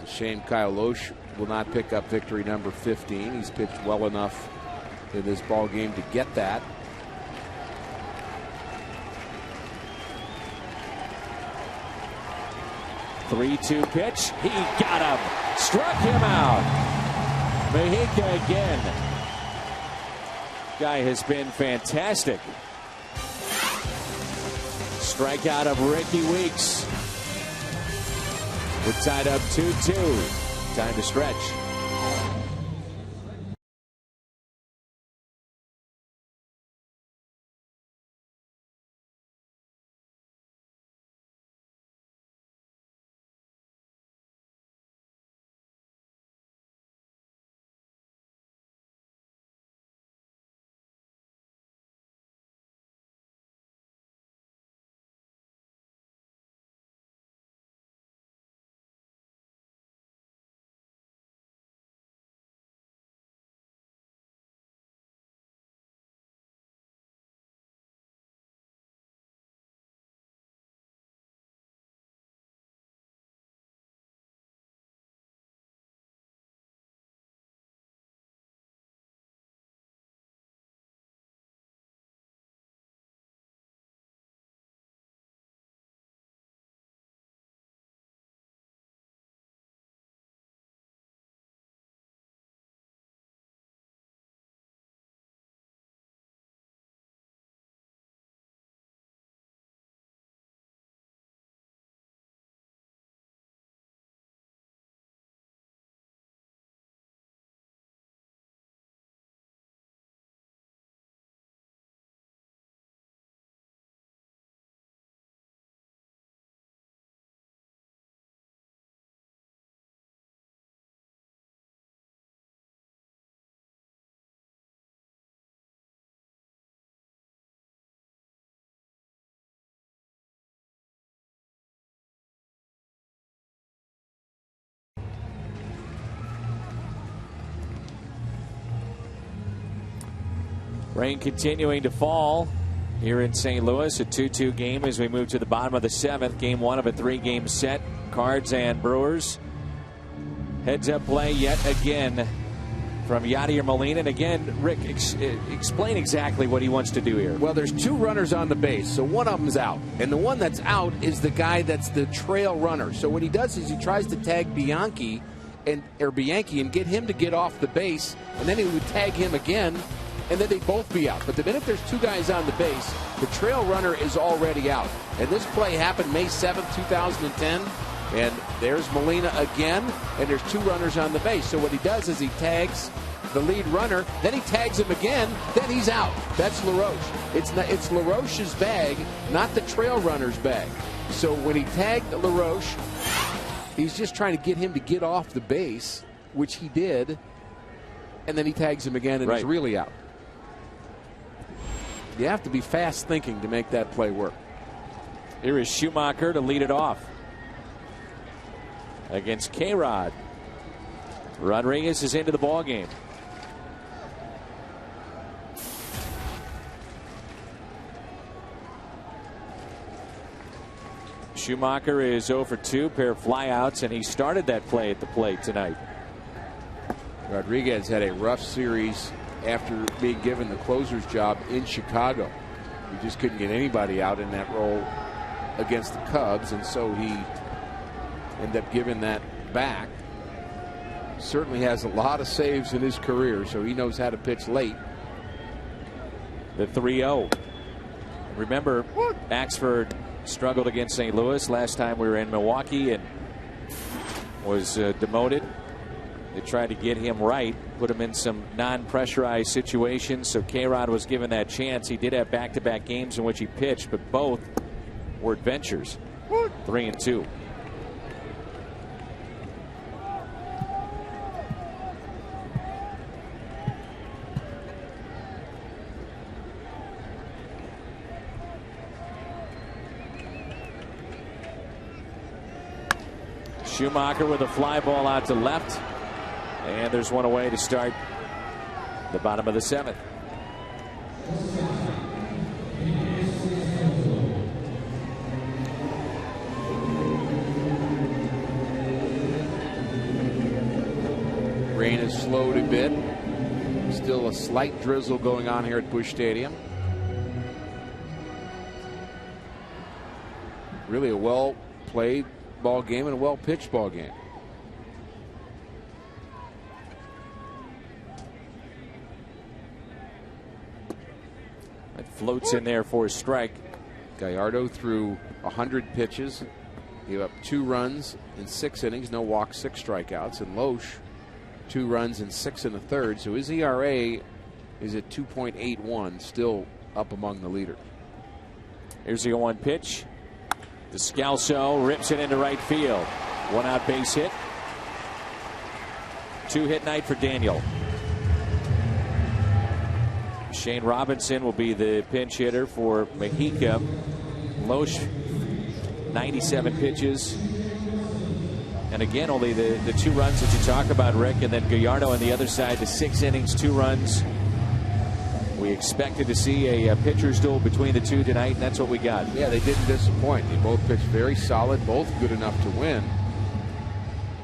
Speaker 6: It's a shame Kyle Loesch will not pick up victory number 15. He's pitched well enough in this ball game to get that.
Speaker 5: Three-two pitch. He got him. Struck him out. Mujica again. Guy has been fantastic. Strikeout of Ricky Weeks. We're tied up 2-2. Time to stretch. Rain continuing to fall here in St. Louis. A 2-2 game as we move to the bottom of the 7th. Game 1 of a 3-game set. Cards and Brewers. Heads up play yet again from Yadier Molina. And again, Rick, explain exactly what he wants to do here.
Speaker 6: Well, there's 2 runners on the base, so one of them's out. And the one that's out is the guy that's the trail runner. So what he does is he tries to tag Bianchi and get him to get off the base, and then he would tag him again, and then they both be out. But the minute there's 2 guys on the base, the trail runner is already out. And this play happened May 7th, 2010. And there's Molina again, and there's 2 runners on the base. So what he does is he tags the lead runner, then he tags him again, then he's out. That's LaRoche. It's LaRoche's bag, not the trail runner's bag. So when he tagged LaRoche, he's just trying to get him to get off the base, which he did, and then he tags him again, and he's really out. You have to be fast thinking to make that play work.
Speaker 5: Here is Schumacher to lead it off against K-Rod. Rodriguez is into the ball game. Schumacher is 0 for 2, pair of flyouts, and he started that play at the plate tonight.
Speaker 6: Rodriguez had a rough series after being given the closer's job in Chicago. He just couldn't get anybody out in that role against the Cubs, and so he ended up giving that back. Certainly has a lot of saves in his career, so he knows how to pitch late.
Speaker 5: The 3-0. Remember, Axford struggled against St. Louis last time we were in Milwaukee and was demoted. They tried to get him right, put him in some non-pressurized situations. So K-Rod was given that chance. He did have back-to-back games in which he pitched, but both were adventures. 3-2. Schumacher with a fly ball out to left. And there's one away to start the bottom of the 7th.
Speaker 6: Rain has slowed a bit. Still a slight drizzle going on here at Busch Stadium. Really a well-played ball game and a well-pitched ball game.
Speaker 5: It floats in there for a strike.
Speaker 6: Gallardo threw 100 pitches. Gave up 2 runs in 6 innings, no walks, 6 strikeouts. And Loesch, 2 runs in 6 1/3. So his ERA is at 2.81, still up among the leaders.
Speaker 5: Here's the 0-1 pitch. Descalso rips it into right field. 1 out base hit. 2-hit night for Daniel. Shane Robinson will be the pinch hitter for Mexico. Loesch, 97 pitches. And again, only the 2 runs that you talk about, Rick. And then Gallardo on the other side, the 6 innings, 2 runs. We expected to see a pitcher's duel between the two tonight, and that's what we got.
Speaker 6: Yeah, they didn't disappoint. They both pitched very solid, both good enough to win.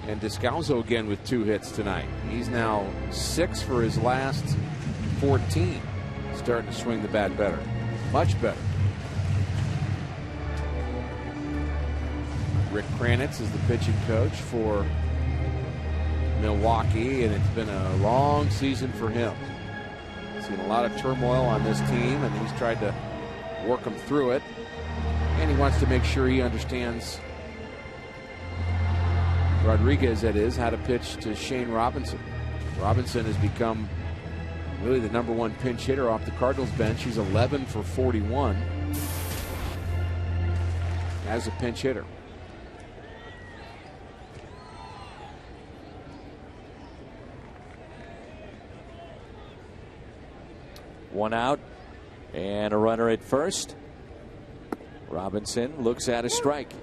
Speaker 6: And Descalso again with 2 hits tonight. He's now 6 for his last 14. Starting to swing the bat better. Much better. Rick Kranitz is the pitching coach for Milwaukee, and it's been a long season for him. Seen a lot of turmoil on this team, and he's tried to work them through it. And he wants to make sure he understands, Rodriguez that is, how to pitch to Shane Robinson. Robinson has become really the #1 pinch hitter off the Cardinals bench. He's 11 for 41 as a pinch hitter.
Speaker 5: One out and a runner at first. Robinson looks at a strike.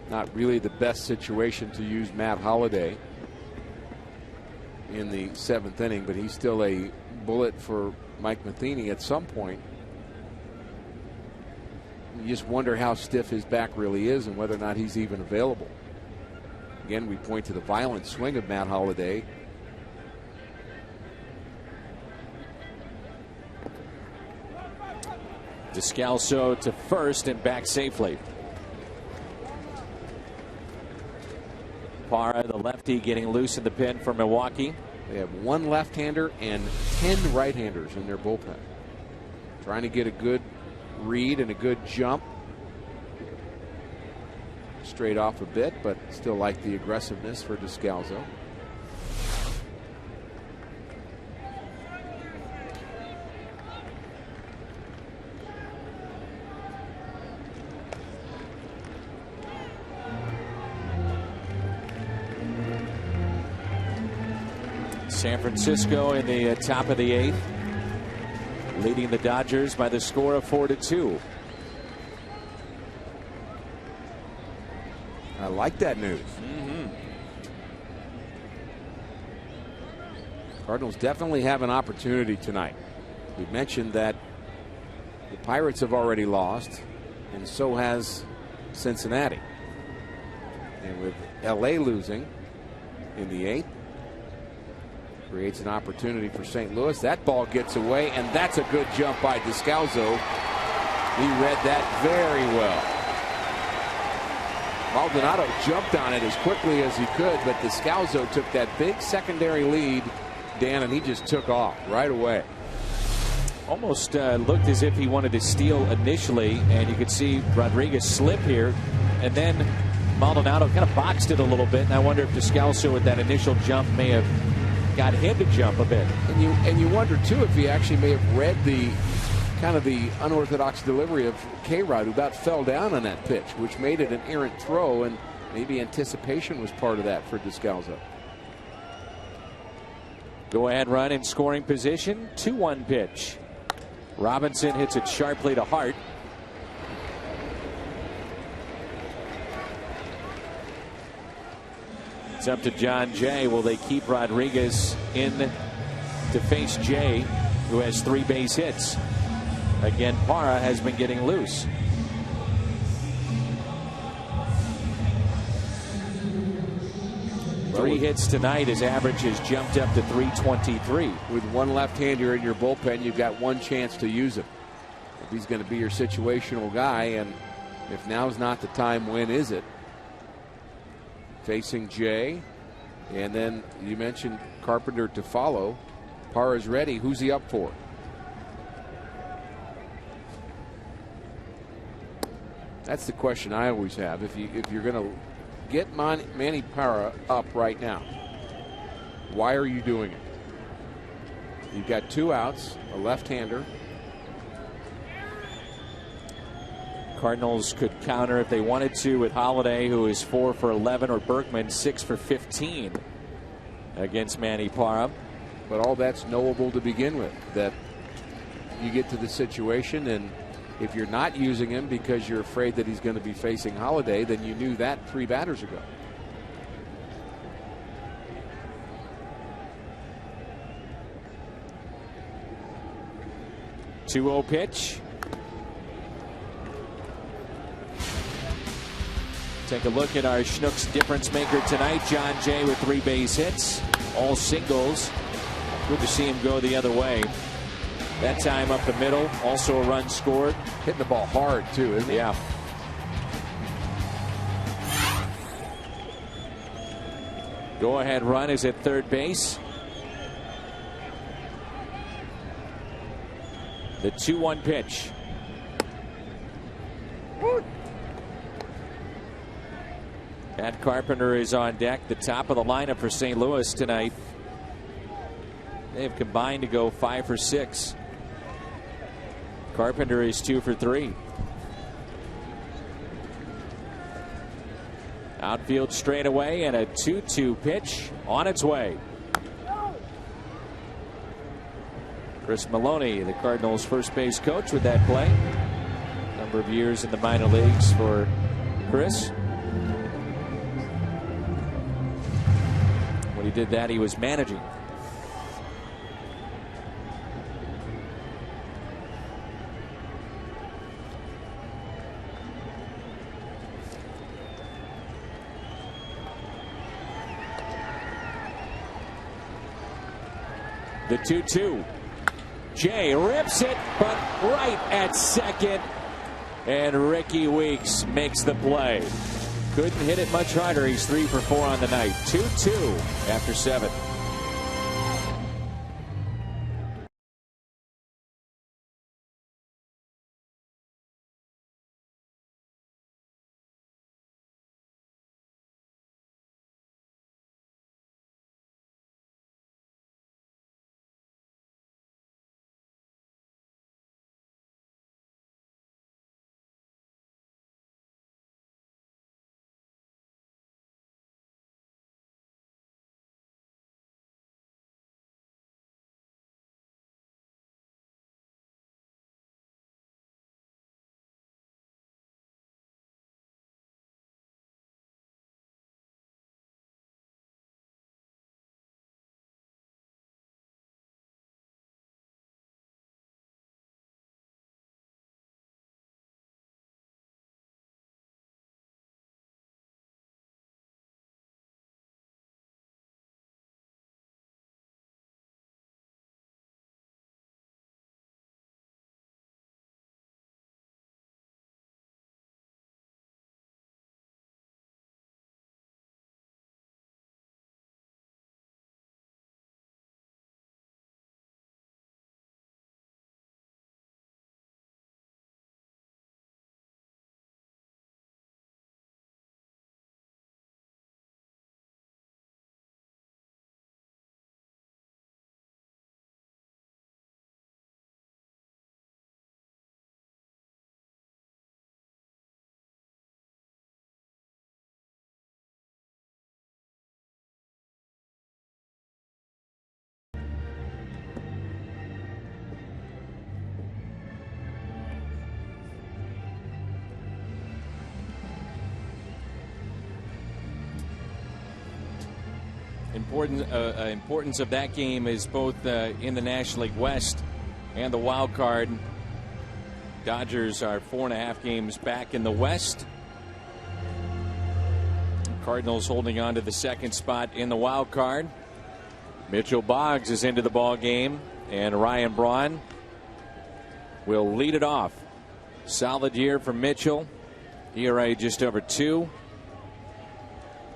Speaker 6: Not really the best situation to use Matt Holliday in the 7th inning, but he's still a bullet for Mike Matheny at some point. You just wonder how stiff his back really is and whether or not he's even available. Again, we point to the violent swing of Matt Holliday.
Speaker 5: Descalso to first and back safely. Parra, the lefty, getting loose in the pen for Milwaukee.
Speaker 6: They have 1 left-hander and 10 right-handers in their bullpen. Trying to get a good read and a good jump. Straight off a bit, but still like the aggressiveness for Descalso.
Speaker 5: San Francisco in the top of the 8th, leading the Dodgers by the score of 4-2.
Speaker 6: I like that news. Cardinals definitely have an opportunity tonight. We mentioned that the Pirates have already lost, and so has Cincinnati. And with LA losing in the 8th, creates an opportunity for St. Louis. That ball gets away, and that's a good jump by Descalso. He read that very well. Maldonado jumped on it as quickly as he could, but Descalzo took that big secondary lead, Dan, and he just took off right away.
Speaker 5: Almost looked as if he wanted to steal initially, and you could see Rodriguez slip here, and then Maldonado kind of boxed it a little bit, and I wonder if Descalzo with that initial jump may have got him to jump a bit.
Speaker 6: And you wonder too if he actually may have read the kind of the unorthodox delivery of K-Rod, who about fell down on that pitch, which made it an errant throw, and maybe anticipation was part of that for Descalzo.
Speaker 5: Go ahead run in scoring position. 2-1 pitch. Robinson hits it sharply to Hart. It's up to John Jay. Will they keep Rodriguez in to face Jay, who has 3 base hits? Again, Parra has been getting loose. Three hits tonight. His average has jumped up to 323.
Speaker 6: With one left-hander in your bullpen, you've got one chance to use him. If he's going to be your situational guy, and if now's not the time, when is it? Facing Jay, and then you mentioned Carpenter to follow. Parra's ready. Who's he up for? That's the question I always have. If you're going to get Manny Parra up right now, why are you doing it? You've got 2 outs, a left-hander.
Speaker 5: Cardinals could counter if they wanted to with Holiday, who is 4 for 11, or Berkman 6 for 15 against Manny Parra.
Speaker 6: But all that's knowable to begin with, that you get to the situation, and if you're not using him because you're afraid that he's going to be facing Holiday, then you knew that 3 batters ago.
Speaker 5: (2-0) pitch. Take a look at our Schnucks difference maker tonight. John Jay with 3 base hits, all singles. Good to see him go the other way. That time up the middle, also a run scored.
Speaker 6: Hitting the ball hard too, isn't he?
Speaker 5: Yeah. Go ahead run is at third base. The 2-1 pitch. Matt Carpenter is on deck, the top of the lineup for St. Louis tonight. They have combined to go 5 for 6. Carpenter is 2 for 3. Outfield straightaway, and a 2-2 pitch on its way. Chris Maloney, the Cardinals' first base coach, with that play. Number of years in the minor leagues for Chris. When he did that, he was managing. The 2-2. Jay rips it, but right at second. And Ricky Weeks makes the play. Couldn't hit it much harder. He's 3 for 4 on the night. 2-2 after 7. importance of that game is both in the National League West and the wild card. Dodgers are 4.5 games back in the West. Cardinals holding on to the second spot in the wild card. Mitchell Boggs is into the ball game, and Ryan Braun will lead it off. Solid year for Mitchell. ERA just over 2.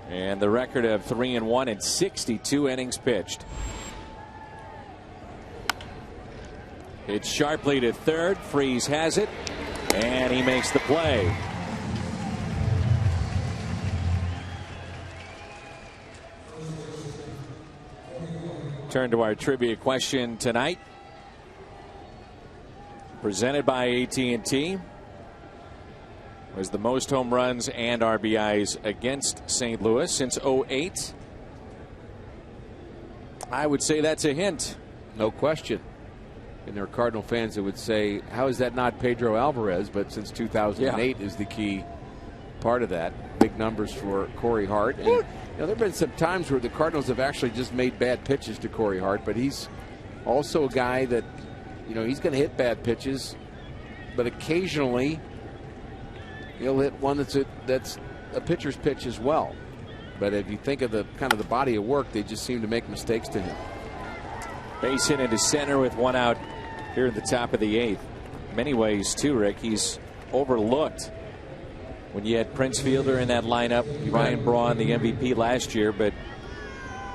Speaker 5: And the record of 3-1 and 62 innings pitched. It's sharply to third. Freese has it, and he makes the play. Turn to our trivia question tonight. Presented by AT&T. Was the most home runs and RBIs against St. Louis since 2008. I would say that's a hint.
Speaker 6: No question. And there are Cardinal fans that would say, how is that not Pedro Alvarez? But since 2008 is the key part of that. Big numbers for Corey Hart. And, you know, there have been some times where the Cardinals have actually just made bad pitches to Corey Hart, but he's also a guy that, you know, he's going to hit bad pitches, but occasionally he'll hit one that's a pitcher's pitch as well. But if you think of the kind of the body of work, they just seem to make mistakes to him.
Speaker 5: Base hit into center with 1 out here at the top of the 8th. In many ways, too, Rick, he's overlooked. When you had Prince Fielder in that lineup, Ryan Braun, the MVP last year, but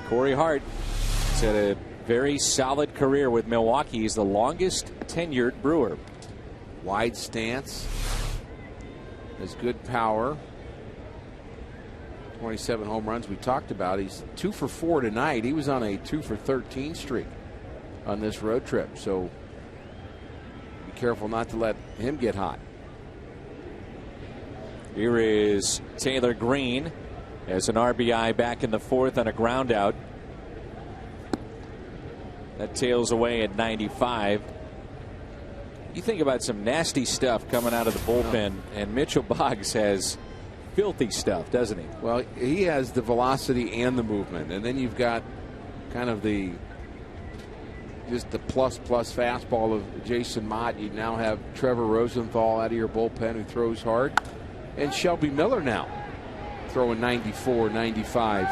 Speaker 5: Corey Hart has had a very solid career with Milwaukee. He's the longest tenured Brewer.
Speaker 6: Wide stance, has good power. 27 home runs we talked about. He's 2 for 4 tonight. He was on a 2 for 13 streak on this road trip. So be careful not to let him get hot.
Speaker 5: Here is Taylor Green as an RBI back in the 4th on a ground out. That tails away at 95. You think about some nasty stuff coming out of the bullpen, and Mitchell Boggs has filthy stuff, doesn't he?
Speaker 6: Well, he has the velocity and the movement, and then you've got kind of the plus fastball of Jason Mott. You now have Trevor Rosenthal out of your bullpen who throws hard, and Shelby Miller now throwing 94, 95.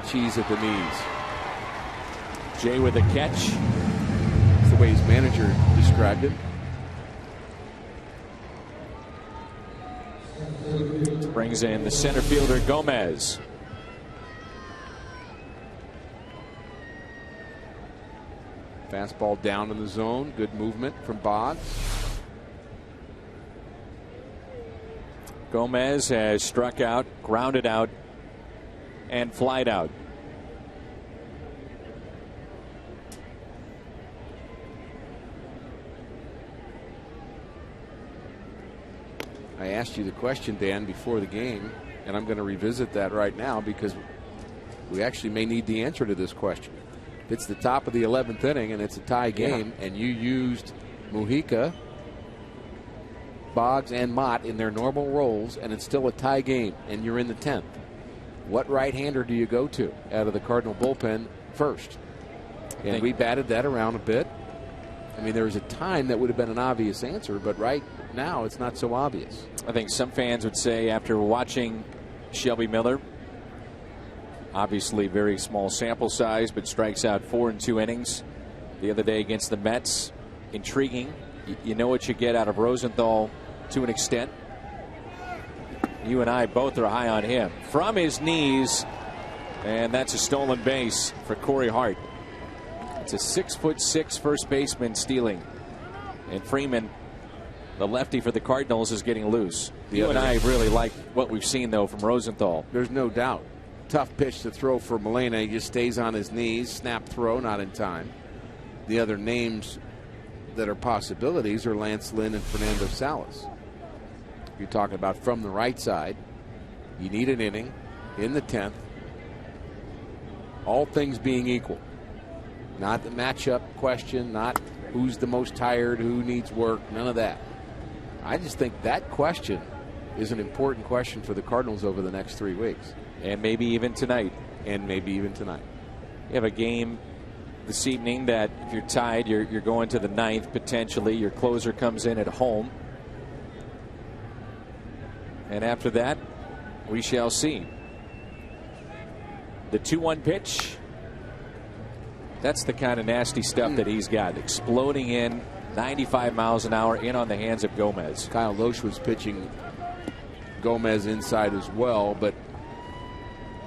Speaker 6: Cheese at the knees.
Speaker 5: Jay with a catch.
Speaker 6: That's the way his manager described it.
Speaker 5: Brings in the center fielder Gomez.
Speaker 6: Fastball down in the zone. Good movement from Boggs.
Speaker 5: Gomez has struck out, grounded out, and flied out.
Speaker 6: I asked you the question, Dan, before the game, and I'm going to revisit that right now because we actually may need the answer to this question. If it's the top of the 11th inning and it's a tie game, and you used Mujica, Boggs, and Mott in their normal roles, and it's still a tie game, and you're in the 10th, what right-hander do you go to out of the Cardinal bullpen first? And we batted that around a bit. I mean, there was a time that would have been an obvious answer, but right now it's not so obvious.
Speaker 5: I think some fans would say after watching Shelby Miller, obviously very small sample size, but strikes out 4 in 2 innings the other day against the Mets. Intriguing. You know what you get out of Rosenthal to an extent. You and I both are high on him. From his knees, and that's a stolen base for Corey Hart. It's a 6'6" first baseman stealing. And Freeman, the lefty for the Cardinals, is getting loose. You and I really like what we've seen, though, from Rosenthal.
Speaker 6: There's no doubt. Tough pitch to throw for Molina. He just stays on his knees. Snap throw, not in time. The other names that are possibilities are Lance Lynn and Fernando Salas. You're talking about from the right side. You need an inning in the 10th. All things being equal. Not the matchup question, not who's the most tired, who needs work, none of that. I just think that question is an important question for the Cardinals over the next 3 weeks.
Speaker 5: And maybe even tonight.
Speaker 6: and maybe even tonight.
Speaker 5: You have a game this evening that if you're tied, you're going to the ninth potentially. Your closer comes in at home. And after that, we shall see. The 2-1 pitch. That's the kind of nasty stuff that he's got. Exploding in 95 miles an hour in on the hands of Gomez.
Speaker 6: Kyle Loesch was pitching Gomez inside as well, but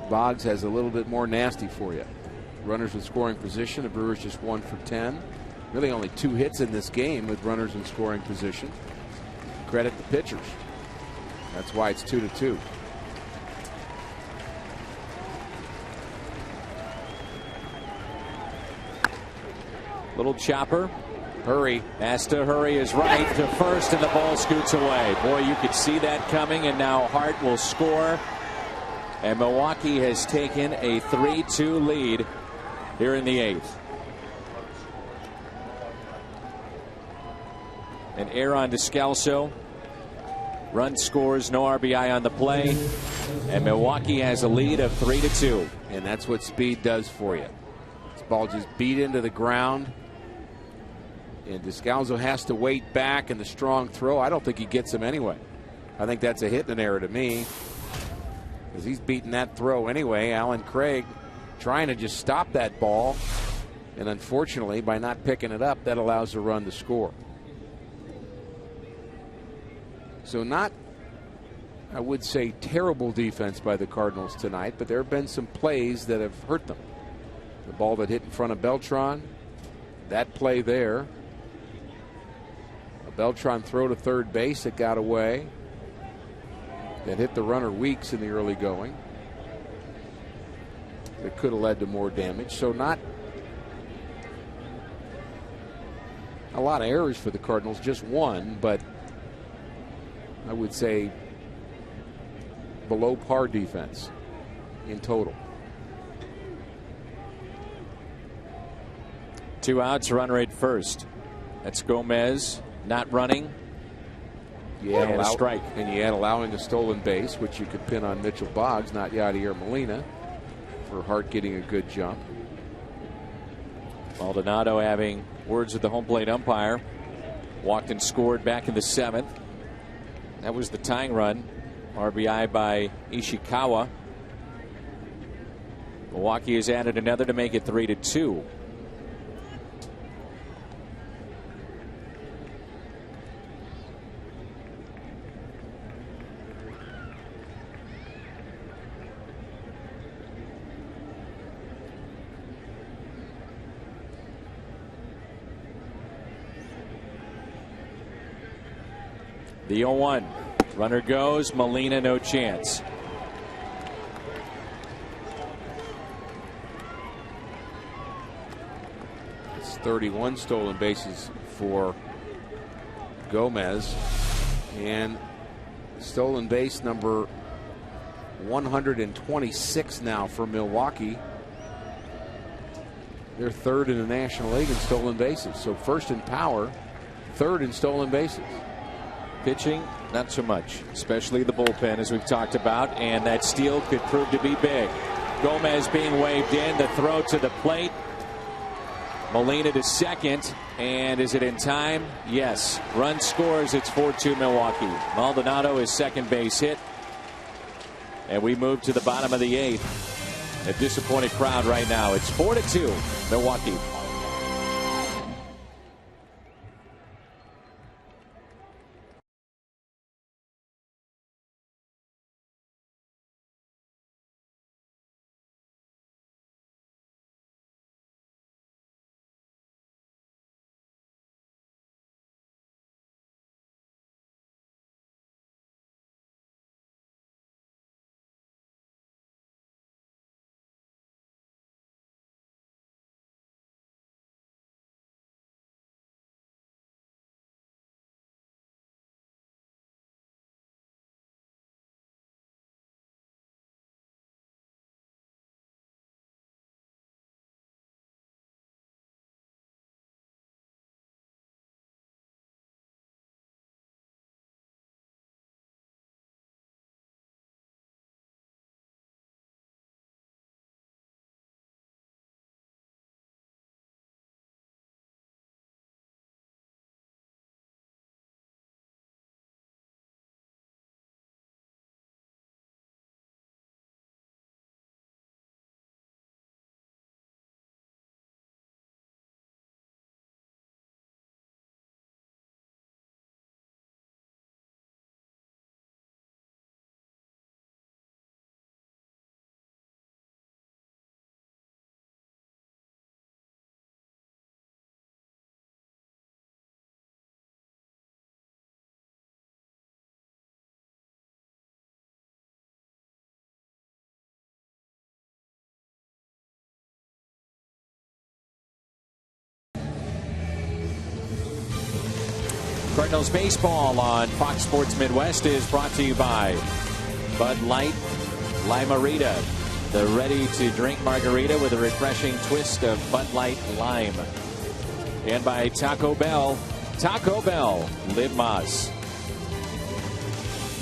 Speaker 6: Boggs has a little bit more nasty for you. Runners in scoring position. The Brewers just 1 for 10. Really only 2 hits in this game with runners in scoring position. Credit the pitchers. That's why it's 2-2.
Speaker 5: Little chopper.
Speaker 6: Hurry.
Speaker 5: Has to hurry is right to first, and the ball scoots away. Boy, you could see that coming, and now Hart will score. And Milwaukee has taken a 3-2 lead here in the 8th. And Aaron Descalso. Run scores, no RBI on the play. And Milwaukee has a lead of 3-2.
Speaker 6: And that's what speed does for you. This ball just beat into the ground. And Descalso has to wait back, and the strong throw, I don't think he gets him anyway. I think that's a hit and an error to me, because he's beating that throw anyway. Alan Craig trying to just stop that ball, and unfortunately, by not picking it up, that allows the run to score. So not, I would say, terrible defense by the Cardinals tonight, but there have been some plays that have hurt them. The ball that hit in front of Beltran, that play there. A Beltran throw to third base that got away. That hit the runner Weeks in the early going. That could have led to more damage. So not a lot of errors for the Cardinals, just one, but I would say below par defense in total.
Speaker 5: 2 outs, run rate first. That's Gomez not running.
Speaker 6: Yeah,
Speaker 5: and a strike.
Speaker 6: And you add allowing a stolen base, which you could pin on Mitchell Boggs, not Yadier Molina, for Hart getting a good jump.
Speaker 5: Maldonado having words with the home plate umpire. Walked and scored back in the 7th. That was the tying run. RBI by Ishikawa. Milwaukee has added another to make it 3-2. The 0-1. Runner goes. Molina, no chance.
Speaker 6: It's 31 stolen bases for Gomez. And stolen base number 126 now for Milwaukee. They're third in the National League in stolen bases. So first in power, third in stolen bases.
Speaker 5: Pitching, not so much, especially the bullpen, as we've talked about, and that steal could prove to be big. Gomez being waved in, the throw to the plate. Molina to second, and is it in time? Yes. Run scores, it's 4-2 Milwaukee. Maldonado is second base hit, and we move to the bottom of the 8th. A disappointed crowd right now. It's 4-2 Milwaukee. Cardinals baseball on Fox Sports Midwest is brought to you by Bud Light Limerita, the ready-to-drink margarita with a refreshing twist of Bud Light Lime. And by Taco Bell. Taco Bell, Live Mas.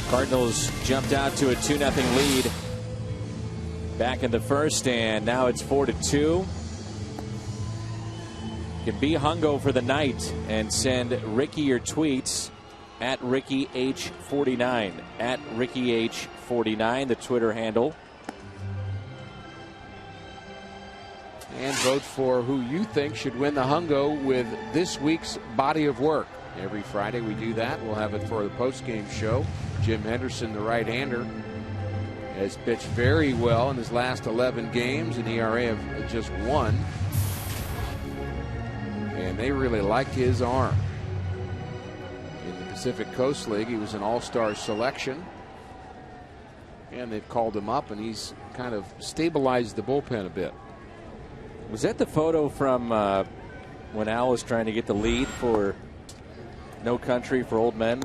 Speaker 5: Cardinals jumped out to a 2-0 lead back in the first, and now it's 4-2. You can be hungo for the night and send Ricky your tweets at RickyH49. At RickyH49, the Twitter handle.
Speaker 6: And vote for who you think should win the hungo with this week's body of work. Every Friday we do that. We'll have it for the post-game show. Jim Henderson, the right-hander, has pitched very well in his last 11 games, an ERA of just 1. And they really liked his arm. In the Pacific Coast League, he was an all-star selection. And they've called him up, and he's kind of stabilized the bullpen a bit.
Speaker 5: Was that the photo from when Al was trying to get the lead for No Country for Old Men?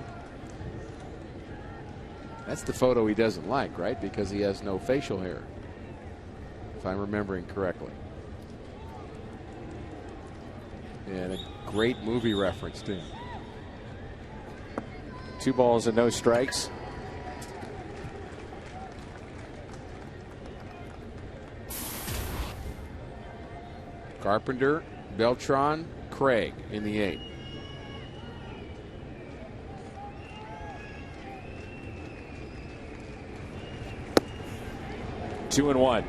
Speaker 6: That's the photo he doesn't like, right? Because he has no facial hair, if I'm remembering correctly. And a great movie reference, too.
Speaker 5: 2 balls and no strikes.
Speaker 6: Carpenter, Beltran, Craig in the 8th.
Speaker 5: Two and one.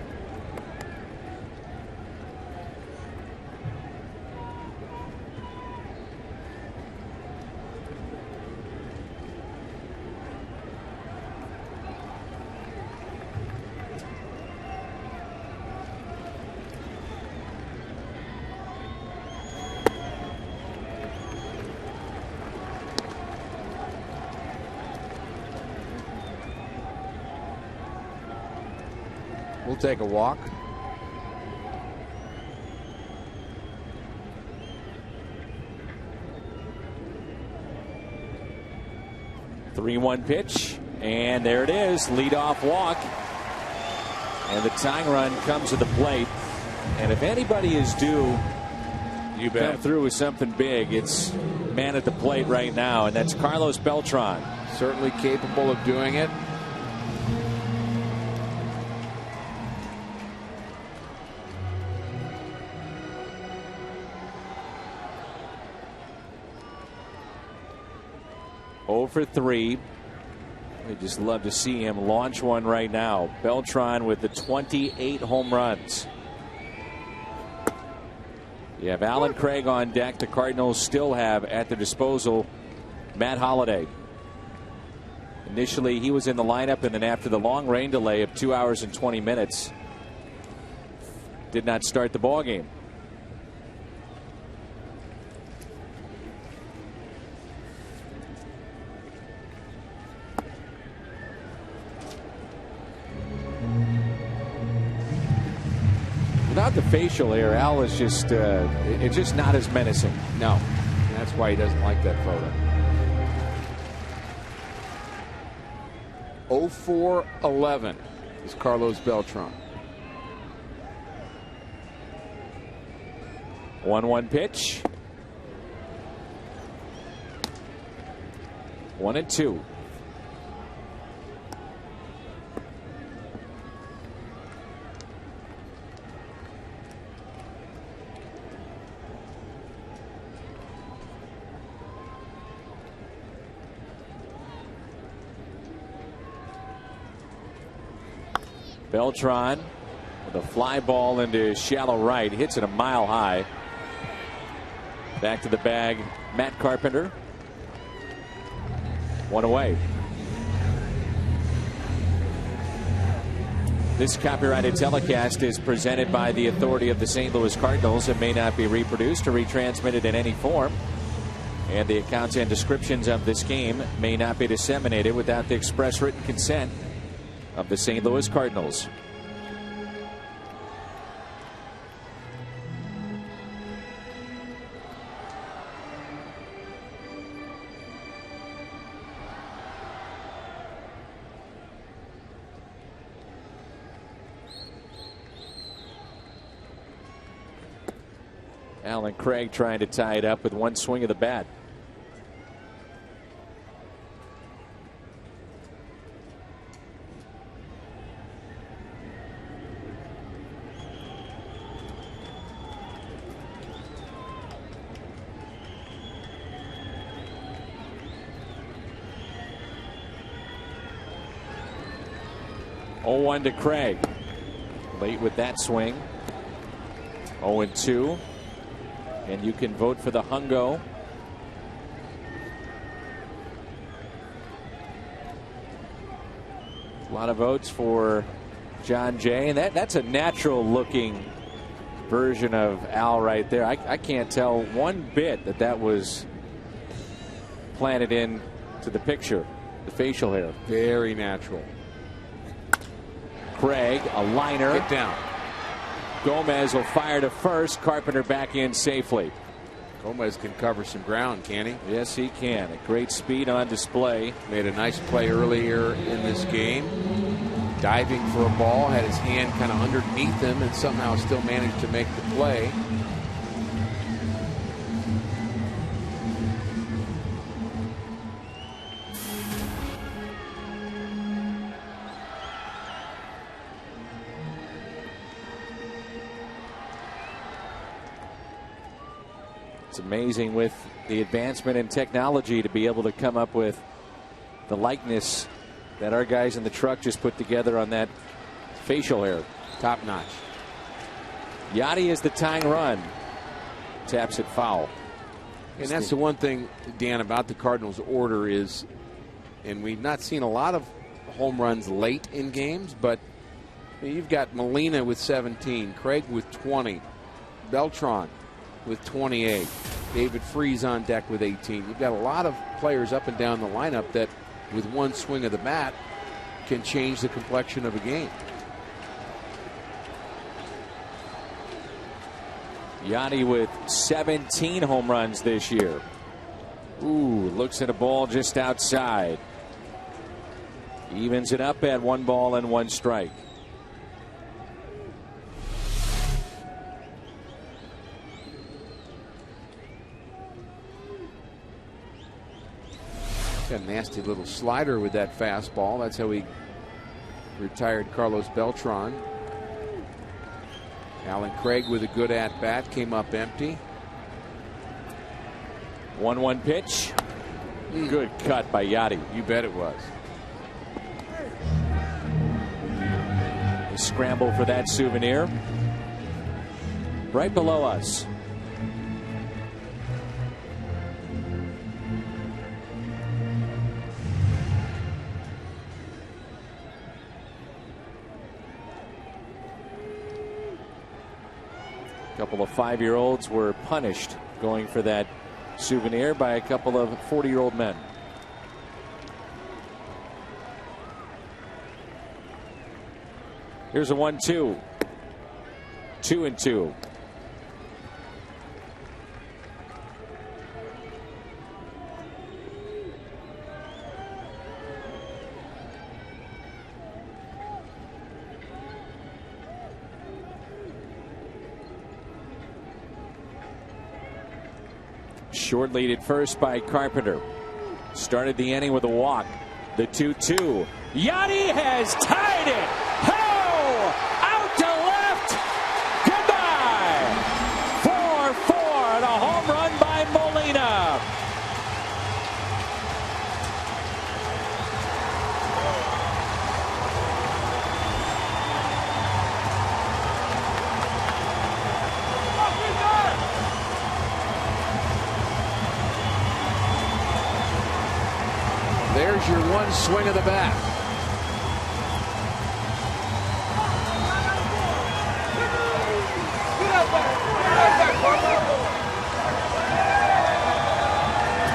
Speaker 6: We'll take a walk.
Speaker 5: Three-one pitch, and there it is, leadoff walk, and the tying run comes to the plate. And if anybody is due,
Speaker 6: you
Speaker 5: come through with something big, it's man at the plate right now, and that's Carlos Beltran.
Speaker 6: Certainly capable of doing it.
Speaker 5: For 3. We just love to see him launch one right now. Beltran with the 28 home runs. You have Alan Craig on deck. The Cardinals still have at their disposal Matt Holliday. Initially, he was in the lineup, and then after the long rain delay of 2 hours and 20 minutes, did not start the ball game. Without the facial hair, Al is just it's just not as menacing.
Speaker 6: No, that's why he doesn't like that photo. 0-4-11 is Carlos Beltran.
Speaker 5: 1-1 pitch. 1-2. Beltran with a fly ball into shallow right, hits it a mile high. Back to the bag, Matt Carpenter. 1 away. This copyrighted telecast is presented by the authority of the St. Louis Cardinals and may not be reproduced or retransmitted in any form. And the accounts and descriptions of this game may not be disseminated without the express written consent of the St. Louis Cardinals. Alan Craig trying to tie it up with one swing of the bat. Oh, 1 to Craig. Late with that swing. 0-2. And you can vote for the Hungo. A lot of votes for John Jay. And that's a natural looking version of Al right there. I can't tell one bit that was planted in to the picture. The facial hair.
Speaker 6: Very natural.
Speaker 5: Craig, a liner.
Speaker 6: Get down.
Speaker 5: Gomez will fire to first. Carpenter back in safely.
Speaker 6: Gomez can cover some ground, can he?
Speaker 5: Yes, he can. A great speed on display.
Speaker 6: Made a nice play earlier in this game. Diving for a ball, had his hand kind of underneath him, and somehow still managed to make the play.
Speaker 5: It's amazing with the advancement in technology to be able to come up with the likeness that our guys in the truck just put together on that facial hair.
Speaker 6: Top notch.
Speaker 5: Yachty is the tying run. Taps it foul.
Speaker 6: And that's the one thing, Dan, about the Cardinals' order is, and we've not seen a lot of home runs late in games, but you've got Molina with 17, Craig with 20, Beltran with 28, David Freese on deck with 18. You've got a lot of players up and down the lineup that, with one swing of the bat, can change the complexion of a game.
Speaker 5: Yachty with 17 home runs this year. Ooh, looks at a ball just outside. Evens it up at 1 ball and 1 strike.
Speaker 6: Got a nasty little slider with that fastball. That's how he retired Carlos Beltran. Alan Craig with a good at-bat, came up empty.
Speaker 5: 1-1 pitch. Good cut by Yachty.
Speaker 6: You bet it was.
Speaker 5: The scramble for that souvenir. Right below us. A couple of 5-year-olds were punished going for that souvenir by a couple of 40-year-old men. Here's a 1-2. 2-2. Short lead at first by Carpenter. Started the inning with a walk. The 2-2. Yachty has tied it. Ho! Out to left. Goodbye. 4-4 and a home run by Molina.
Speaker 6: There's your one swing of the bat.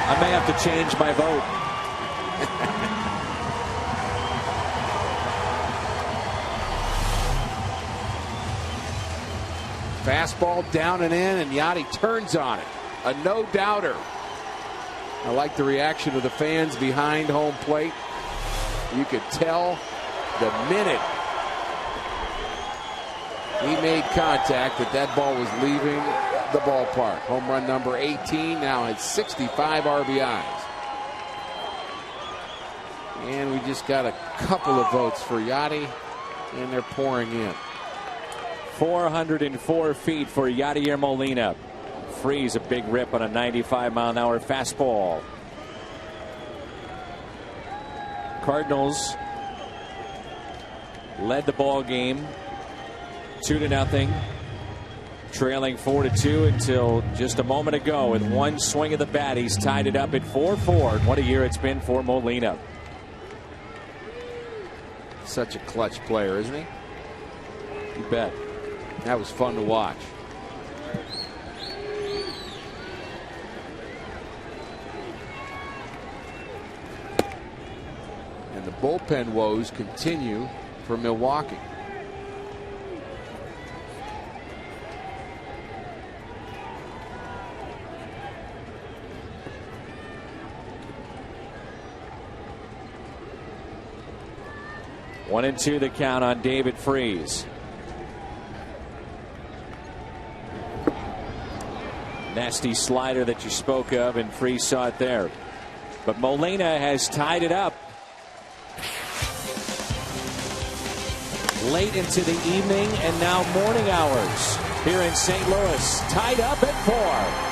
Speaker 5: I may have to change my vote.
Speaker 6: Fastball down and in, and Yachty turns on it. A no-doubter. I like the reaction of the fans behind home plate. You could tell the minute he made contact that ball was leaving the ballpark. Home run number 18, now has 65 RBIs. And we just got a couple of votes for Yadi, and they're pouring in.
Speaker 5: 404 feet for Yadier Molina. Freeze a big rip on a 95-mile-an-hour fastball. Cardinals led the ball game 2-0, trailing 4-2 until just a moment ago. With one swing of the bat, he's tied it up at 4-4. And what a year it's been for Molina.
Speaker 6: Such a clutch player, isn't he?
Speaker 5: You bet.
Speaker 6: That was fun to watch. And the bullpen woes continue for Milwaukee.
Speaker 5: One and two the count on David Freese. Nasty slider that you spoke of, and Freese saw it there. But Molina has tied it up late into the evening and now morning hours here in St. Louis. Tied up at 4.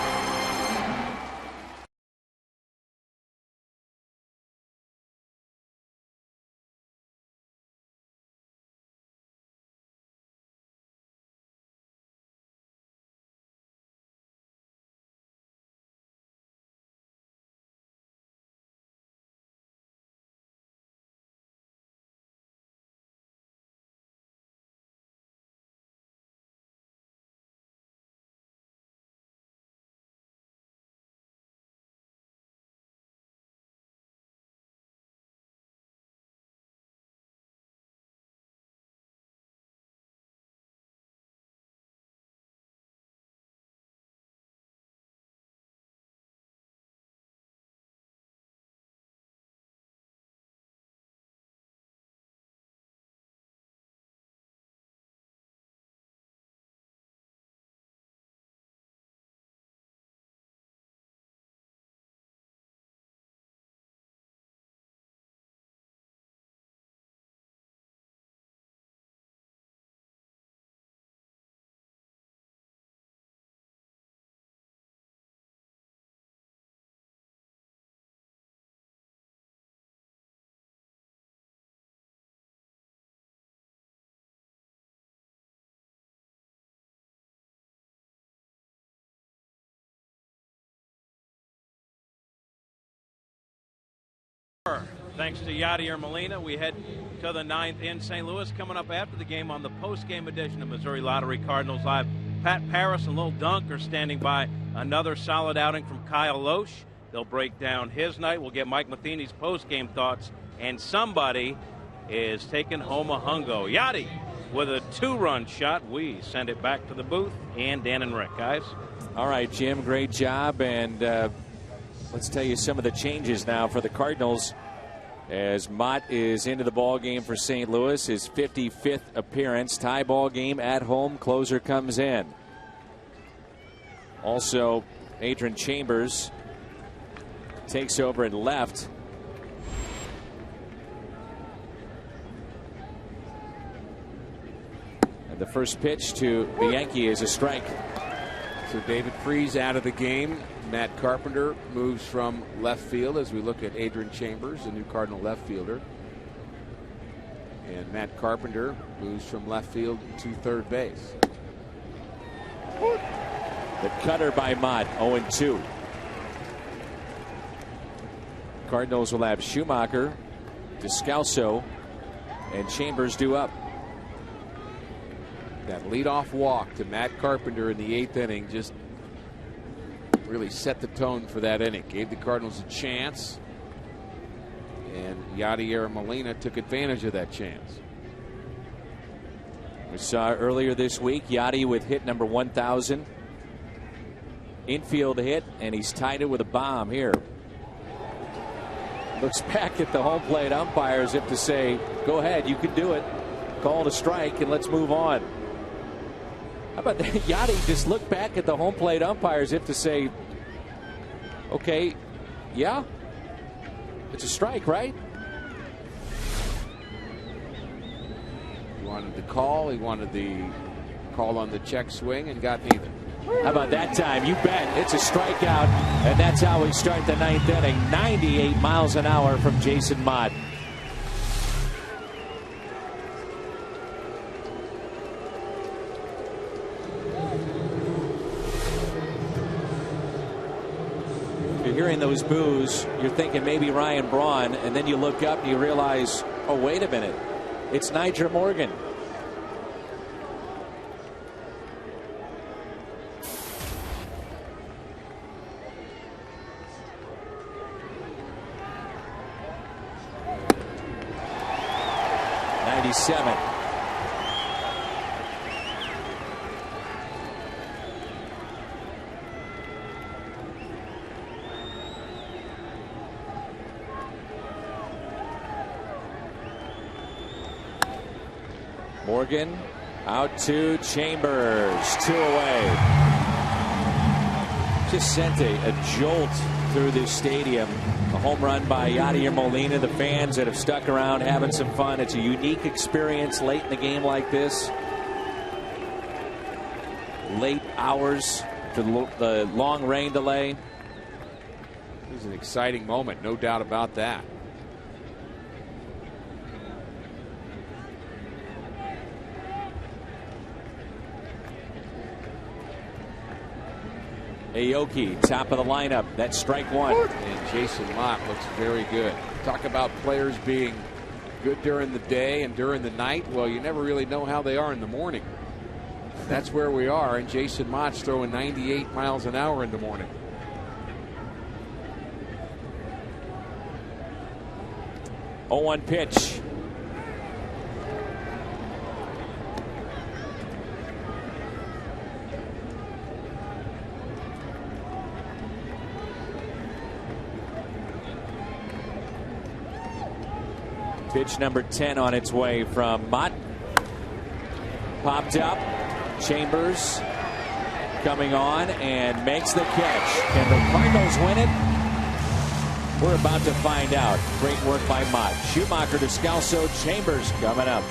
Speaker 7: Thanks to Yadier Molina, we head to the 9th in St. Louis. Coming up after the game on the post-game edition of Missouri Lottery Cardinals Live, Pat Paris and Lil Dunk are standing by. Another solid outing from Kyle Loesch. They'll break down his night. We'll get Mike Matheny's post-game thoughts. And somebody is taking home a hungo. Yadi with a 2-run shot. We send it back to the booth. And Dan and Rick, guys.
Speaker 5: All right, Jim, great job. And let's tell you some of the changes now for the Cardinals, as Mott is into the ball game for St. Louis, his 55th appearance. Tie ball game at home. Closer comes in. Also, Adrian Chambers takes over at left. And the first pitch to Bianchi is a strike.
Speaker 6: So David Freese out of the game. Matt Carpenter moves from left field as we look at Adrian Chambers, the new Cardinal left fielder. And Matt Carpenter moves from left field to third base.
Speaker 5: The cutter by Mott, 0-2. Cardinals will have Schumacher, Descalso, and Chambers due up.
Speaker 6: That leadoff walk to Matt Carpenter in the 8th inning just really set the tone for that inning. Gave the Cardinals a chance, and Yadier Molina took advantage of that chance.
Speaker 5: We saw earlier this week Yadi with hit number 1,000. Infield hit, and he's tied it with a bomb here. Looks back at the home plate umpire as if to say, go ahead, you can do it. Call it a strike, and let's move on. How about that? Yachty just looked back at the home plate umpire as if to say, okay, yeah, it's a strike, right?
Speaker 6: He wanted the call. He wanted the call on the check swing and got neither.
Speaker 5: How about that time? You bet. It's a strikeout, and that's how we start the ninth inning. 98 miles an hour from Jason Mott. You're hearing those boos. You're thinking maybe Ryan Braun, and then you look up and you realize, oh, wait a minute. It's Nyjer Morgan. Morgan out to Chambers, 2 away. Just sent a jolt through this stadium. A home run by Yadier Molina. The fans that have stuck around having some fun. It's a unique experience late in the game like this. Late hours to the long rain delay.
Speaker 6: It was an exciting moment, no doubt about that.
Speaker 5: Aoki, top of the lineup. That's strike one.
Speaker 6: And Jason Mott looks very good. Talk about players being good during the day and during the night. Well, you never really know how they are in the morning. That's where we are, and Jason Mott's throwing 98 miles an hour in the morning.
Speaker 5: Oh, 1 pitch. Pitch number 10 on its way from Mott. Popped up. Chambers coming on and makes the catch. Can the Cardinals win it? We're about to find out. Great work by Mott. Schumacher, Descalso, Chambers coming up.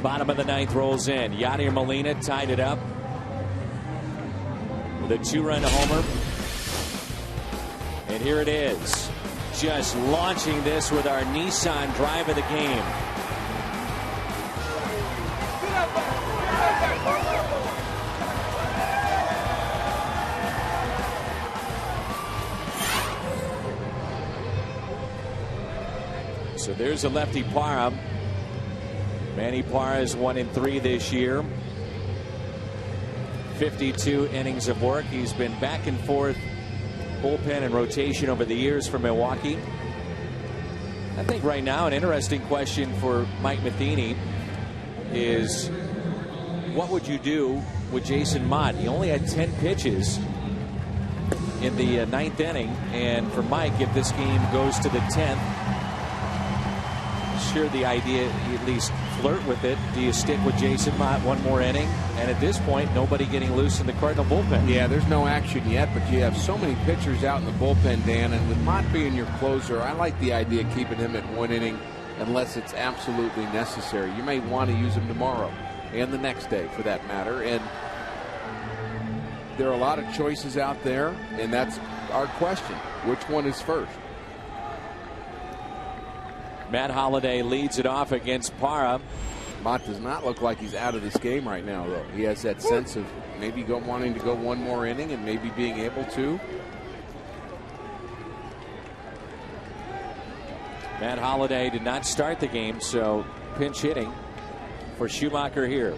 Speaker 5: Bottom of the ninth rolls in. Yadier Molina tied it up with a 2-run homer. And here it is. Just launching this with our Nissan drive of the game. So there's a lefty Parra. Manny Parra is 1-3 this year. 52 innings of work. He's been back and forth bullpen and rotation over the years for Milwaukee. I think right now an interesting question for Mike Matheny is, what would you do with Jason Mott? He only had 10 pitches in the ninth inning, and for Mike, if this game goes to the 10th, sure, the idea, at least flirt with it. Do you stick with Jason Mott one more inning? And at this point, nobody getting loose in the Cardinal bullpen.
Speaker 6: Yeah, there's no action yet, but you have so many pitchers out in the bullpen, Dan, and with Mott being your closer, I like the idea of keeping him at one inning unless it's absolutely necessary. You may want to use him tomorrow and the next day for that matter. And there are a lot of choices out there, and that's our question. Which one is first?
Speaker 5: Matt Holliday leads it off against Parra.
Speaker 6: Mott does not look like he's out of this game right now, though. He has that sense of maybe wanting to go one more inning and maybe being able to.
Speaker 5: Matt Holliday did not start the game, so pinch hitting for Schumacher here.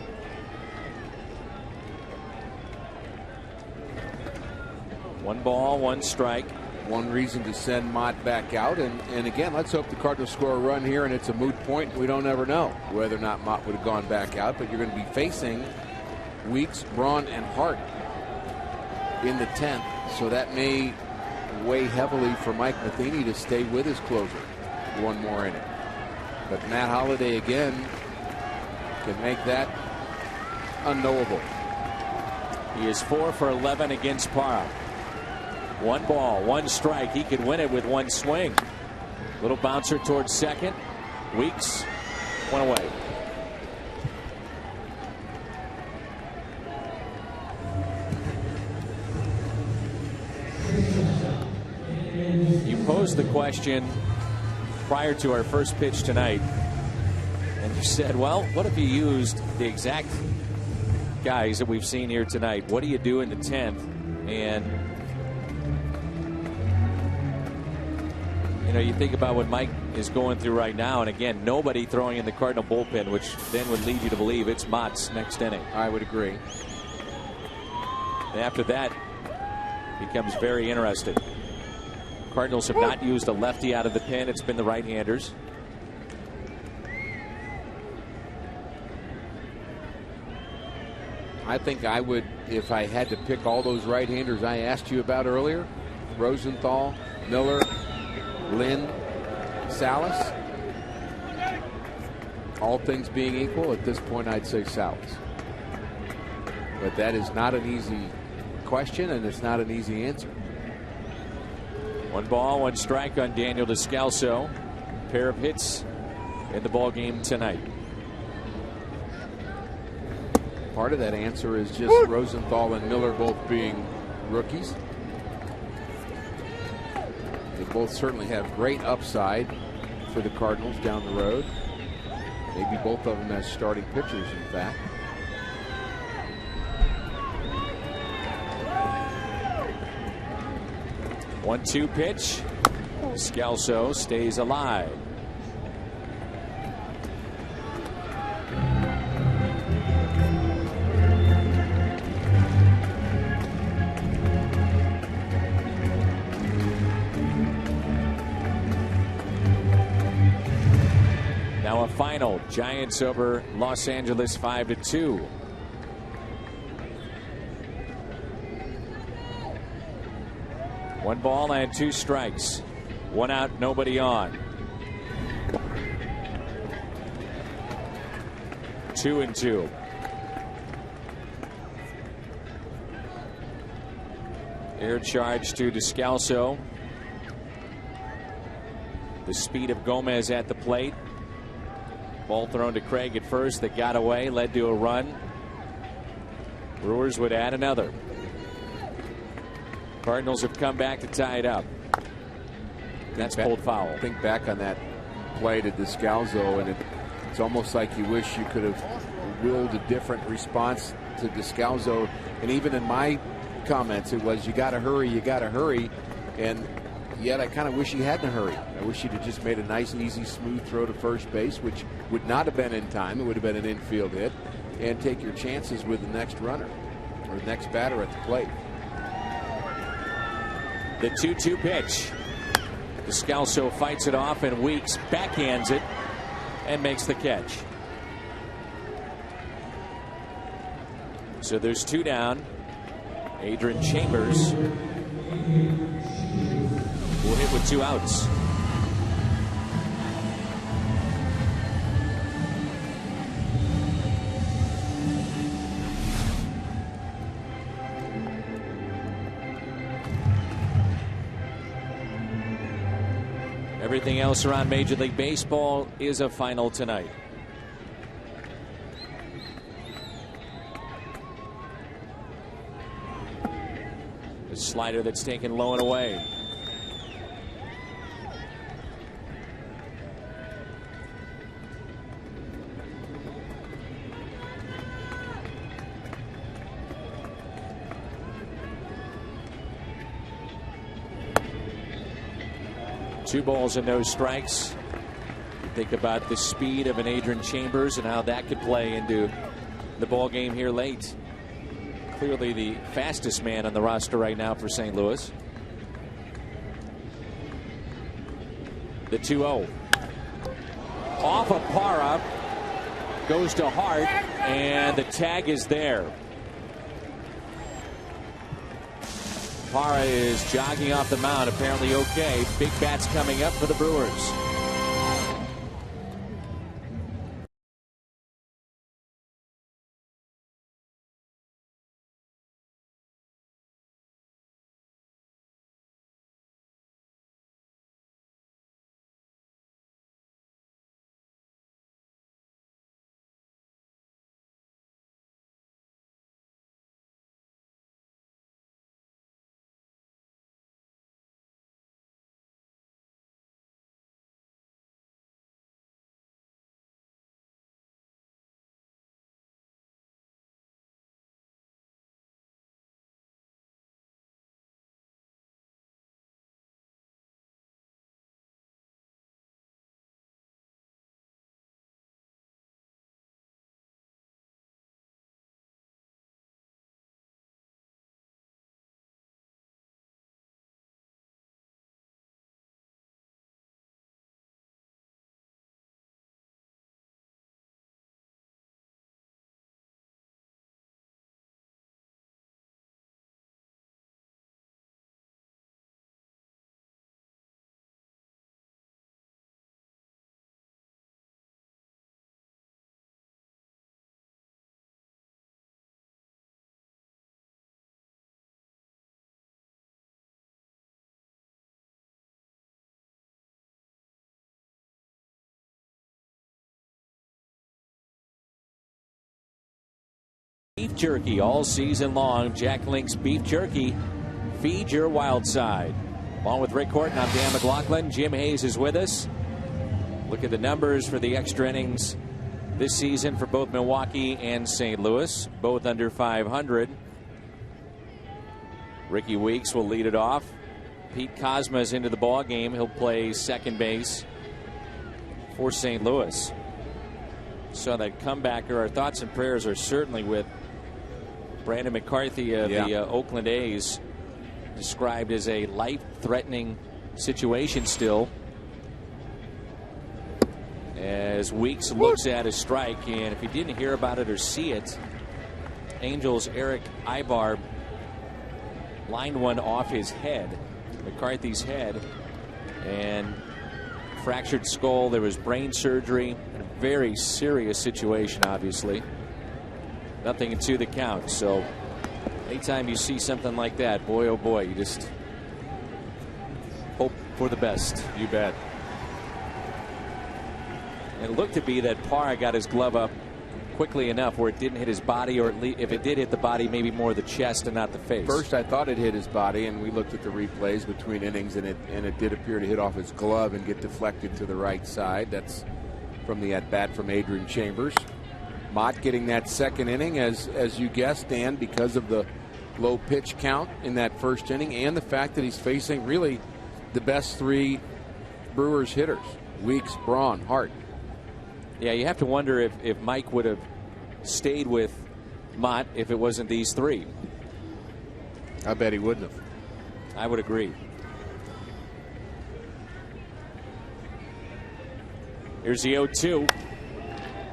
Speaker 5: One ball, one strike.
Speaker 6: One reason to send Mott back out. And again, let's hope the Cardinals score a run here and it's a moot point. We don't ever know whether or not Mott would have gone back out. But you're going to be facing Weeks, Braun, and Hart in the 10th. So that may weigh heavily for Mike Matheny to stay with his closer one more inning. But Matt Holliday again can make that unknowable.
Speaker 5: He is 4 for 11 against Parra. One ball, one strike. He could win it with one swing. Little bouncer towards second. Weeks, one away. You posed the question prior to our first pitch tonight, and you said, well, what if you used the exact guys that we've seen here tonight? What do you do in the 10th? And you know, you think about what Mike is going through right now, and again, nobody throwing in the Cardinal bullpen, which then would lead you to believe it's Mott's next inning.
Speaker 6: I would agree.
Speaker 5: And after that, becomes very interesting. Cardinals have not used a lefty out of the pen. It's been the right-handers.
Speaker 6: I think I would, if I had to pick all those right-handers I asked you about earlier, Rosenthal, Miller, Lynn, Salas, all things being equal, at this point I'd say Salas. But that is not an easy question, and it's not an easy answer.
Speaker 5: One ball, one strike on Daniel Descalso. Pair of hits in the ball game tonight.
Speaker 6: Part of that answer is just Rosenthal and Miller both being rookies. They both certainly have great upside for the Cardinals down the road. Maybe both of them as starting pitchers, in fact.
Speaker 5: One-two pitch. Descalso stays alive. Now a final. Giants over Los Angeles 5-2. One ball and two strikes. One out, nobody on. 2-2. Air charge to Descalso. The speed of Gomez at the plate. Ball thrown to Craig at first that got away, led to a run. Brewers would add another. Cardinals have come back to tie it up. That's pulled foul.
Speaker 6: Think back on that play to Descalso, and it's almost like you wish you could have willed a different response to Descalso. And even in my comments, it was, you got to hurry, you got to hurry. And yet I kind of wish he hadn't hurried. I wish he'd have just made a nice, easy, smooth throw to first base, which would not have been in time. It would have been an infield hit, and take your chances with the next runner. or the next batter at the plate.
Speaker 5: The 2-2 pitch. Descalso fights it off, and Weeks backhands it and makes the catch. So there's 2 down. Adrian Chambers will hit with 2 outs. Everything else around Major League Baseball is a final tonight. The slider that's taken low and away. Two balls and no strikes. You think about the speed of an Adrian Chambers and how that could play into the ball game here late. Clearly the fastest man on the roster right now for St. Louis. The 2-0. Off of Parra. Goes to Hart, and the tag is there. Parra is jogging off the mound, apparently okay. Big bats coming up for the Brewers. Beef jerky all season long. Jack Link's beef jerky. Feed your wild side. Along with Rick Horton, I'm Dan McLaughlin. Jim Hayes is with us. Look at the numbers for the extra innings this season for both Milwaukee and St. Louis, both under 500. Ricky Weeks will lead it off. Pete Kozma is into the ball game. He'll play second base for St. Louis. So that comebacker, our thoughts and prayers are certainly with Brandon McCarthy of the Oakland A's, described as a life-threatening situation still. As Weeks looks at a strike, and if you didn't hear about it or see it, Angels' Eric Ibar lined one off his head, McCarthy's head, and fractured skull. There was brain surgery. A very serious situation, obviously. Nothing into the count. So anytime you see something like that, boy oh boy, you just hope for the best.
Speaker 6: You bet.
Speaker 5: And it looked to be that Parra got his glove up quickly enough where it didn't hit his body, or at least if it did hit the body, maybe more the chest and not the face.
Speaker 6: First I thought it hit his body, and we looked at the replays between innings, and it did appear to hit off his glove and get deflected to the right side. That's from the at-bat from Adrian Chambers. Mott getting that second inning, as you guessed, Dan, because of the low pitch count in that first inning and the fact that he's facing really the best three Brewers hitters, Weeks, Braun, Hart.
Speaker 5: Yeah, you have to wonder if Mike would have stayed with Mott if it wasn't these three.
Speaker 6: I bet he wouldn't have.
Speaker 5: I would agree. Here's the 0-2.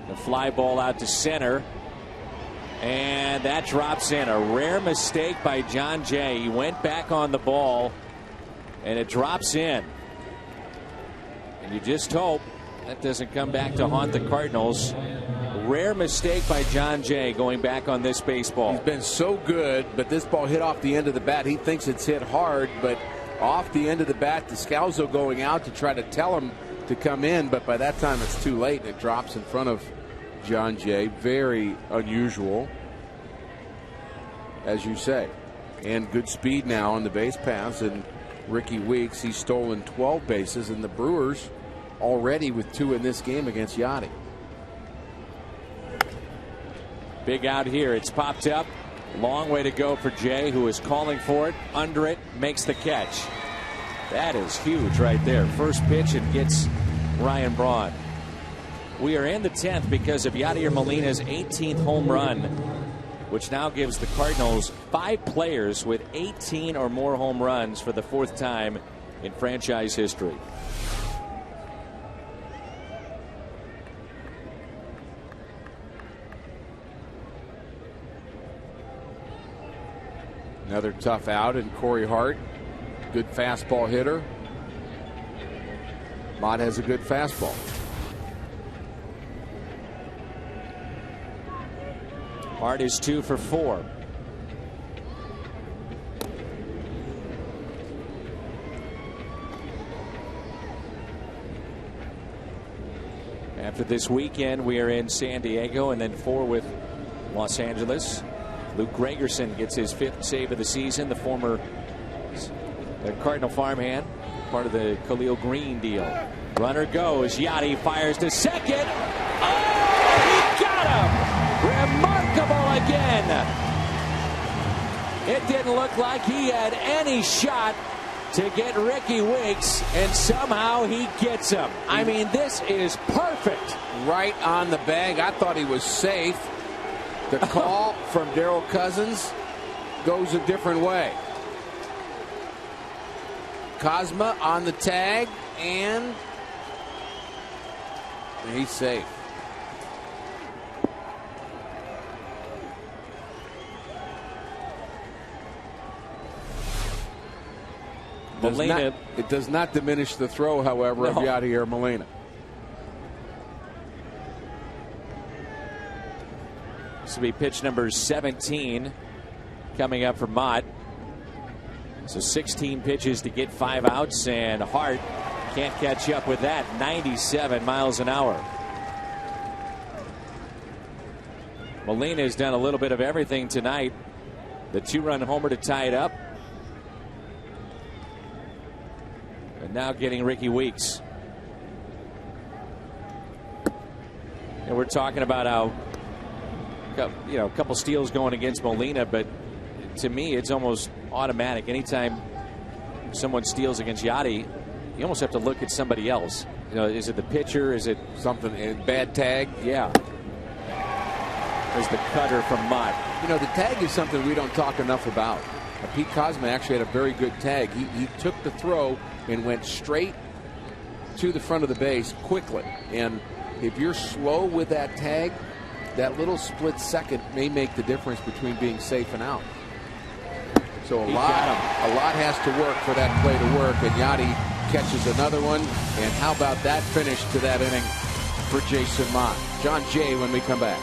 Speaker 5: The fly ball out to center. And that drops in. A rare mistake by John Jay. He went back on the ball, and it drops in. And you just hope that doesn't come back to haunt the Cardinals. Rare mistake by John Jay going back on this baseball.
Speaker 6: He's been so good, but this ball hit off the end of the bat. He thinks it's hit hard, but off the end of the bat, Descalzo going out to try to tell him to come in, but by that time it's too late. It drops in front of John Jay. Very unusual, as you say. And good speed now on the base paths. And Ricky Weeks, he's stolen 12 bases, and the Brewers already with 2 in this game against Yachty.
Speaker 5: Big out here. It's popped up. Long way to go for Jay, who is calling for it. Under it, makes the catch. That is huge right there. First pitch and gets Ryan Braun. We are in the 10th because of Yadier Molina's 18th home run, which now gives the Cardinals 5 players with 18 or more home runs for the 4th time in franchise history.
Speaker 6: Another tough out in Corey Hart. Good fastball hitter. Mott has a good fastball.
Speaker 5: Hart is 2 for 4. After this weekend, we are in San Diego and then 4 with Los Angeles. Luke Gregerson gets his 5th save of the season. The former Cardinal farmhand, part of the Khalil Green deal. Runner goes. Yachty fires to second. Oh, he got him! Remarkable again. It didn't look like he had any shot to get Ricky Weeks, and somehow he gets him. I mean, this is perfect.
Speaker 6: Right on the bag. I thought he was safe. The call from Darryl Cousins goes a different way. Cosma on the tag, and he's safe.
Speaker 5: Molina.
Speaker 6: It does not diminish the throw, however, of Yadier Molina.
Speaker 5: This will be pitch number 17 coming up for Mott. So 16 pitches to get 5 outs, and Hart can't catch up with that. 97 miles an hour. Molina has done a little bit of everything tonight. The 2-run homer to tie it up. And now getting Ricky Weeks. And we're talking about how, a couple steals going against Molina, but to me, it's almost automatic. Anytime someone steals against Yachty, you almost have to look at somebody else. Is it the pitcher? Is it
Speaker 6: something? Bad tag?
Speaker 5: Yeah. There's the cutter from Mott.
Speaker 6: The tag is something we don't talk enough about. Pete Cosma actually had a very good tag. He took the throw and went straight to the front of the base quickly. And if you're slow with that tag, that little split second may make the difference between being safe and out. So a lot has to work for that play to work, and Yachty catches another one. And how about that finish to that inning for Jason Mott? John Jay when we come back.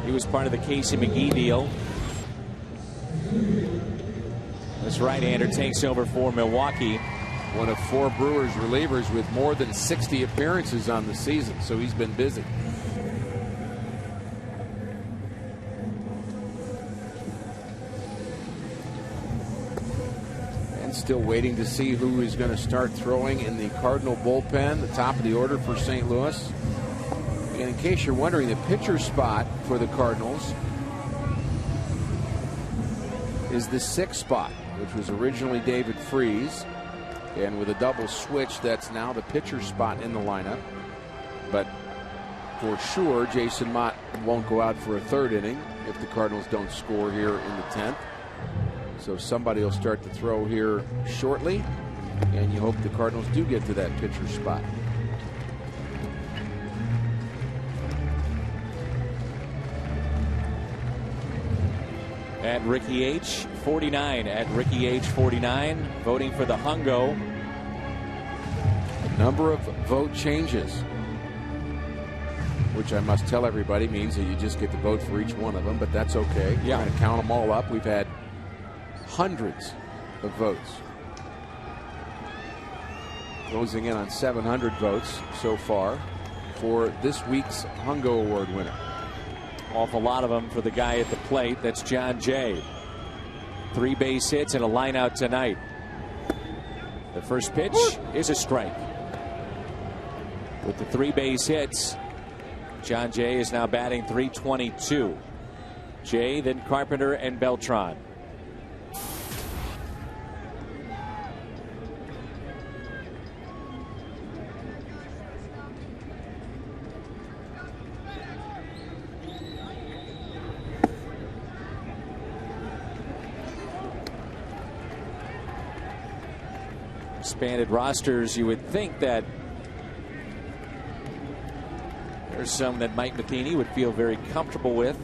Speaker 5: He was part of the Casey McGee deal. This right-hander takes over for Milwaukee.
Speaker 6: One of 4 Brewers relievers with more than 60 appearances on the season, so he's been busy. And still waiting to see who is going to start throwing in the Cardinal bullpen, the top of the order for St. Louis. And in case you're wondering, the pitcher spot for the Cardinals is the 6th spot, which was originally David Freese. And with a double switch, that's now the pitcher spot in the lineup. But for sure, Jason Mott won't go out for a 3rd inning if the Cardinals don't score here in the 10th. So somebody will start to throw here shortly. And you hope the Cardinals do get to that pitcher spot.
Speaker 5: At Ricky H. 49. At Ricky H. 49. Voting for the Hungo.
Speaker 6: A number of vote changes, which I must tell everybody means that you just get to vote for each one of them, but that's okay.
Speaker 5: Yeah.
Speaker 6: We're going to count them all up. We've had hundreds of votes. Closing in on 700 votes so far for this week's Hungo Award winner.
Speaker 5: Awful lot of them for the guy at the plate. That's John Jay. 3 base hits and a line out tonight. The first pitch is a strike. With the 3 base hits, John Jay is now batting .322. Jay, then Carpenter and Beltran. Expanded rosters, you would think that there's some that Mike Matheny would feel very comfortable with.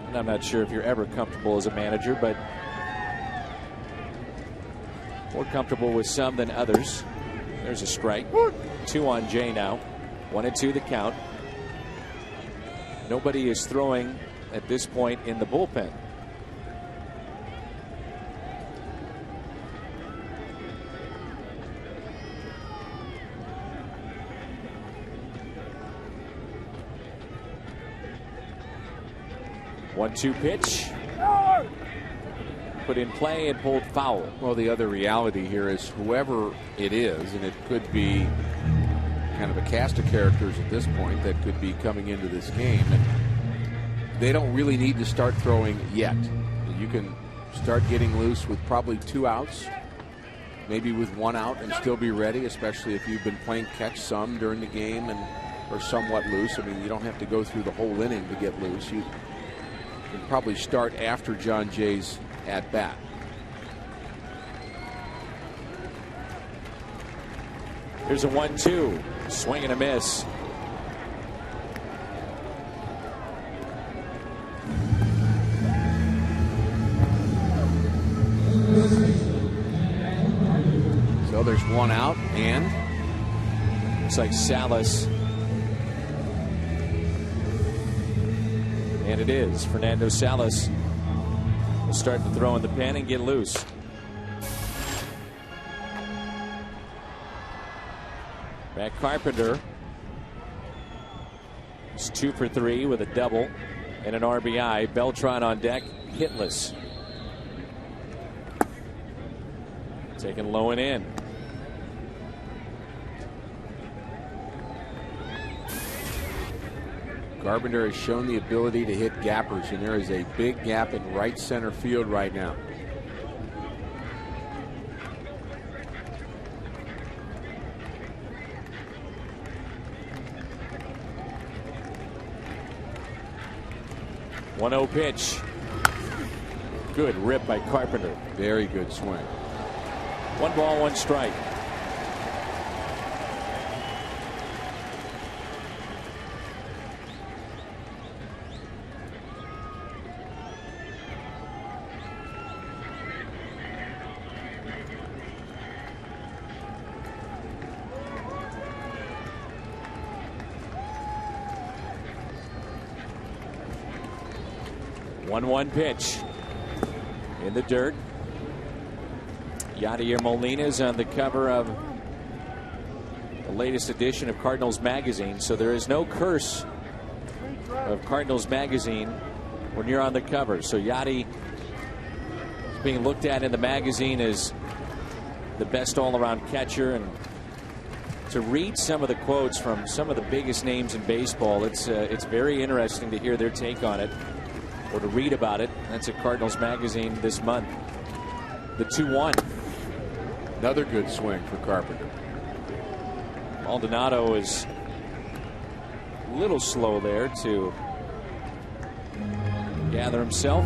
Speaker 5: And I'm not sure if you're ever comfortable as a manager, but more comfortable with some than others. There's a strike. 2 on Jay now. 1-2 the count. Nobody is throwing at this point in the bullpen. One-two pitch. Put in play and pulled foul.
Speaker 6: Well, the other reality here is whoever it is, and it could be kind of a cast of characters at this point that could be coming into this game, and they don't really need to start throwing yet. You can start getting loose with probably 2 outs, maybe with 1 out, and still be ready, especially if you've been playing catch some during the game and are somewhat loose. I mean, you don't have to go through the whole inning to get loose. You can probably start after John Jay's at bat.
Speaker 5: Here's a 1-2. Swing and a miss.
Speaker 6: So there's 1 out, and
Speaker 5: looks like Salas. And it is. Fernando Salas will start to throw in the pen and get loose. Matt Carpenter is 2 for 3 with a double and an RBI. Beltran on deck, hitless. Taken low and in.
Speaker 6: Carpenter has shown the ability to hit gappers, and there is a big gap in right center field right now.
Speaker 5: One-0 pitch. Good rip by Carpenter.
Speaker 6: Very good swing.
Speaker 5: 1 ball, 1 strike. 1-1 pitch in the dirt. Yadier Molina's on the cover of the latest edition of Cardinals Magazine, so there is no curse of Cardinals Magazine when you're on the cover. So Yadi is being looked at in the magazine as the best all-around catcher, and to read some of the quotes from some of the biggest names in baseball, it's very interesting to hear their take on it or to read about it. That's at Cardinals Magazine this month. The 2-1.
Speaker 6: Another good swing for Carpenter.
Speaker 5: Maldonado is a little slow there to gather himself.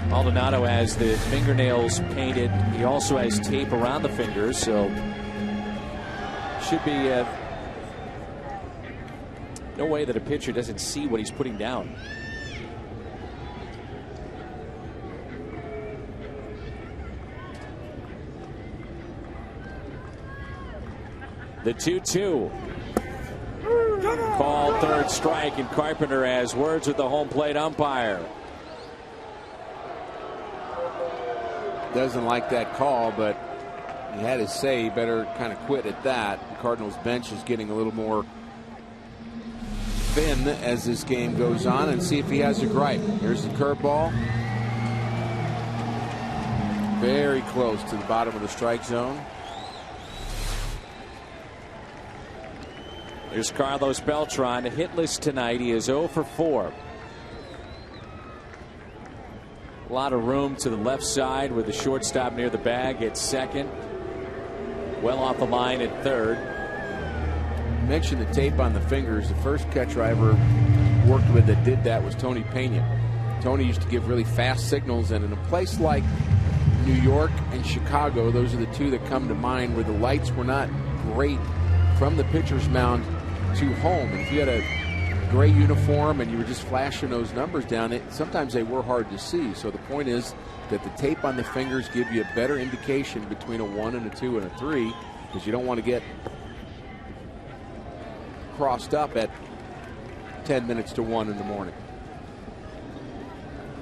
Speaker 5: Maldonado has the fingernails painted. He also has tape around the fingers, so should be no way that a pitcher doesn't see what he's putting down. The 2-2. Called third strike, and Carpenter has words with the home plate umpire.
Speaker 6: Doesn't like that call, but he had his say. He better kind of quit at that. The Cardinals bench is getting a little more thin as this game goes on, and see if he has a gripe. Here's the curveball. Very close to the bottom of the strike zone.
Speaker 5: Here's Carlos Beltran, hitless tonight. He is 0 for 4. A lot of room to the left side with the shortstop near the bag at second. Well off the line at third.
Speaker 6: You mentioned the tape on the fingers. The first catcher I ever worked with that did that was Tony Pena. Tony used to give really fast signals, and in a place like New York and Chicago, those are the two that come to mind, where the lights were not great from the pitcher's mound to home. And if you had a gray uniform and you were just flashing those numbers down, sometimes they were hard to see. So the point is that the tape on the fingers give you a better indication between a 1 and a 2 and a 3, because you don't want to get crossed up at 10 minutes to 1 in the morning.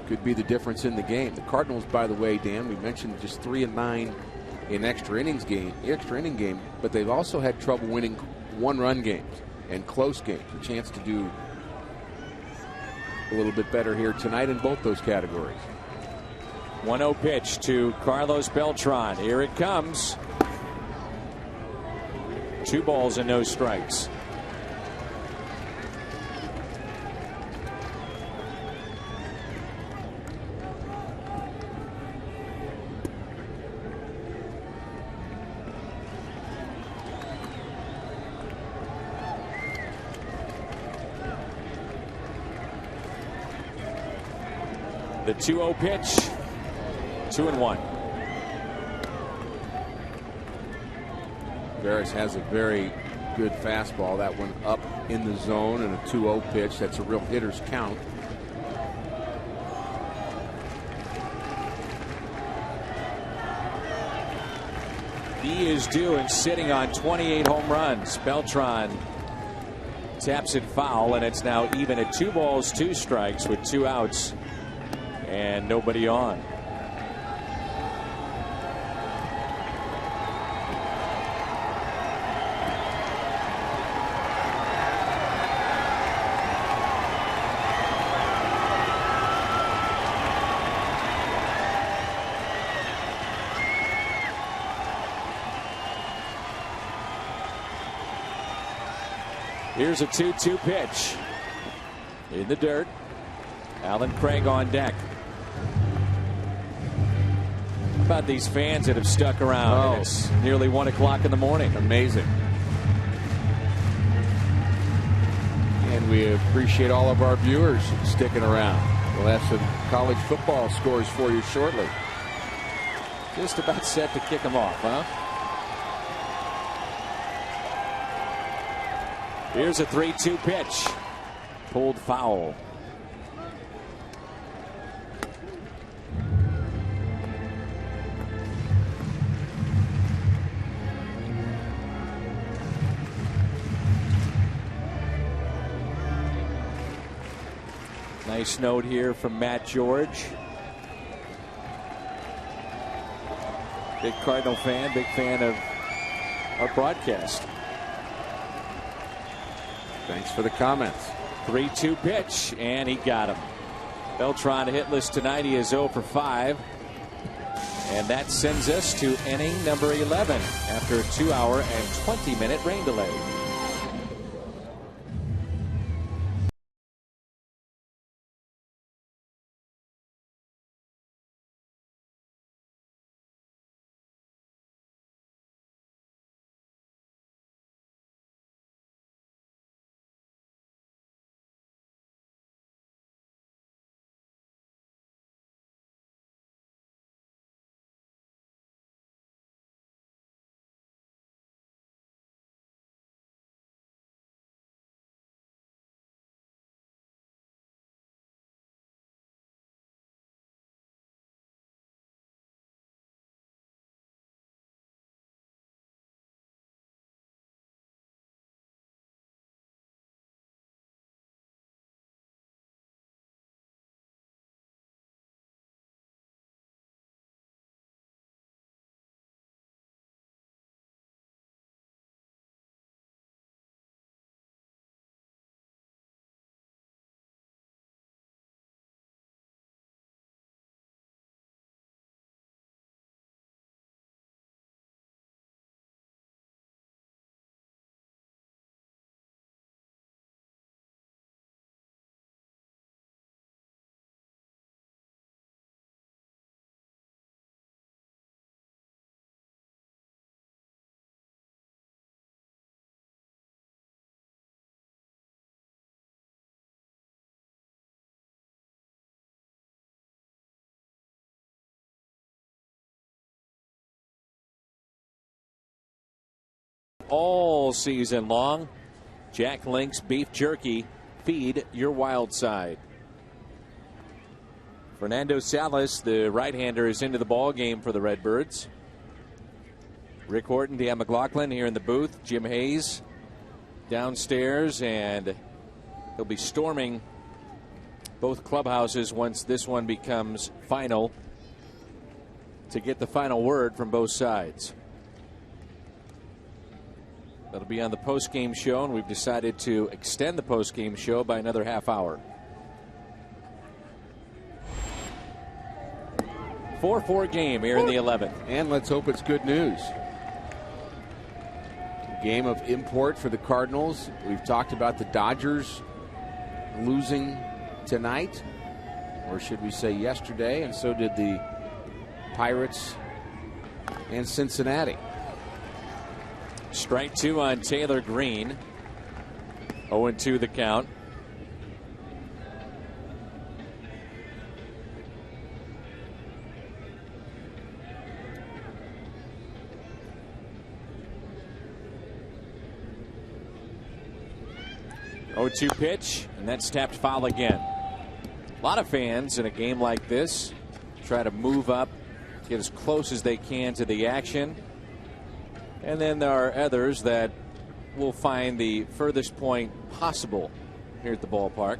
Speaker 6: Could be the difference in the game. The Cardinals, by the way, Dan, we mentioned just 3 and 9 in extra inning game, but they've also had trouble winning one-run games and close games. A chance to do a little bit better here tonight in both those categories.
Speaker 5: 1-0 pitch to Carlos Beltran. Here it comes. 2 balls and no strikes. The 2-0 pitch. 2-1.
Speaker 6: Veras has a very good fastball. That one up in the zone, and a 2-0 pitch. That's a real hitter's count.
Speaker 5: He is due and sitting on 28 home runs. Beltran taps it foul, and it's now even at 2 balls, 2 strikes with 2 outs and nobody on. Here's a 2-2 pitch in the dirt. Alan Craig on deck. How about these fans that have stuck around?
Speaker 6: Oh.
Speaker 5: It's nearly 1 o'clock in the morning.
Speaker 6: Amazing. And we appreciate all of our viewers sticking around. We'll have some college football scores for you shortly.
Speaker 5: Just about set to kick them off, huh? Here's a 3-2 pitch. Pulled foul. Nice note here from Matt George. Big Cardinal fan, big fan of our broadcast.
Speaker 6: Thanks for the comments.
Speaker 5: 3-2 pitch, and he got him. Beltran hitless tonight. He is 0 for 5. And that sends us to inning number 11 after a 2-hour and 20-minute rain delay. All season long, Jack Link's beef jerky. Feed your wild side. Fernando Salas, the right-hander, is into the ball game for the Redbirds. Rick Horton, Dan McLaughlin here in the booth. Jim Hayes downstairs, and he'll be storming both clubhouses once this one becomes final to get the final word from both sides. That'll be on the post-game show, and we've decided to extend the post-game show by another half hour. 4-4 game here in the 11th.
Speaker 6: And let's hope it's good news. Game of import for the Cardinals. We've talked about the Dodgers losing tonight, or should we say yesterday, and so did the Pirates and Cincinnati.
Speaker 5: Strike 2 on Taylor Green. 0-2 the count. Oh, 2 pitch, and that's tapped foul again. A lot of fans in a game like this try to move up, get as close as they can to the action. And then there are others that will find the furthest point possible here at the ballpark.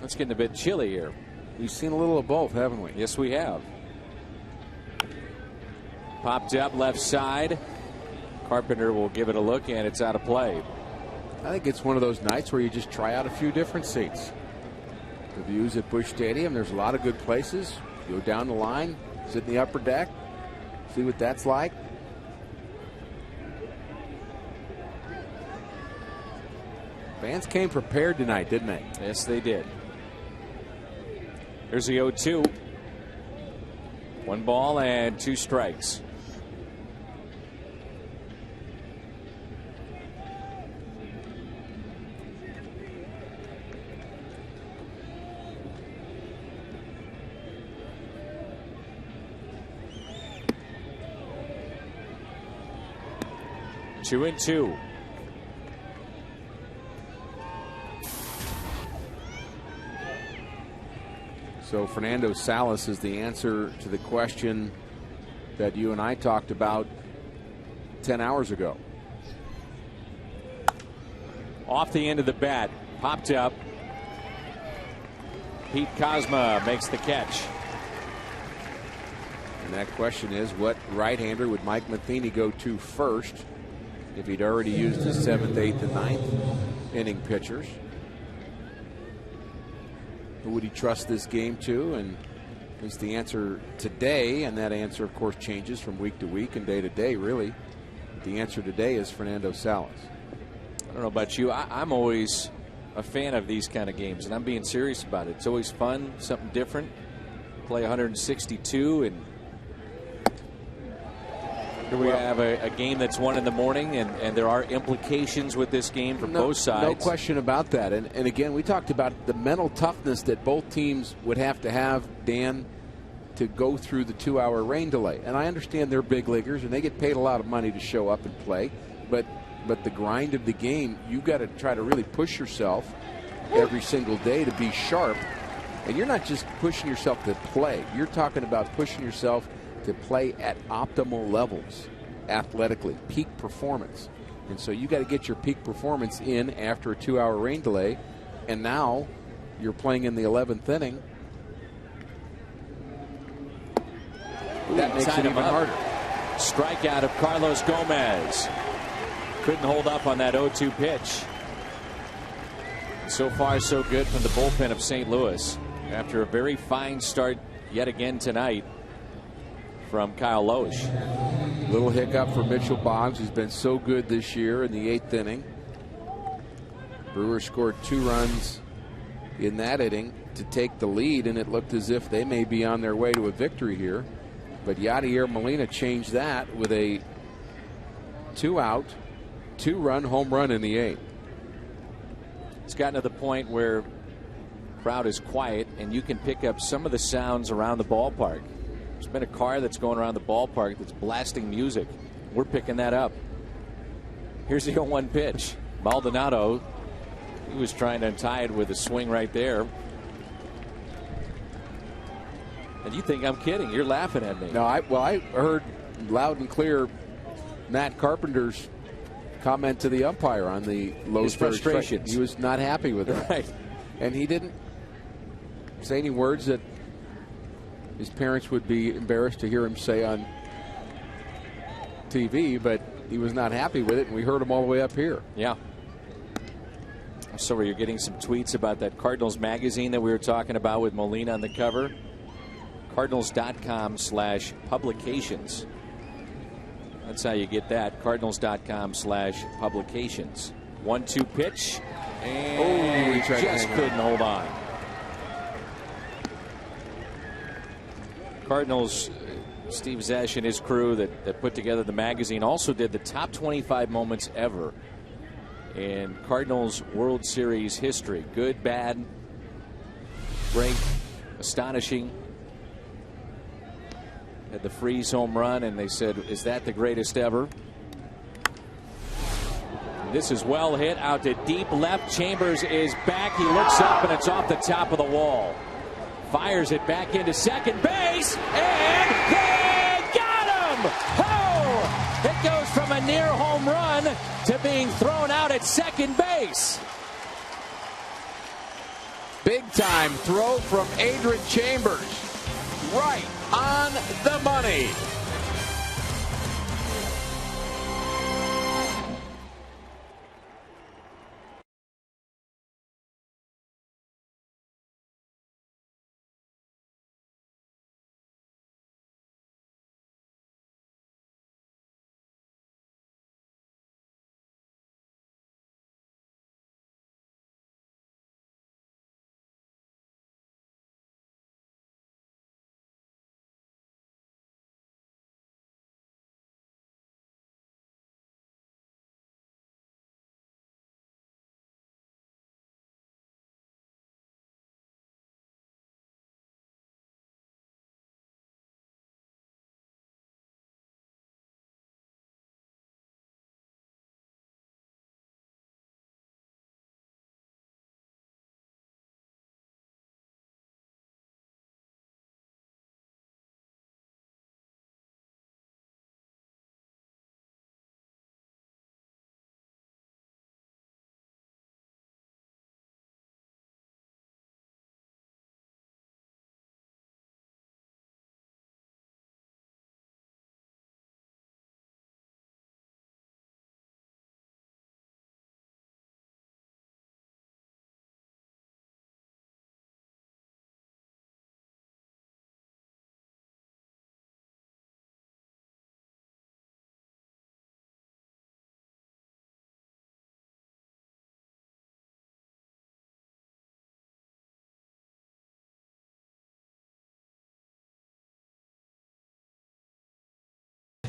Speaker 5: It's getting a bit chilly here.
Speaker 6: We've seen a little of both, haven't we?
Speaker 5: Yes, we have. Popped up left side. Carpenter will give it a look, and it's out of play.
Speaker 6: I think it's one of those nights where you just try out a few different seats. The views at Busch Stadium, there's a lot of good places. Go down the line, sit in the upper deck, see what that's like. Fans came prepared tonight, didn't they?
Speaker 5: Yes, they did. Here's the 0-2. 1 ball and 2 strikes. Two and 2.
Speaker 6: So Fernando Salas is the answer to the question that you and I talked about 10 hours ago.
Speaker 5: Off the end of the bat. Popped up. Pete Kozma makes the catch.
Speaker 6: And that question is, what right-hander would Mike Matheny go to first if he'd already used his 7th, 8th, and 9th inning pitchers? Who would he trust this game to? And is the answer today, and that answer, of course, changes from week to week and day to day, really. But the answer today is Fernando Salas.
Speaker 5: I don't know about you. I'm always a fan of these kind of games, and I'm being serious about it. It's always fun, something different. Play 162, and here we have a game that's 1 in the morning, and there are implications with this game for both sides.
Speaker 6: No question about that. And again, we talked about the mental toughness that both teams would have, Dan, to go through the 2-hour rain delay. And I understand they're big leaguers, and they get paid a lot of money to show up and play. But the grind of the game, you've got to try to really push yourself every single day to be sharp. And you're not just pushing yourself to play. You're talking about pushing yourself to play at optimal levels athletically, peak performance. And so you got to get your peak performance in after a 2-hour rain delay. And now you're playing in the 11th inning. That makes it even harder.
Speaker 5: Strikeout of Carlos Gomez. Couldn't hold up on that 0-2 pitch. So far, so good from the bullpen of St. Louis after a very fine start yet again tonight from Kyle Loesch.
Speaker 6: Little hiccup for Mitchell Boggs, who's been so good this year in the 8th inning. Brewers scored 2 runs in that inning to take the lead, and it looked as if they may be on their way to a victory here. But Yadier Molina changed that with a 2-out, 2-run home run in the 8th.
Speaker 5: It's gotten to the point where the crowd is quiet, and you can pick up some of the sounds around the ballpark. There's been a car that's going around the ballpark that's blasting music. We're picking that up. Here's the 0-1 pitch. Maldonado, he was trying to untie it with a swing right there. And you think I'm kidding. You're laughing at me.
Speaker 6: No, I heard loud and clear Matt Carpenter's comment to the umpire on the Lowe's
Speaker 5: frustrations.
Speaker 6: He was not happy with it.
Speaker 5: Right.
Speaker 6: And he didn't say any words that his parents would be embarrassed to hear him say on TV, but he was not happy with it, and we heard him all the way up here.
Speaker 5: Yeah. So you're getting some tweets about that Cardinals magazine that we were talking about with Molina on the cover. Cardinals.com/publications. That's how you get that. Cardinals.com/publications. 1-2 pitch. And he just couldn't hold on. Cardinals, Steve Zesh and his crew that put together the magazine also did the top 25 moments ever in Cardinals World Series history. Good, bad, great, astonishing. Had the Freeze home run, and they said, is that the greatest ever? This is well hit out to deep left. Chambers is back. He looks up, and it's off the top of the wall. Fires it back into second base, and they got him! Oh! It goes from a near home run to being thrown out at second base.
Speaker 6: Big time throw from Adrian Chambers. Right on the money.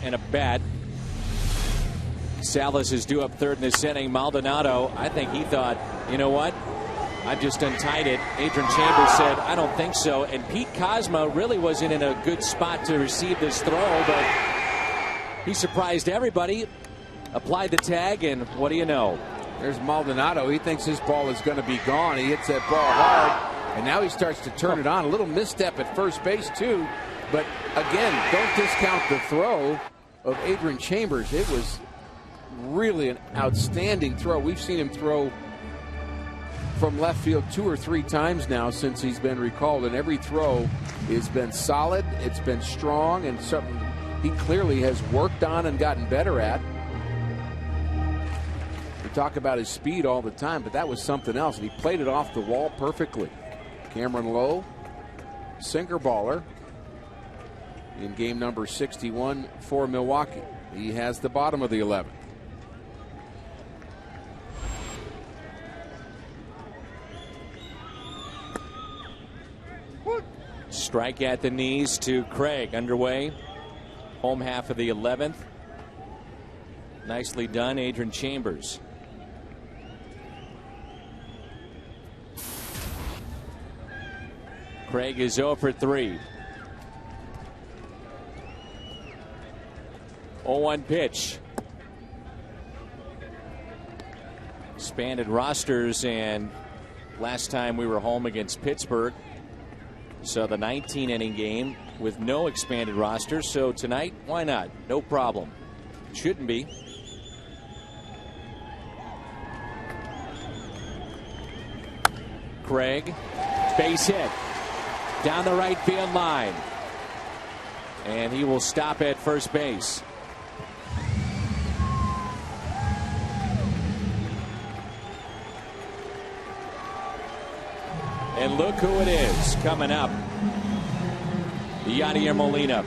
Speaker 5: and a bat. Salas is due up third in this inning. Maldonado, I think he thought, you know what? I've just untied it. Adrian Chambers said, I don't think so. And Pete Kozma really wasn't in a good spot to receive this throw, but he surprised everybody. Applied the tag, and what do you know?
Speaker 6: There's Maldonado. He thinks his ball is going to be gone. He hits that ball hard, and now he starts to turn it on. A little misstep at first base, too. But, again, don't discount the throw of Adrian Chambers. It was really an outstanding throw. We've seen him throw from left field 2 or 3 times now since he's been recalled, and every throw has been solid. It's been strong, and something he clearly has worked on and gotten better at. We talk about his speed all the time, but that was something else, and he played it off the wall perfectly. Cameron Lowe, sinker baller in game number 61 for Milwaukee. He has the bottom of the 11th.
Speaker 5: Strike at the knees to Craig. Underway. Home half of the 11th. Nicely done, Adrian Chambers. Craig is 0 for 3. 0-1 pitch. Expanded rosters, and last time we were home against Pittsburgh. So the 19-inning game with no expanded roster. So tonight, why not? No problem. Shouldn't be. Craig, base hit. Down the right field line. And he will stop at first base. And look who it is coming up. Yadier Molina.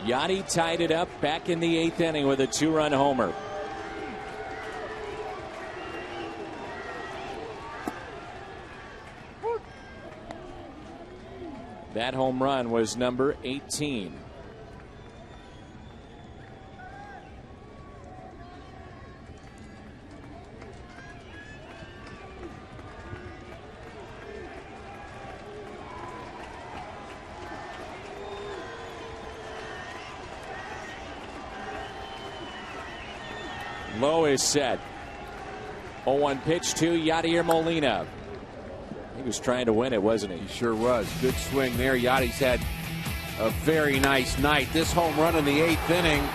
Speaker 5: Yadi tied it up back in the 8th inning with a 2-run homer. That home run was number 18. Low is set. 0-1 pitch to Yadier Molina. He was trying to win it, wasn't he?
Speaker 6: He sure was. Good swing there. Yadi's had a very nice night. This home run in the 8th inning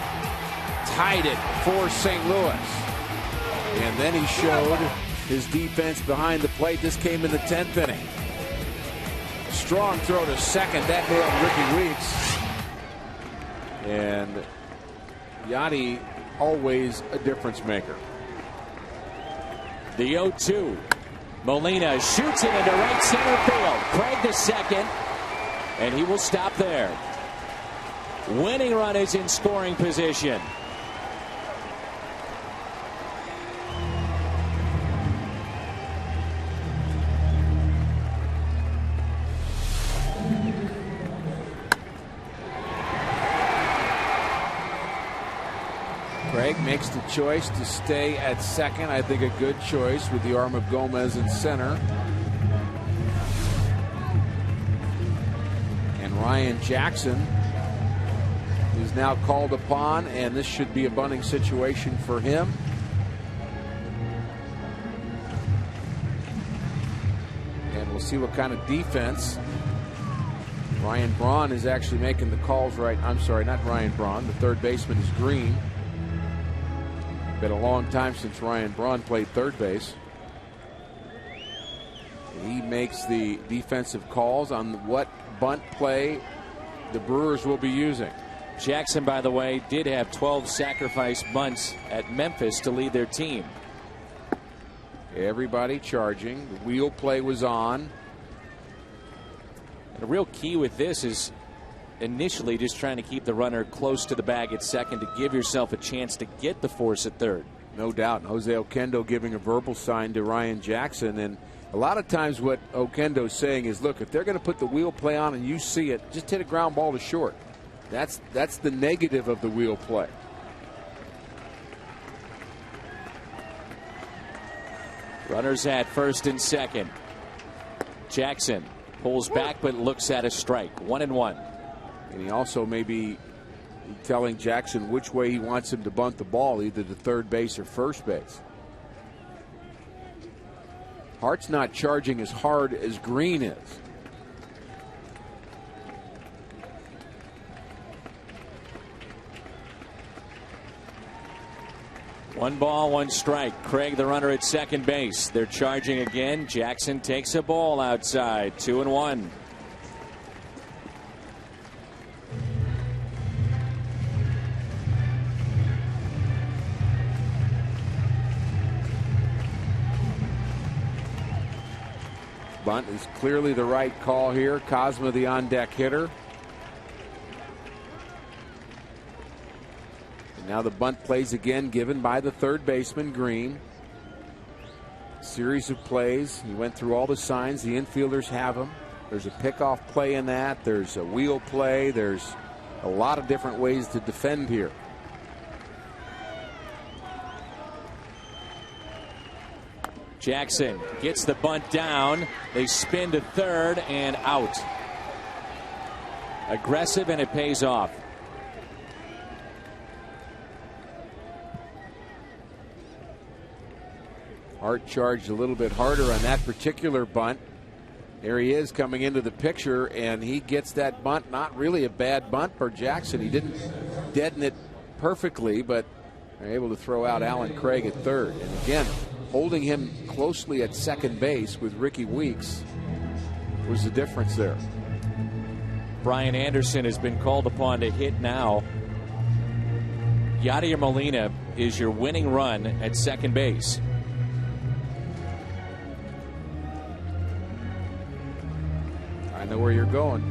Speaker 6: tied it for St. Louis. And then he showed his defense behind the plate. This came in the 10th inning. Strong throw to second. That nailed Ricky Weeks. And Yadi, always a difference maker.
Speaker 5: The 0-2. Molina shoots it into right center field. Craig to second, and he will stop there. Winning run is in scoring position.
Speaker 6: Craig makes the choice to stay at second. I think a good choice with the arm of Gomez in center. And Ryan Jackson is now called upon, and this should be a bunting situation for him. And we'll see what kind of defense. Ryan Braun is actually making the calls right. I'm sorry, not Ryan Braun. The third baseman is Green. Been a long time since Ryan Braun played third base. He makes the defensive calls on what bunt play the Brewers will be using.
Speaker 5: Jackson, by the way, did have 12 sacrifice bunts at Memphis to lead their team.
Speaker 6: Everybody charging. The wheel play was on.
Speaker 5: The real key with this is initially just trying to keep the runner close to the bag at second to give yourself a chance to get the force at third.
Speaker 6: No doubt. And Jose Oquendo giving a verbal sign to Ryan Jackson. And a lot of times what Oquendo's saying is, look, if they're going to put the wheel play on and you see it, just hit a ground ball to short. That's the negative of the wheel play.
Speaker 5: Runners at first and second. Jackson pulls back but looks at a strike. 1-1.
Speaker 6: And he also may be telling Jackson which way he wants him to bunt the ball, either to third base or first base. Hart's not charging as hard as Green is.
Speaker 5: One ball, one strike. Craig, the runner at second base. They're charging again. Jackson takes a ball outside. 2-1.
Speaker 6: Bunt is clearly the right call here. Cosma, the on-deck hitter. Now the bunt plays again, given by the third baseman, Green. Series of plays. He went through all the signs. The infielders have them. There's a pickoff play in that. There's a wheel play. There's a lot of different ways to defend here.
Speaker 5: Jackson gets the bunt down. They spin to third and out. Aggressive, and it pays off.
Speaker 6: Hart charged a little bit harder on that particular bunt. There he is coming into the picture, and he gets that bunt. Not really a bad bunt for Jackson. He didn't deaden it perfectly, but they're able to throw out Alan Craig at third. And again, holding him closely at second base with Ricky Weeks was the difference there.
Speaker 5: Brian Anderson has been called upon to hit now. Yadier Molina is your winning run at second base.
Speaker 6: I know where you're going.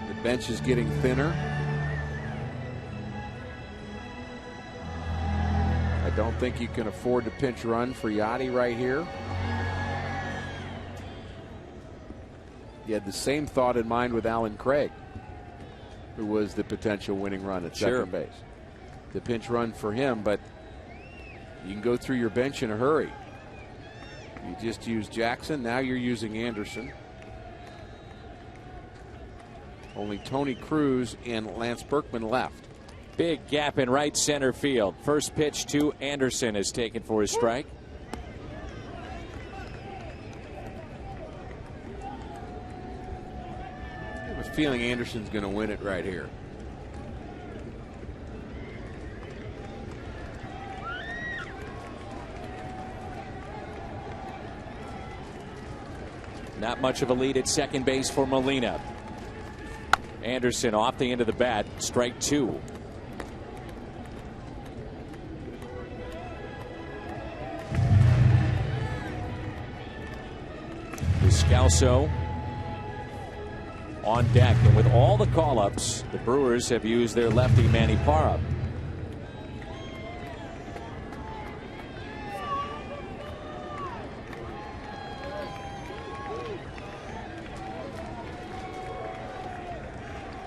Speaker 6: The bench is getting thinner. I don't think you can afford to pinch run for Yachty right here. You had the same thought in mind with Alan Craig, who was the potential winning run at second base. The pinch run for him, but you can go through your bench in a hurry. You just used Jackson. Now you're using Anderson. Only Tony Cruz and Lance Berkman left.
Speaker 5: Big gap in right center field. First pitch to Anderson is taken for his strike.
Speaker 6: I have a feeling Anderson's going to win it right here.
Speaker 5: Not much of a lead at second base for Molina. Anderson off the end of the bat. Strike two. Descalso on deck, and with all the call-ups, the Brewers have used their lefty Manny Parra.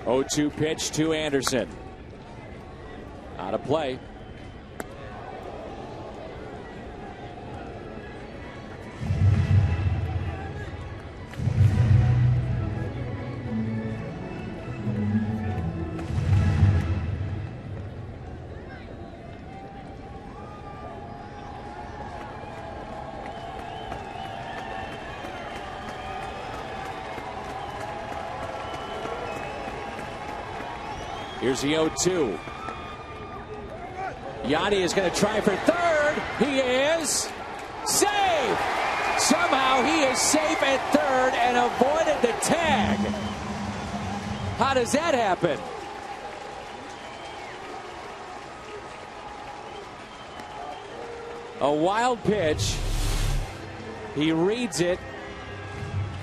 Speaker 5: Oh, 0-2 pitch to Anderson. Out of play. Here's the 0-2. Yachty is going to try for third. He is safe. Somehow he is safe at third and avoided the tag. How does that happen? A wild pitch. He reads it.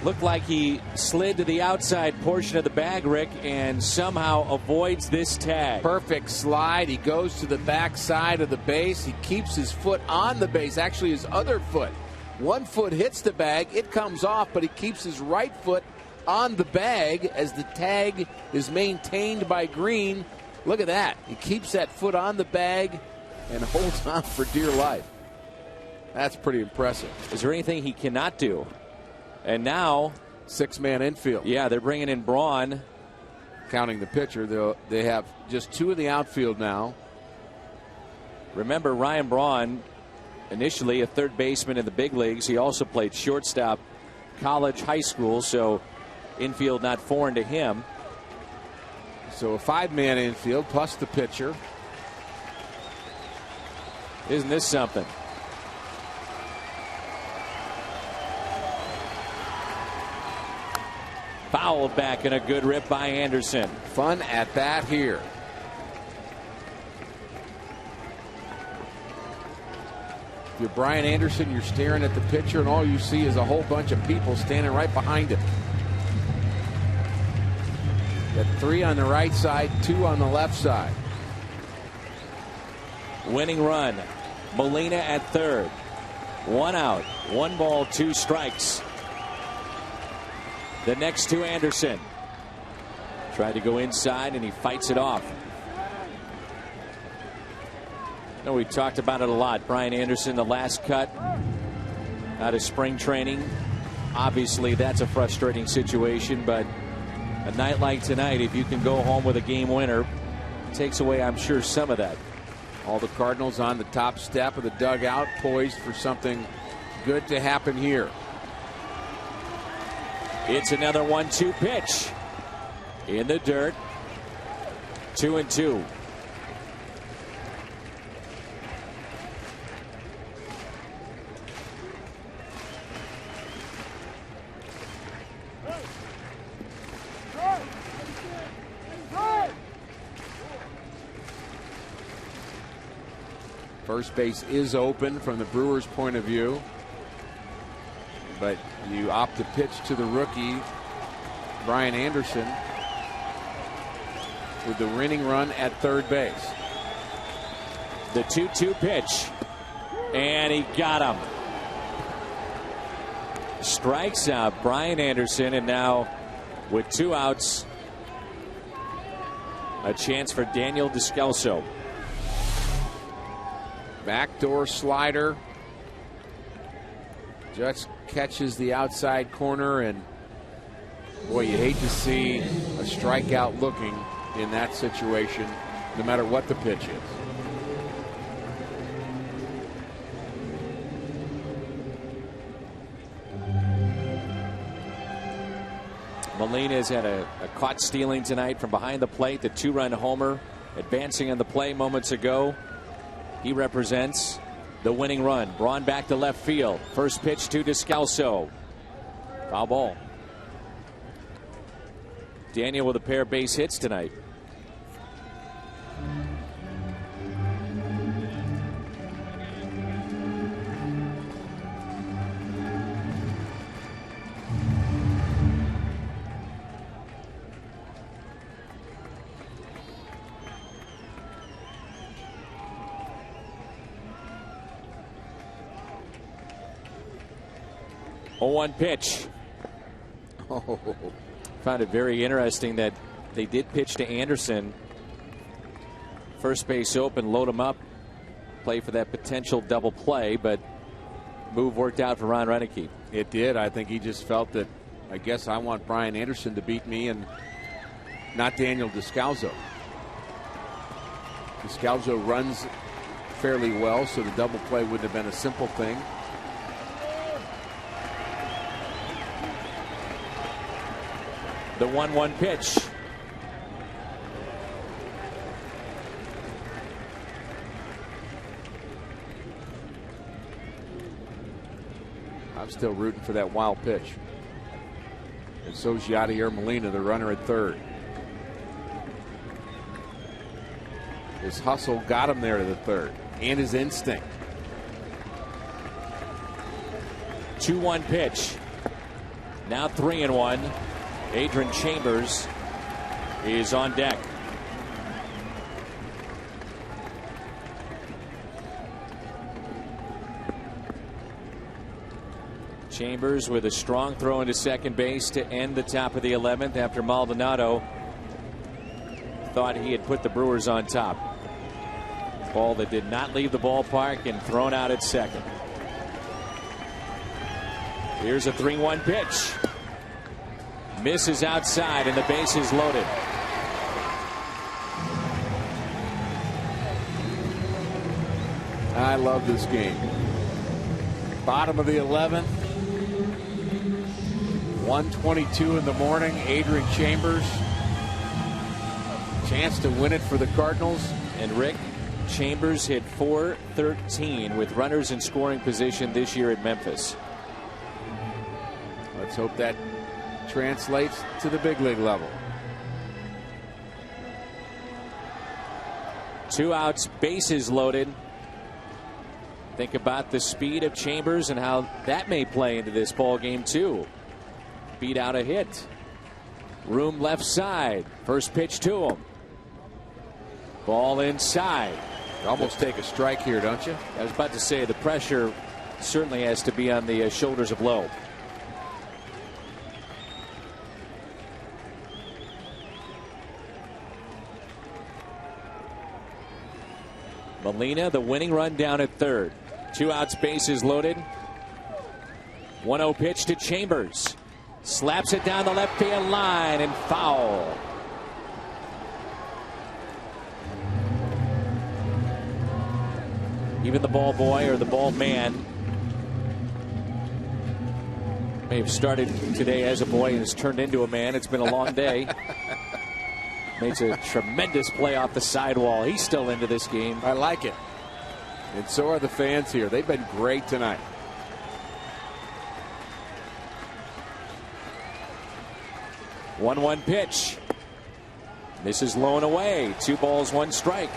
Speaker 5: Looked like he slid to the outside portion of the bag, Rick, and somehow avoids this tag.
Speaker 6: Perfect slide. He goes to the back side of the base. He keeps his foot on the base, actually his other foot. One foot hits the bag. It comes off, but he keeps his right foot on the bag as the tag is maintained by Green. Look at that. He keeps that foot on the bag and holds on for dear life. That's pretty impressive.
Speaker 5: Is there anything he cannot do? And now,
Speaker 6: six-man infield.
Speaker 5: Yeah, they're bringing in Braun.
Speaker 6: Counting the pitcher, they have just two in the outfield now.
Speaker 5: Remember, Ryan Braun, initially a third baseman in the big leagues. He also played shortstop college, high school, so infield not foreign to him.
Speaker 6: So a five-man infield plus the pitcher.
Speaker 5: Isn't this something? Fouled back and a good rip by Anderson.
Speaker 6: Fun at bat here. If you're Brian Anderson, you're staring at the pitcher, and all you see is a whole bunch of people standing right behind him. Got three on the right side, two on the left side.
Speaker 5: Winning run. Molina at third. One out. 1 ball, 2 strikes. The next to Anderson. Tried to go inside and he fights it off. No, we talked about it a lot. Brian Anderson, the last cut out of spring training. Obviously, that's a frustrating situation, but a night like tonight, if you can go home with a game winner, takes away, I'm sure, some of that.
Speaker 6: All the Cardinals on the top step of the dugout, poised for something good to happen here.
Speaker 5: It's another 1-2 pitch. In the dirt. 2-2.
Speaker 6: First base is open from the Brewers' point of view, but you opt to pitch to the rookie, Brian Anderson, with the winning run at third base.
Speaker 5: The 2-2 pitch, and he got him. Strikes out Brian Anderson, and now with 2 outs, a chance for Daniel Descalso.
Speaker 6: Backdoor slider. Just catches the outside corner, and boy, you hate to see a strikeout looking in that situation, no matter what the pitch is.
Speaker 5: Molina's had a caught stealing tonight from behind the plate. The 2-run homer advancing on the play moments ago. He represents the winning run. Braun back to left field. First pitch to Descalso. Foul ball. Daniel with a pair of base hits tonight. One pitch.
Speaker 6: Oh.
Speaker 5: Found it very interesting that they did pitch to Anderson. First base open, load him up, play for that potential double play, but move worked out for Ron Renneke.
Speaker 6: It did. I think he just felt that, I guess I want Brian Anderson to beat me and not Daniel Descalso. Descalso runs fairly well, so the double play wouldn't have been a simple thing.
Speaker 5: The 1-1 pitch.
Speaker 6: I'm still rooting for that wild pitch. And so's Yadier Molina, the runner at third. His hustle got him there to the third, and his instinct.
Speaker 5: 2-1 pitch. Now 3-1. Adrian Chambers is on deck. Chambers with a strong throw into second base to end the top of the 11th after Maldonado thought he had put the Brewers on top. Ball that did not leave the ballpark and thrown out at second. Here's a 3-1 pitch. Misses outside and the base is loaded.
Speaker 6: I love this game. Bottom of the 11th. 1:22 in the morning. Adrian Chambers. Chance to win it for the Cardinals.
Speaker 5: And Rick, Chambers hit .413 with runners in scoring position this year at Memphis.
Speaker 6: Let's hope that translates to the big league level.
Speaker 5: 2 outs, bases loaded. Think about the speed of Chambers and how that may play into this ball game too. Beat out a hit. Room left side. First pitch to him. Ball inside.
Speaker 6: Almost take a strike here, don't you?
Speaker 5: I was about to say the pressure certainly has to be on the shoulders of Lowe. Molina, the winning run down at third. 2 outs, bases loaded. 1-0 pitch to Chambers. Slaps it down the left field line and foul. Even the ball boy or the ball man may have started today as a boy and has turned into a man. It's been a long day. Makes a tremendous play off the sidewall. He's still into this game.
Speaker 6: I like it. And so are the fans here. They've been great tonight.
Speaker 5: One pitch. This is low and away. 2 balls, 1 strike.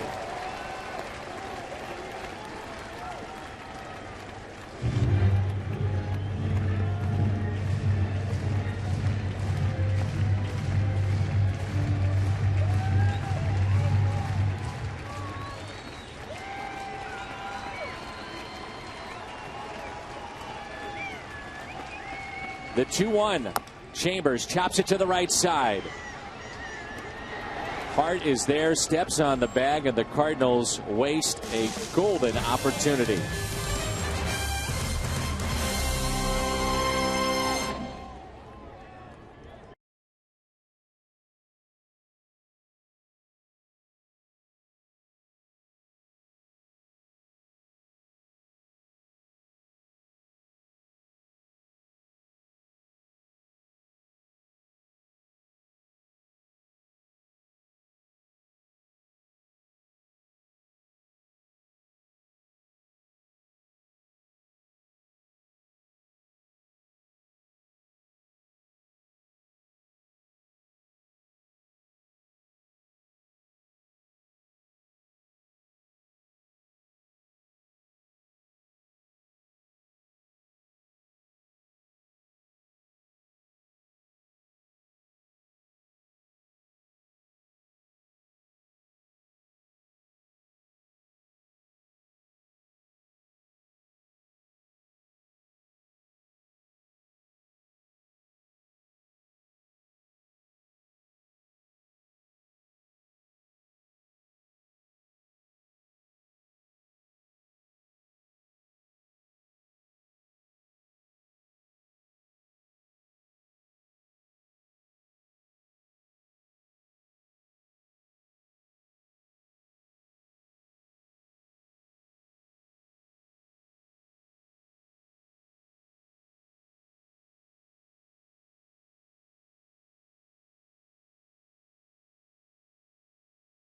Speaker 5: The 2-1. Chambers chops it to the right side. Hart is there, steps on the bag, and the Cardinals waste a golden opportunity.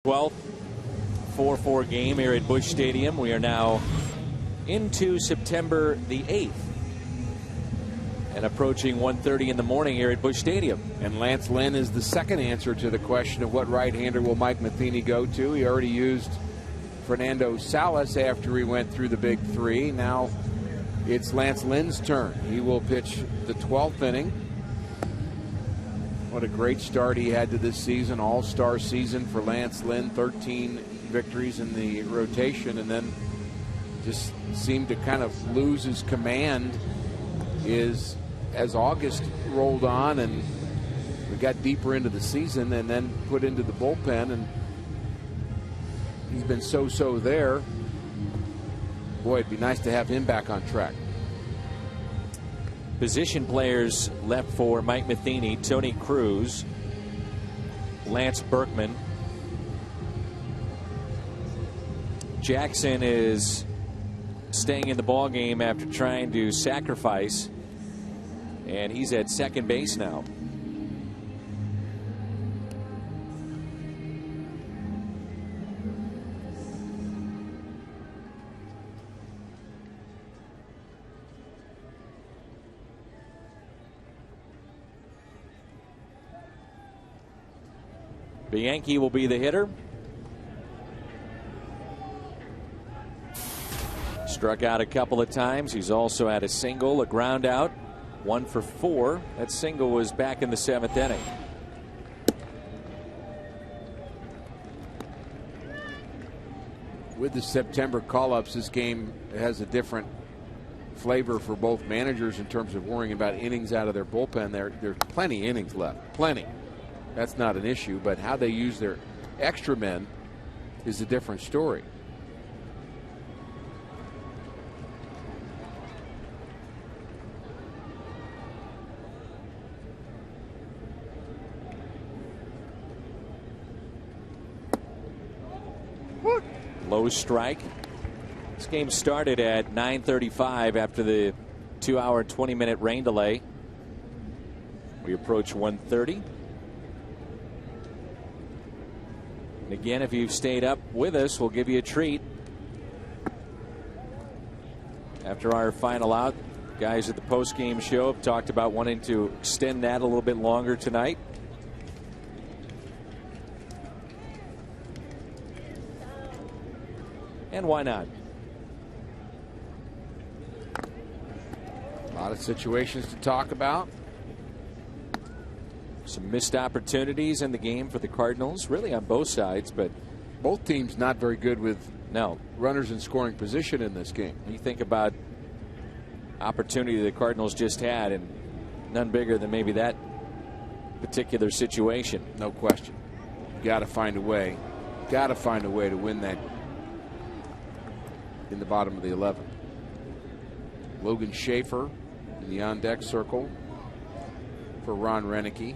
Speaker 5: Well, 4-4 game here at Busch Stadium. We are now into September the 8th and approaching 1:30 in the morning here at Busch Stadium.
Speaker 6: And Lance Lynn is the second answer to the question of what right-hander will Mike Matheny go to. He already used Fernando Salas after he went through the big three. Now it's Lance Lynn's turn. He will pitch the 12th inning. What a great start he had to this season. All-star season for Lance Lynn. 13 victories in the rotation, and then just seemed to kind of lose his command as August rolled on and we got deeper into the season, and then put into the bullpen, and he's been so-so there. Boy, it'd be nice to have him back on track.
Speaker 5: Position players left for Mike Matheny, Tony Cruz, Lance Berkman. Jackson is staying in the ball game after trying to sacrifice, and he's at second base now. Bianchi will be the hitter. Struck out a couple of times. He's also had a single, a ground out, 1 for 4. That single was back in the 7th inning.
Speaker 6: With the September call-ups, this game has a different flavor for both managers in terms of worrying about innings out of their bullpen. There's plenty of innings left. Plenty. That's not an issue, but how they use their extra men is a different story.
Speaker 5: Low strike. This game started at 9:35 after the 2-hour 20-minute rain delay. We approach 1:30. And again, if you've stayed up with us, we'll give you a treat. After our final out, guys at the post-game show have talked about wanting to extend that a little bit longer tonight. And why not?
Speaker 6: A lot of situations to talk about.
Speaker 5: Some missed opportunities in the game for the Cardinals, really on both sides, but
Speaker 6: both teams not very good with
Speaker 5: no
Speaker 6: runners in scoring position in this game.
Speaker 5: You think about opportunity the Cardinals just had, and none bigger than maybe that particular situation.
Speaker 6: No question. Got to find a way. Got to find a way to win that in the bottom of the 11th. Logan Schaefer in the on-deck circle for Ron Renicky,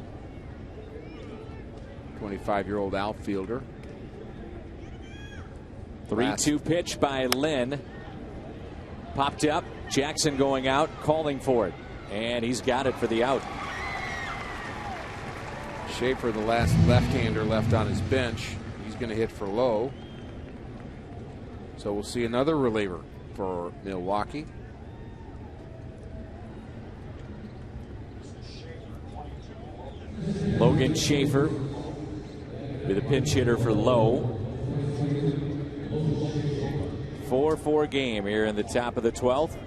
Speaker 6: 25-year-old outfielder.
Speaker 5: 3-2 pitch by Lynn. Popped up. Jackson going out, calling for it. And he's got it for the out.
Speaker 6: Schaefer, the last left-hander left on his bench. He's going to hit for low. So we'll see another reliever for Milwaukee.
Speaker 5: Logan Schaefer with a pinch hitter for Lowe. 4-4 game here in the top of the 12th.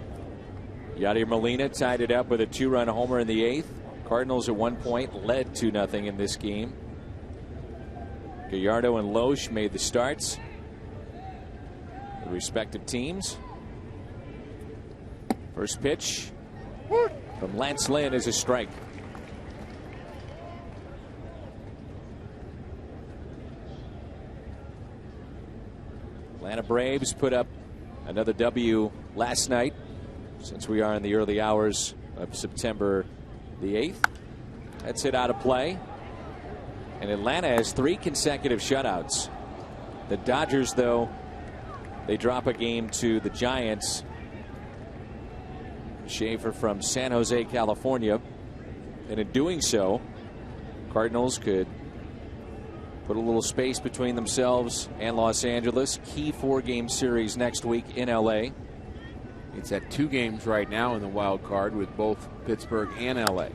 Speaker 5: Yadier Molina tied it up with a 2-run homer in the 8th. Cardinals at one point led 2-0 in this game. Gallardo and Loesch made the starts. The respective teams. First pitch from Lance Lynn is a strike. Atlanta Braves put up another W last night, since we are in the early hours of September the 8th. That's hit out of play. And Atlanta has 3 consecutive shutouts. The Dodgers, though, they drop a game to the Giants. Schaefer from San Jose, California. And in doing so, Cardinals could put a little space between themselves and Los Angeles. Key 4-game series next week in LA.
Speaker 6: It's at 2 games right now in the wild card with both Pittsburgh and LA.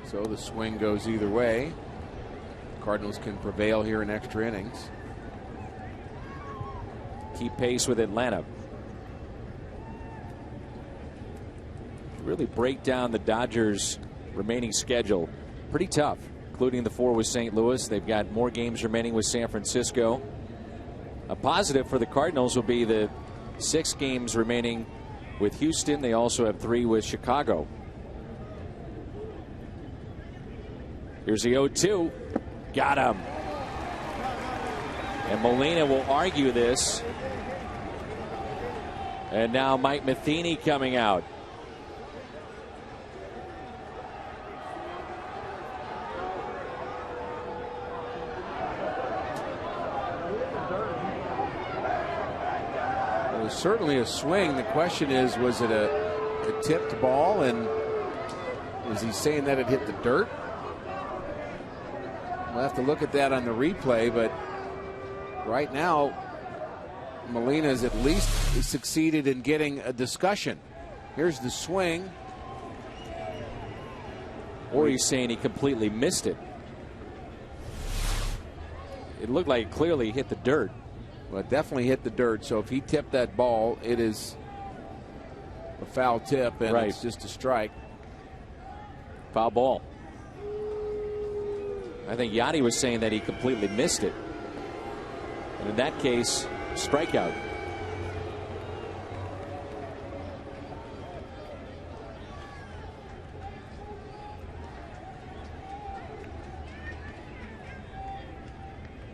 Speaker 6: So the swing goes either way. Cardinals can prevail here in extra innings.
Speaker 5: keep pace with Atlanta. Really break down the Dodgers' remaining schedule. Pretty tough, including the 4 with St. Louis. They've got more games remaining with San Francisco. A positive for the Cardinals will be the 6 games remaining with Houston. They also have 3 with Chicago. Here's the 0-2. Got him. And Molina will argue this. And now Mike Matheny coming out.
Speaker 6: It was certainly a swing. The question is, was it a tipped ball, and was he saying that it hit the dirt? We'll have to look at that on the replay, but right now Molina has at least succeeded in getting a discussion. Here's the swing.
Speaker 5: Or he's saying he completely missed it. It looked like it clearly hit the dirt.
Speaker 6: Well, it definitely hit the dirt. So if he tipped that ball, it is a foul tip, and
Speaker 5: right.
Speaker 6: It's just a strike.
Speaker 5: Foul ball. I think Yachty was saying that he completely missed it. And in that case, strikeout.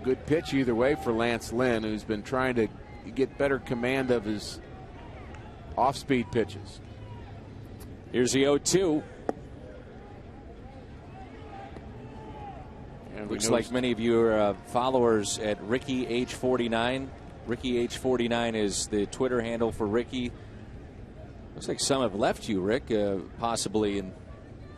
Speaker 6: Good pitch either way for Lance Lynn, who's been trying to get better command of his off-speed pitches.
Speaker 5: Here's the 0-2. Looks like many of you are followers at Ricky H49. Ricky H49 is the Twitter handle for Ricky. Looks like some have left you, Rick, possibly, and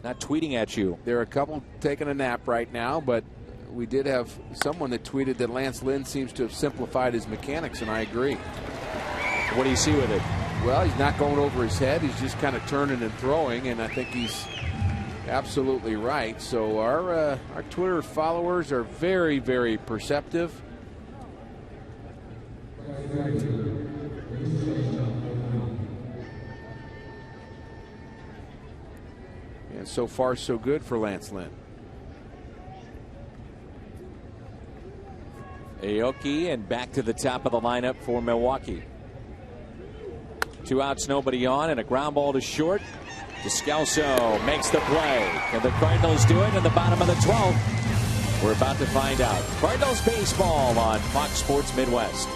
Speaker 5: not tweeting at you.
Speaker 6: There are a couple taking a nap right now, but we did have someone that tweeted that Lance Lynn seems to have simplified his mechanics, and I agree.
Speaker 5: What do you see with it?
Speaker 6: Well, he's not going over his head. He's just kind of turning and throwing, and I think he's absolutely right. So our Twitter followers are very, very perceptive. And so far, so good for Lance Lynn.
Speaker 5: Aoki, and back to the top of the lineup for Milwaukee. 2 outs, nobody on, and a ground ball to short. Descalso makes the play. Can the Cardinals do it in the bottom of the 12th? We're about to find out. Cardinals baseball on Fox Sports Midwest.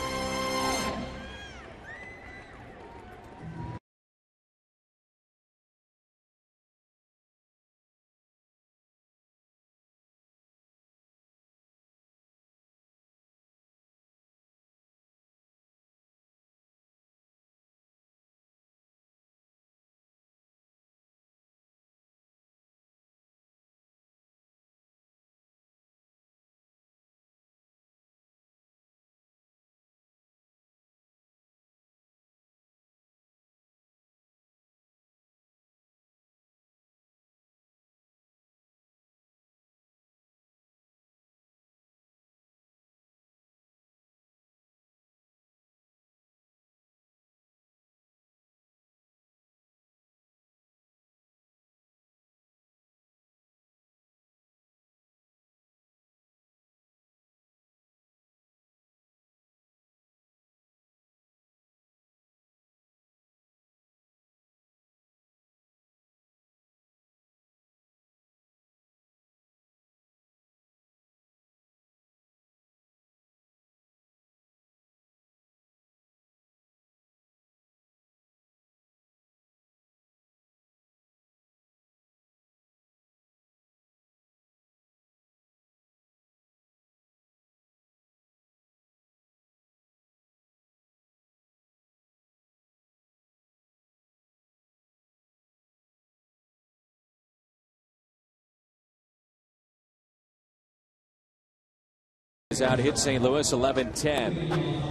Speaker 5: Is out, hit St. Louis, 11-10.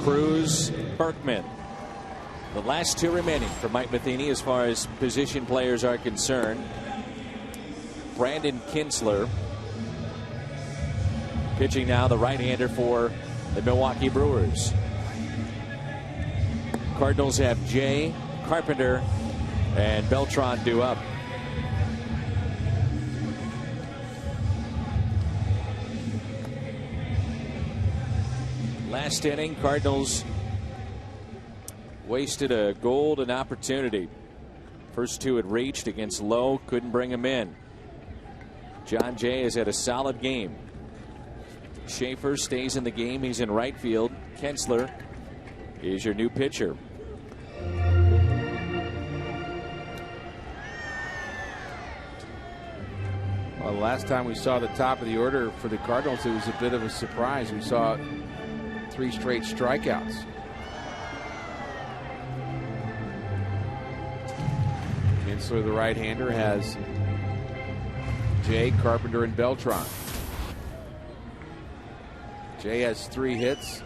Speaker 5: Cruz, Berkman. The last 2 remaining for Mike Matheny as far as position players are concerned. Brandon Kinsler pitching now, the right-hander for the Milwaukee Brewers. Cardinals have Jay, Carpenter, and Beltran due up. Last inning, Cardinals wasted a golden opportunity. First two had reached against Lowe, couldn't bring him in. John Jay has had a solid game. Schaefer stays in the game. He's in right field. Kensler is your new pitcher.
Speaker 6: Well, the last time we saw the top of the order for the Cardinals, it was a bit of a surprise. We saw 3 straight strikeouts. Kinsler, the right-hander, has Jay, Carpenter, and Beltran. Jay has 3 hits.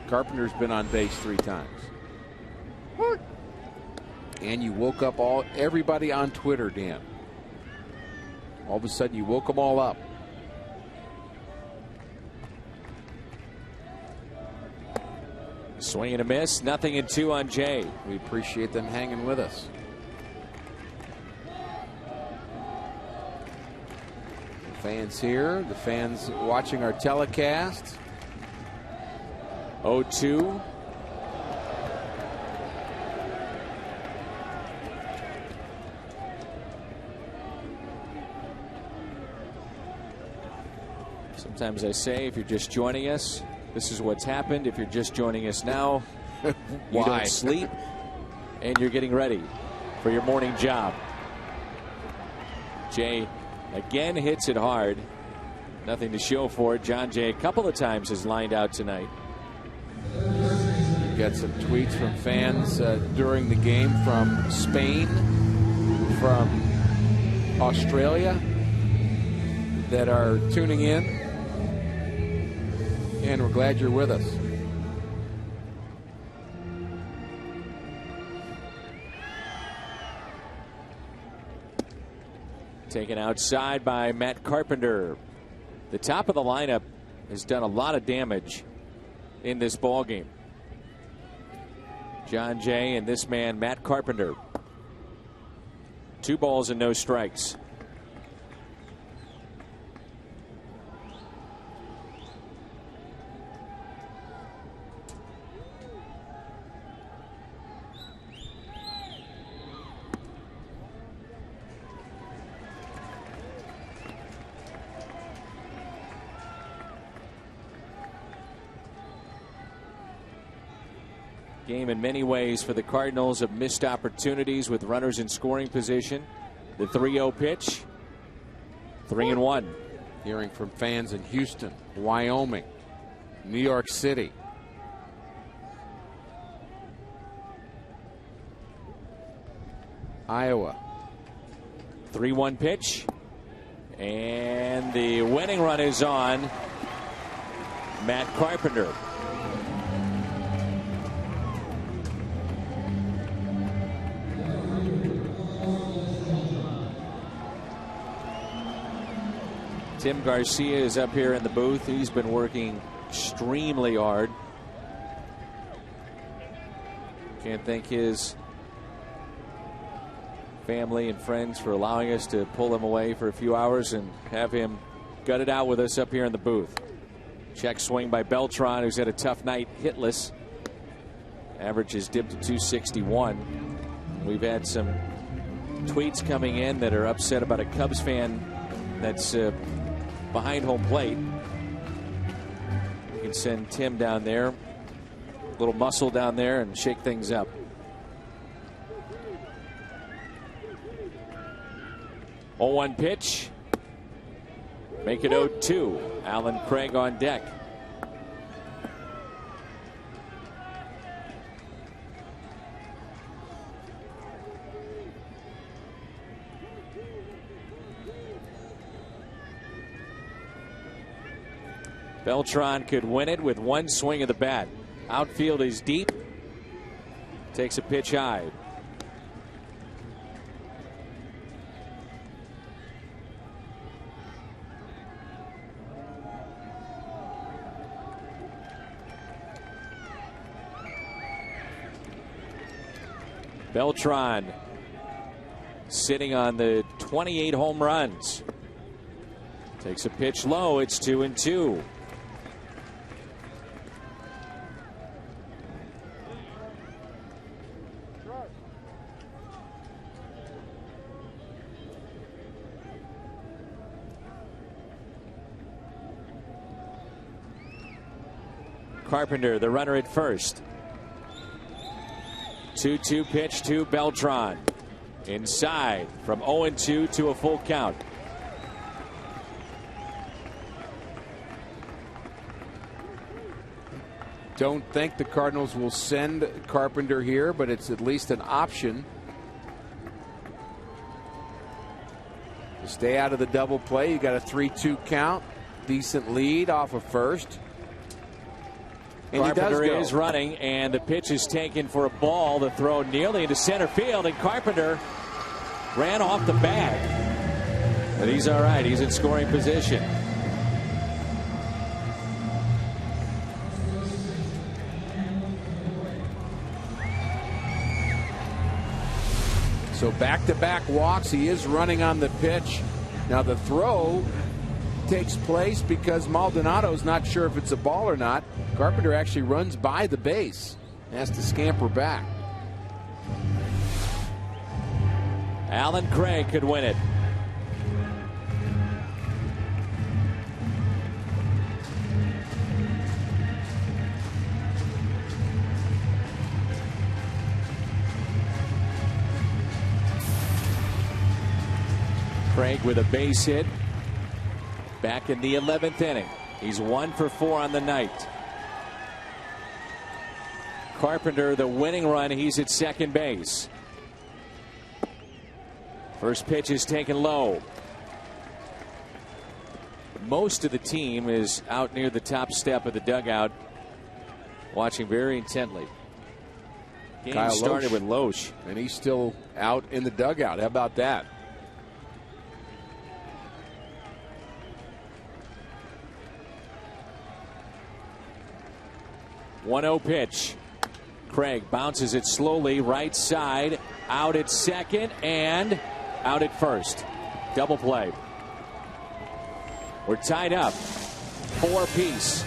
Speaker 6: Carpenter's been on base 3 times. And you woke up everybody on Twitter, Dan. All of a sudden, you woke them all up.
Speaker 5: Swing and a miss. 0-2 on Jay.
Speaker 6: We appreciate them hanging with us. The fans here, the fans watching our telecast.
Speaker 5: 0-2. Sometimes I say, if you're just joining us, this is what's happened. If you're just joining us now, you don't sleep and you're getting ready for your morning job. Jay again hits it hard. Nothing to show for it. John Jay a couple of times has lined out tonight.
Speaker 6: We've got some tweets from fans during the game from Spain, from Australia, that are tuning in. And we're glad you're with us.
Speaker 5: Taken outside by Matt Carpenter. The top of the lineup has done a lot of damage in this ball game. John Jay and this man, Matt Carpenter. 2 balls and no strikes. Game in many ways for the Cardinals of missed opportunities with runners in scoring position. The 3-0 pitch. 3-1.
Speaker 6: Hearing from fans in Houston, Wyoming, New York City. Iowa.
Speaker 5: 3-1 pitch. And the winning run is on Matt Carpenter. Tim Garcia is up here in the booth. He's been working extremely hard. Can't thank his family and friends for allowing us to pull him away for a few hours and have him gut it out with us up here in the booth. Check swing by Beltran, who's had a tough night, hitless. Average has dipped to 261. We've had some tweets coming in that are upset about a Cubs fan that's behind home plate. You can send Tim down there, a little muscle down there, and shake things up. Oh, 1 pitch. Make it 0-2. Alan Craig on deck. Beltran could win it with 1 swing of the bat. Outfield is deep. Takes a pitch high. Beltran sitting on the 28 home runs. Takes a pitch low. It's 2-2. Carpenter, the runner at first. 2-2 pitch to Beltran. Inside from 0-2 to a full count.
Speaker 6: Don't think the Cardinals will send Carpenter here, but it's at least an option to stay out of the double play. You got a 3-2 count. Decent lead off of first. And
Speaker 5: Carpenter
Speaker 6: he does
Speaker 5: is running, and the pitch is taken for a ball. The throw nearly into center field, and Carpenter ran off the bag. But he's all right. He's in scoring position.
Speaker 6: So back-to-back walks. He is running on the pitch. Now the throw takes place because Maldonado's not sure if it's a ball or not. Carpenter actually runs by the base. Has to scamper back.
Speaker 5: Alan Craig could win it. Craig with a base hit. Back in the 11th inning. He's 1 for 4 on the night. Carpenter, the winning run, he's at second base. First pitch is taken low. Most of the team is out near the top step of the dugout, watching very intently. Game
Speaker 6: Kyle
Speaker 5: started
Speaker 6: Loesch.
Speaker 5: with Loesch.
Speaker 6: And he's still out in the dugout. How about that?
Speaker 5: One-0 pitch. Craig bounces it slowly right side, out at second and out at first. Double play. We're tied up 4-apiece.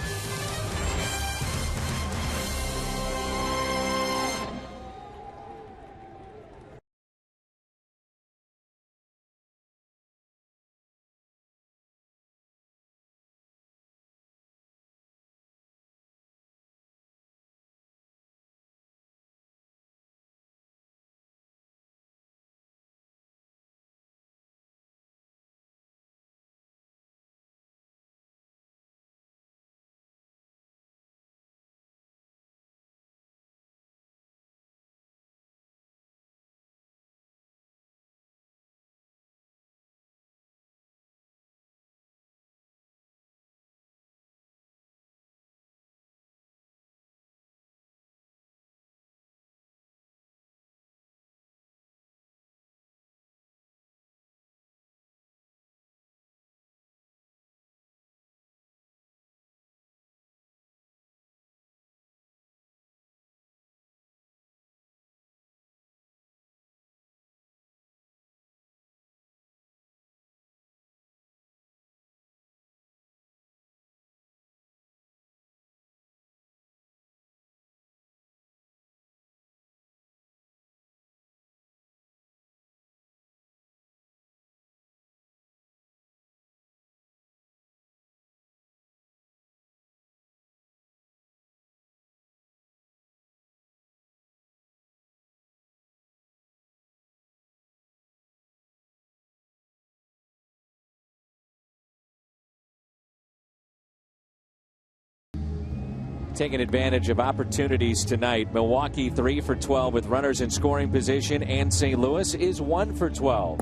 Speaker 5: Taking advantage of opportunities tonight. Milwaukee 3 for 12 with runners in scoring position, and St. Louis is 1 for 12.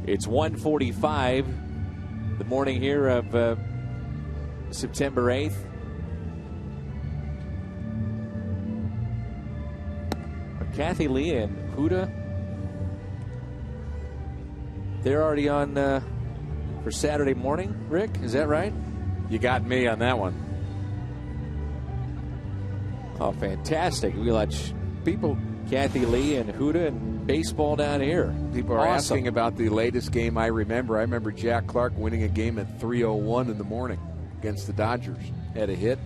Speaker 5: It's 1:45 the morning here of September 8th. Kathy Lee and Huda, they're already on for Saturday morning. Rick, is that right?
Speaker 6: You got me on that one.
Speaker 5: Oh, fantastic. We let
Speaker 6: People
Speaker 5: Kathy Lee and Huda and baseball down here.
Speaker 6: People are asking about the latest game I remember. I remember Jack Clark winning a game at 3:01 in the morning against the Dodgers. Had a hit.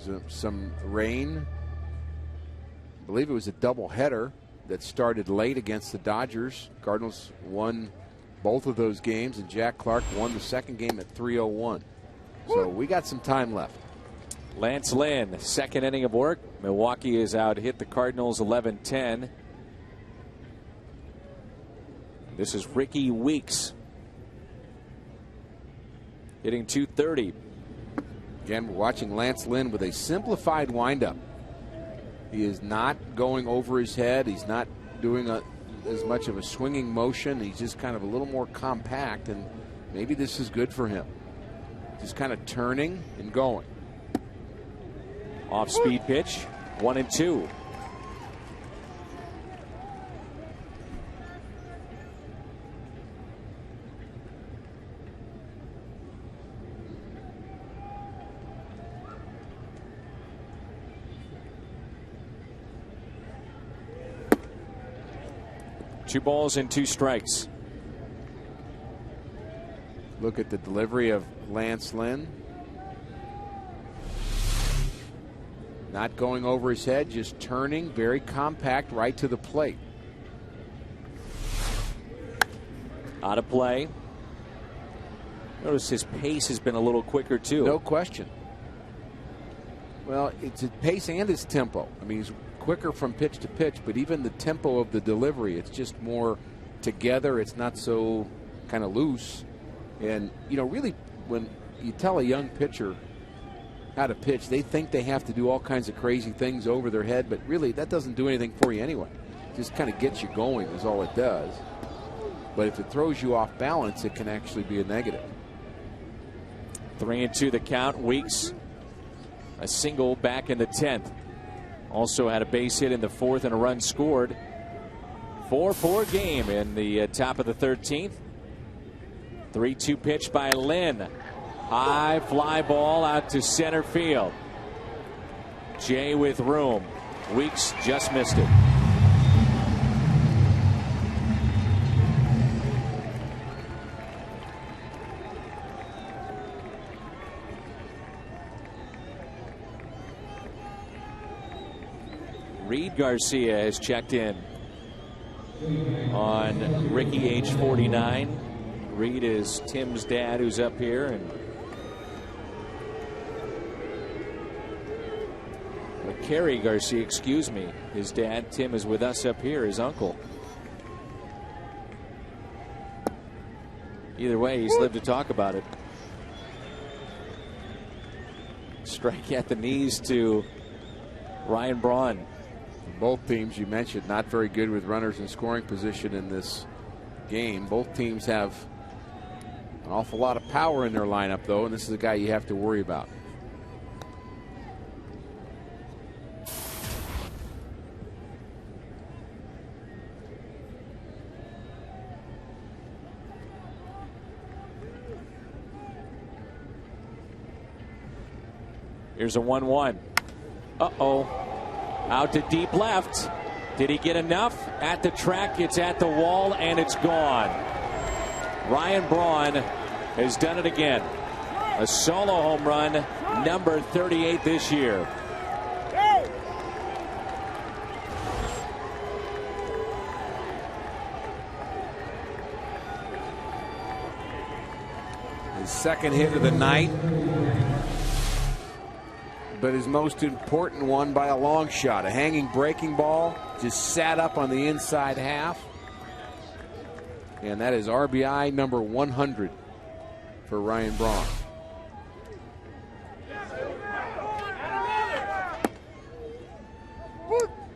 Speaker 6: There was some rain. I believe it was a doubleheader that started late against the Dodgers. Cardinals won both of those games, and Jack Clark won the second game at 3:01. So we got some time left.
Speaker 5: Lance Lynn, second inning of work. Milwaukee is out, hit the Cardinals 11-10. This is Ricky Weeks hitting .230.
Speaker 6: Again, we're watching Lance Lynn with a simplified windup. He is not going over his head. He's not doing as much of a swinging motion. He's just kind of a little more compact, and maybe this is good for him. Just kind of turning and going.
Speaker 5: Off-speed pitch, 1-2. Two balls and two strikes.
Speaker 6: Look at the delivery of Lance Lynn. Not going over his head, just turning, very compact, right to the plate.
Speaker 5: Out of play. Notice his pace has been a little quicker, too.
Speaker 6: No question. Well, it's his pace and his tempo. I mean, he's quicker from pitch to pitch, but even the tempo of the delivery, it's just more together. It's not so kind of loose. And, you know, really, when you tell a young pitcher how to pitch, they think they have to do all kinds of crazy things over their head, but really that doesn't do anything for you anyway. Just kind of gets you going is all it does. But if it throws you off balance, it can actually be a negative.
Speaker 5: 3-2 the count. Weeks a single back in the 10th. Also had a base hit in the 4th and a run scored. 4-4 game in the top of the 13th. 3-2 pitch by Lynn. High fly ball out to center field. Jay with room. Weeks just missed it. Reed Garcia has checked in on Ricky, age 49. Reed is Tim's dad, who's up here, and Kerry Garcia, excuse me, his dad. Tim is with us up here, his uncle. Either way, he's lived to talk about it. Strike at the knees to Ryan Braun.
Speaker 6: Both teams, you mentioned, not very good with runners in scoring position in this game. Both teams have an awful lot of power in their lineup, though, and this is a guy you have to worry about.
Speaker 5: Here's a 1-1. Uh-oh. Out to deep left. Did he get enough? At the track, it's at the wall, and it's gone. Ryan Braun has done it again. A solo home run, number 38 this year.
Speaker 6: His second hit of the night, but his most important one by a long shot. A hanging breaking ball, just sat up on the inside half. And that is RBI number 100 for Ryan Braun.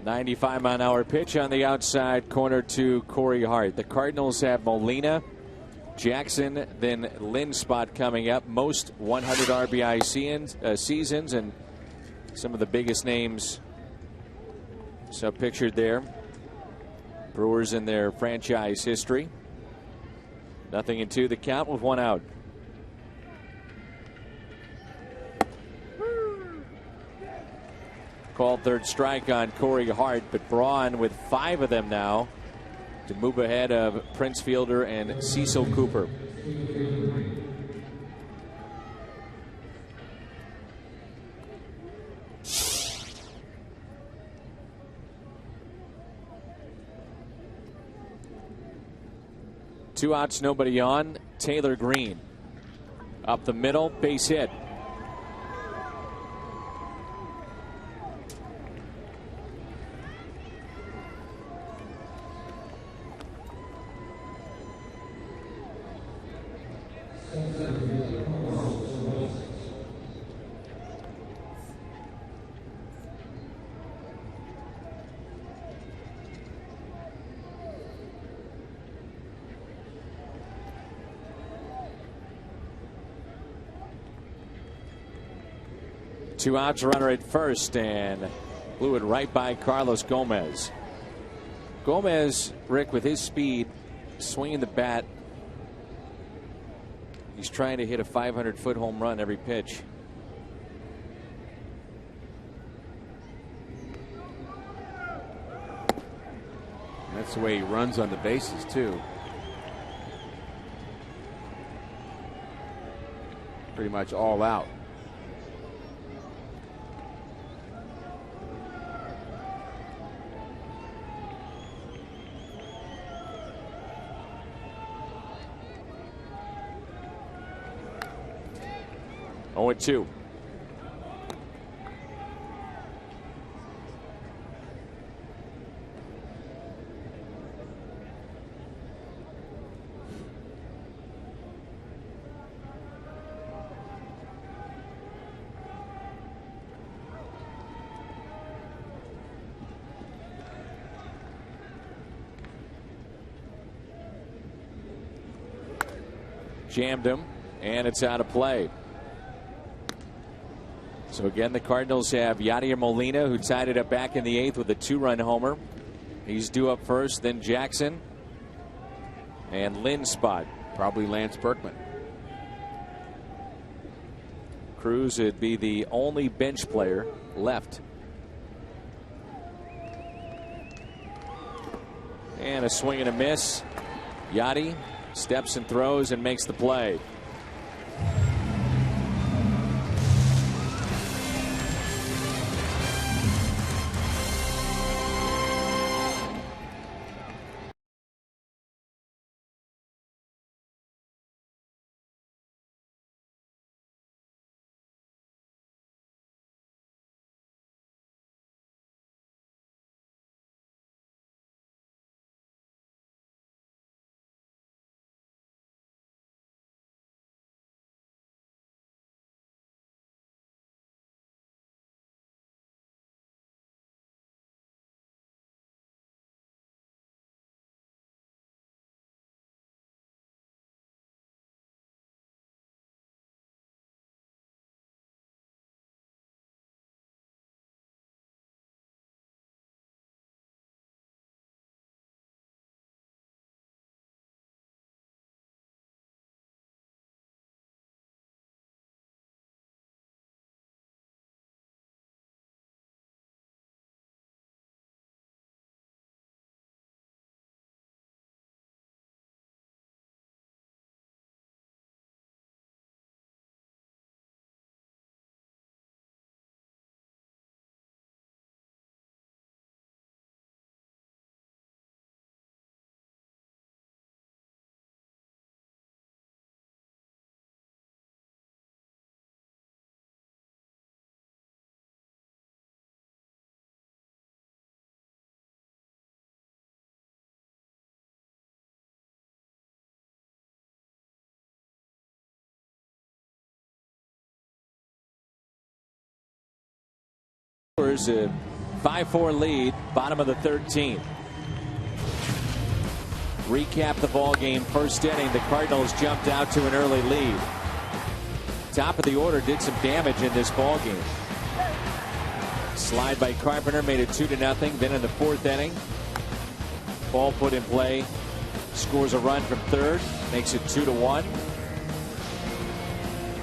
Speaker 5: .95-mile-an-hour pitch on the outside corner to Corey Hart. The Cardinals have Molina, Jackson, then Lynn spot coming up. Most 100 RBI seasons, and some of the biggest names so pictured there. Brewers in their franchise history. 0-2 the count with one out. Called third strike on Corey Hart, but Braun with 5 of them now to move ahead of Prince Fielder and Cecil Cooper. Two outs, nobody on. Taylor Green up the middle, base hit. Two outs, runner at first, and blew it right by Carlos Gomez. Gomez, Rick, with his speed, swinging the bat, he's trying to hit a 500-foot home run every pitch.
Speaker 6: That's the way he runs on the bases, too. Pretty much all out.
Speaker 5: Oh, 2. Jammed him, and it's out of play. So again, the Cardinals have Yadier Molina, who tied it up back in the 8th with a 2-run homer. He's due up first, then Jackson. And Lynn's spot.
Speaker 6: Probably Lance Berkman.
Speaker 5: Cruz would be the only bench player left. And a swing and a miss. Yadi steps and throws and makes the play. A 5-4 lead, bottom of the 13th. Recap the ball game. First inning, the Cardinals jumped out to an early lead. Top of the order did some damage in this ball game. Slide by Carpenter made it 2-0. Then in the 4th inning, ball put in play, scores a run from third, makes it 2-1.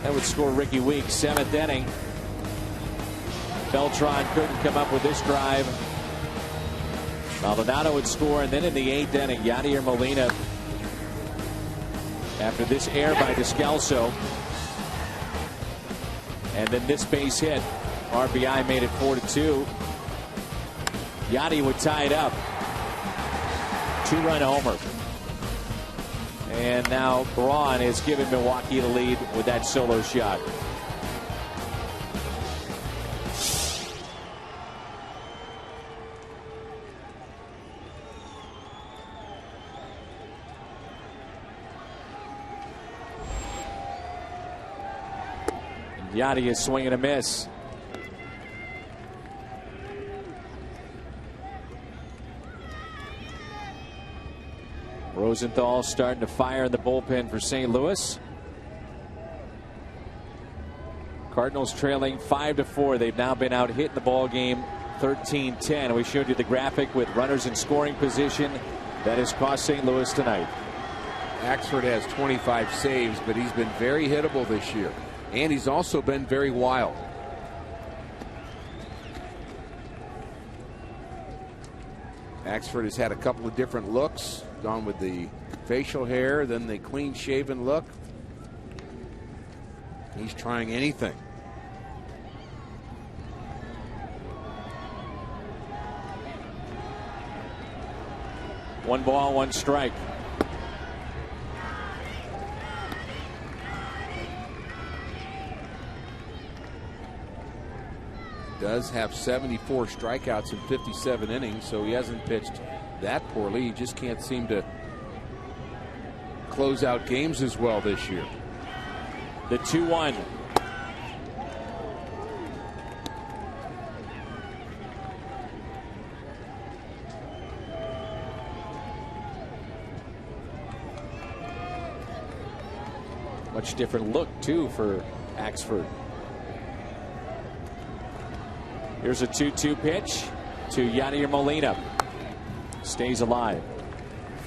Speaker 5: That would score Ricky Weeks. 7th inning, Beltran couldn't come up with this drive. Maldonado would score, and then in the 8th inning, Yadier Molina, after this error by Descalso, and then this base hit, RBI made it 4-2. Yadi would tie it up. 2-run homer. And now Braun is giving Milwaukee the lead with that solo shot. Yadi is swinging a miss. Rosenthal starting to fire in the bullpen for St. Louis. Cardinals trailing 5-4. They've now been out hit in the ball game 13-10. We showed you the graphic with runners in scoring position. That has cost St. Louis tonight.
Speaker 6: Axford has 25 saves, but he's been very hittable this year. And he's also been very wild. Axford has had a couple of different looks. Gone with the facial hair, then the clean shaven look. He's trying anything.
Speaker 5: One ball, one strike.
Speaker 6: Does have 74 strikeouts in 57 innings, so he hasn't pitched that poorly. He just can't seem to close out games as well this year.
Speaker 5: The 2-1. Much different look too for Axford. Here's a 2-2 pitch to Yadier Molina. Stays alive.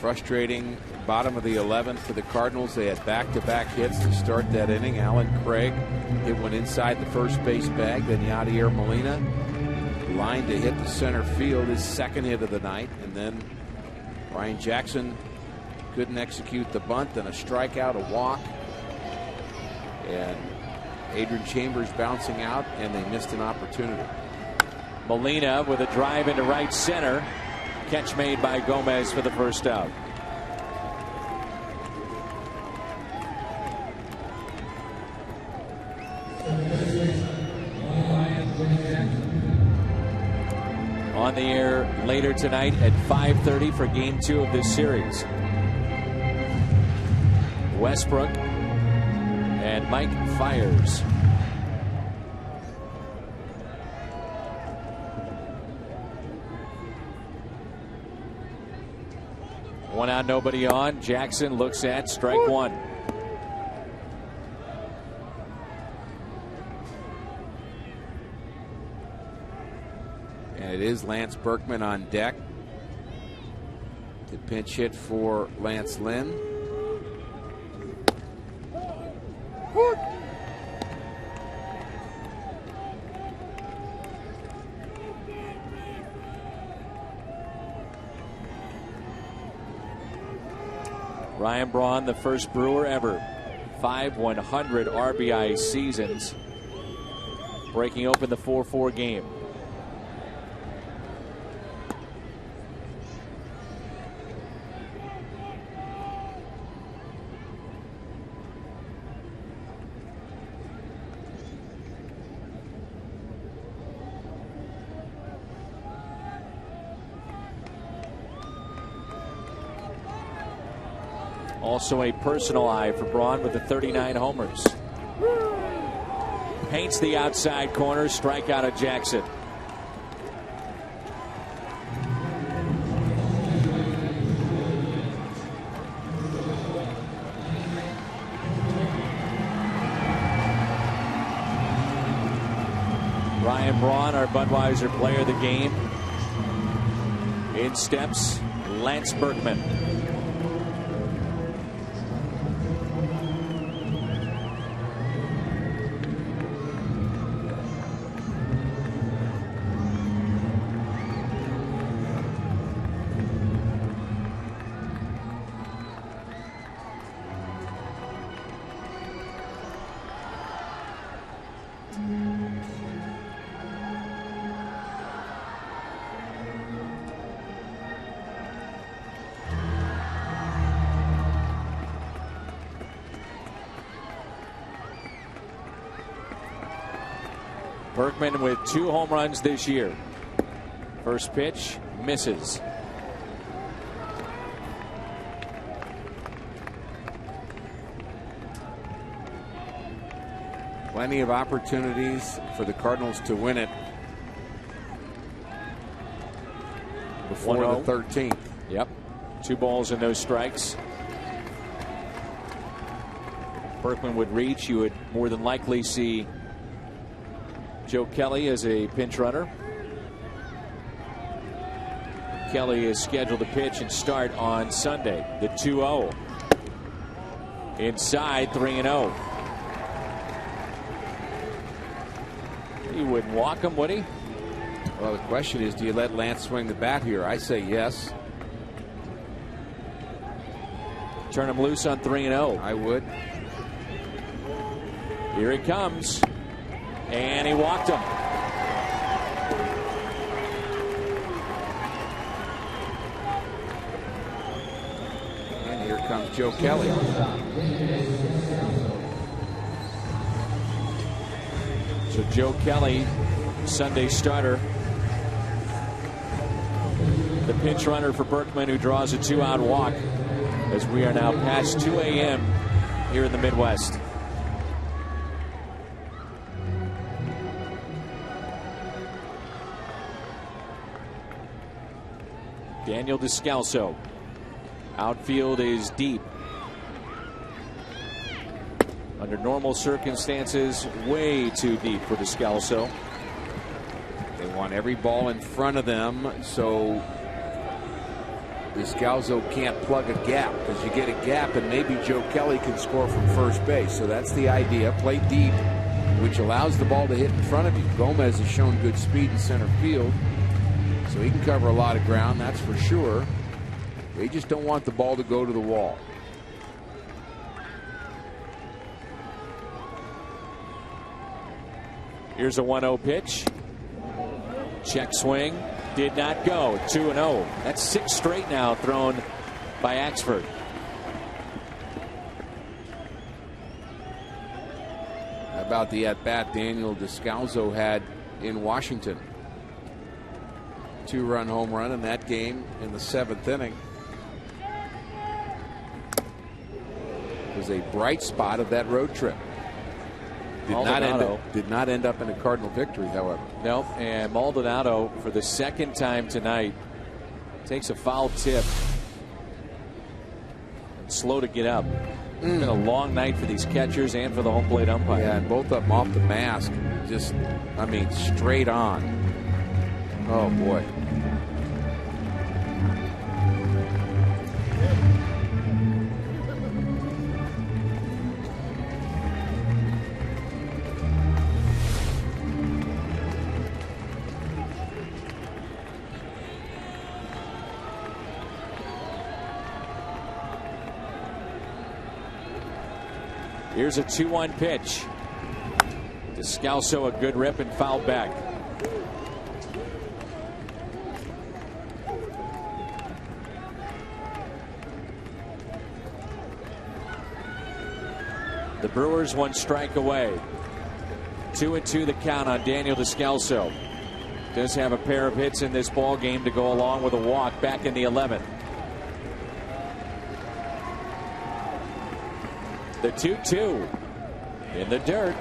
Speaker 6: Frustrating bottom of the 11th for the Cardinals. They had back-to-back hits to start that inning. Alan Craig hit one inside the first base bag. Then Yadier Molina lined to hit the center field, his second hit of the night. And then Ryan Jackson couldn't execute the bunt. Then a strikeout, a walk. And Adrian Chambers bouncing out, and they missed an opportunity.
Speaker 5: Molina with a drive into right center. Catch made by Gomez for the first out. On the air later tonight at 5:30 for Game 2 of this series. Westbrook and Mike Fiers. One out, nobody on. Jackson looks at strike one.
Speaker 6: And it is Lance Berkman on deck. The pinch hit for Lance Lynn.
Speaker 5: Ryan Braun, the first Brewer ever. 5 100 RBI seasons. Breaking open the 4-4 game. Also a personal eye for Braun with the 39 homers. Paints the outside corner. Strikeout of Jackson. Ryan Braun, our Budweiser player of the game. In steps Lance Berkman. Berkman with 2 home runs this year. First pitch misses.
Speaker 6: Plenty of opportunities for the Cardinals to win it before the 13th.
Speaker 5: Yep. 2 balls and no strikes. Berkman would reach. You would more than likely see Joe Kelly as a pinch runner. Kelly is scheduled to pitch and start on Sunday. The 2-0. Inside, 3-0. He wouldn't walk him, would he?
Speaker 6: Well, the question is, do you let Lance swing the bat here? I say yes.
Speaker 5: Turn him loose on 3-0.
Speaker 6: I would.
Speaker 5: Here he comes. And he walked him.
Speaker 6: And here comes Joe Kelly.
Speaker 5: So Joe Kelly, Sunday starter. The pinch runner for Berkman, who draws a 2-out walk as we are now past 2 a.m. here in the Midwest. Daniel Descalso. Outfield is deep. Under normal circumstances, way too deep for Descalso.
Speaker 6: They want every ball in front of them, so Descalso can't plug a gap, because you get a gap and maybe Joe Kelly can score from first base. So that's the idea. Play deep, which allows the ball to hit in front of you. Gomez has shown good speed in center field, so he can cover a lot of ground, that's for sure. They just don't want the ball to go to the wall.
Speaker 5: Here's a 1-0 pitch. Check swing. Did not go. 2-0. That's 6 straight now thrown by Axford.
Speaker 6: How about the at-bat Daniel Descalso had in Washington? 2-run home run in that game in the 7th inning. It was a bright spot of that road trip. Did not end up in a Cardinal victory, however.
Speaker 5: Nope. And Maldonado, for the 2nd time tonight, takes a foul tip. And slow to get up. It's been a long night for these catchers and for the home plate umpire.
Speaker 6: Yeah, and both of them off the mask. Just, I mean, straight on. Oh, boy.
Speaker 5: Here's a 2-1 pitch. Descalso, a good rip and foul back. The Brewers 1 strike away. 2-2 the count on Daniel Descalso. Does have a pair of hits in this ball game to go along with a walk back in the 11th. The 2-2 in the dirt.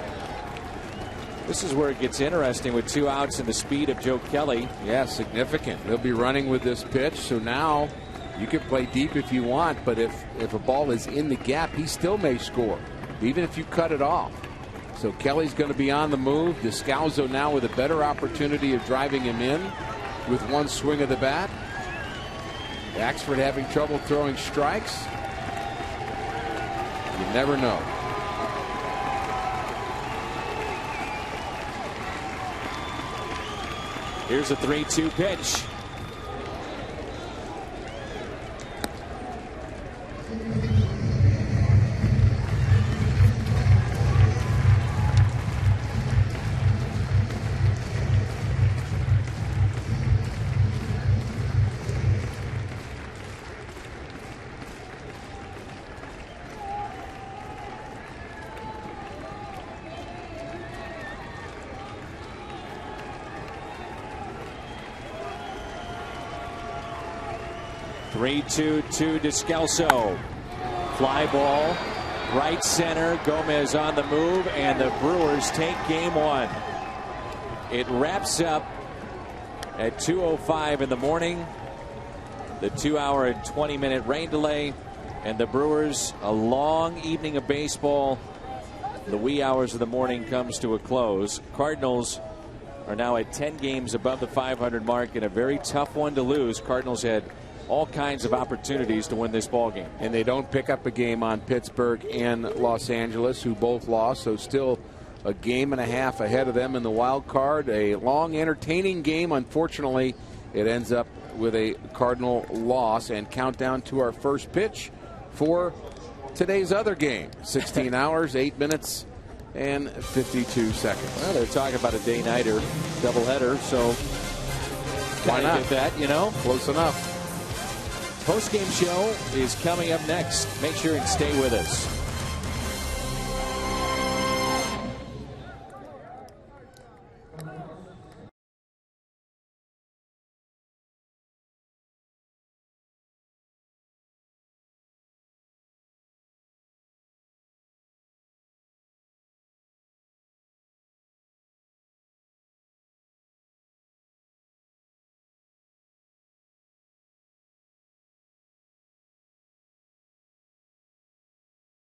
Speaker 5: This is where it gets interesting with 2 outs and the speed of Joe Kelly.
Speaker 6: Yeah, significant. They'll be running with this pitch, so now you can play deep if you want, but if a ball is in the gap, he still may score, even if you cut it off. So Kelly's going to be on the move. Descalso now with a better opportunity of driving him in with 1 swing of the bat. Axford having trouble throwing strikes. You never know.
Speaker 5: Here's a 3-2 pitch. 3-2 to Descalso. Fly ball, right center. Gomez on the move, and the Brewers take game one. It wraps up at 2:05 in the morning. The 2-hour and 20-minute rain delay, and the Brewers, a long evening of baseball. The wee hours of the morning comes to a close. Cardinals are now at 10 games above the 500 mark in a very tough one to lose. Cardinals had all kinds of opportunities to win this ball game.
Speaker 6: And they don't pick up a game on Pittsburgh and Los Angeles, who both lost, so still a game and a half ahead of them in the wild card. A long, entertaining game. Unfortunately, it ends up with a Cardinal loss. And countdown to our first pitch for today's other game. 16 hours, 8 minutes, and 52 seconds.
Speaker 5: Well, they're talking about a day-nighter doubleheader, so
Speaker 6: why not?
Speaker 5: Get that, you know?
Speaker 6: Close enough.
Speaker 5: Post-game show is coming up next. Make sure and stay with us.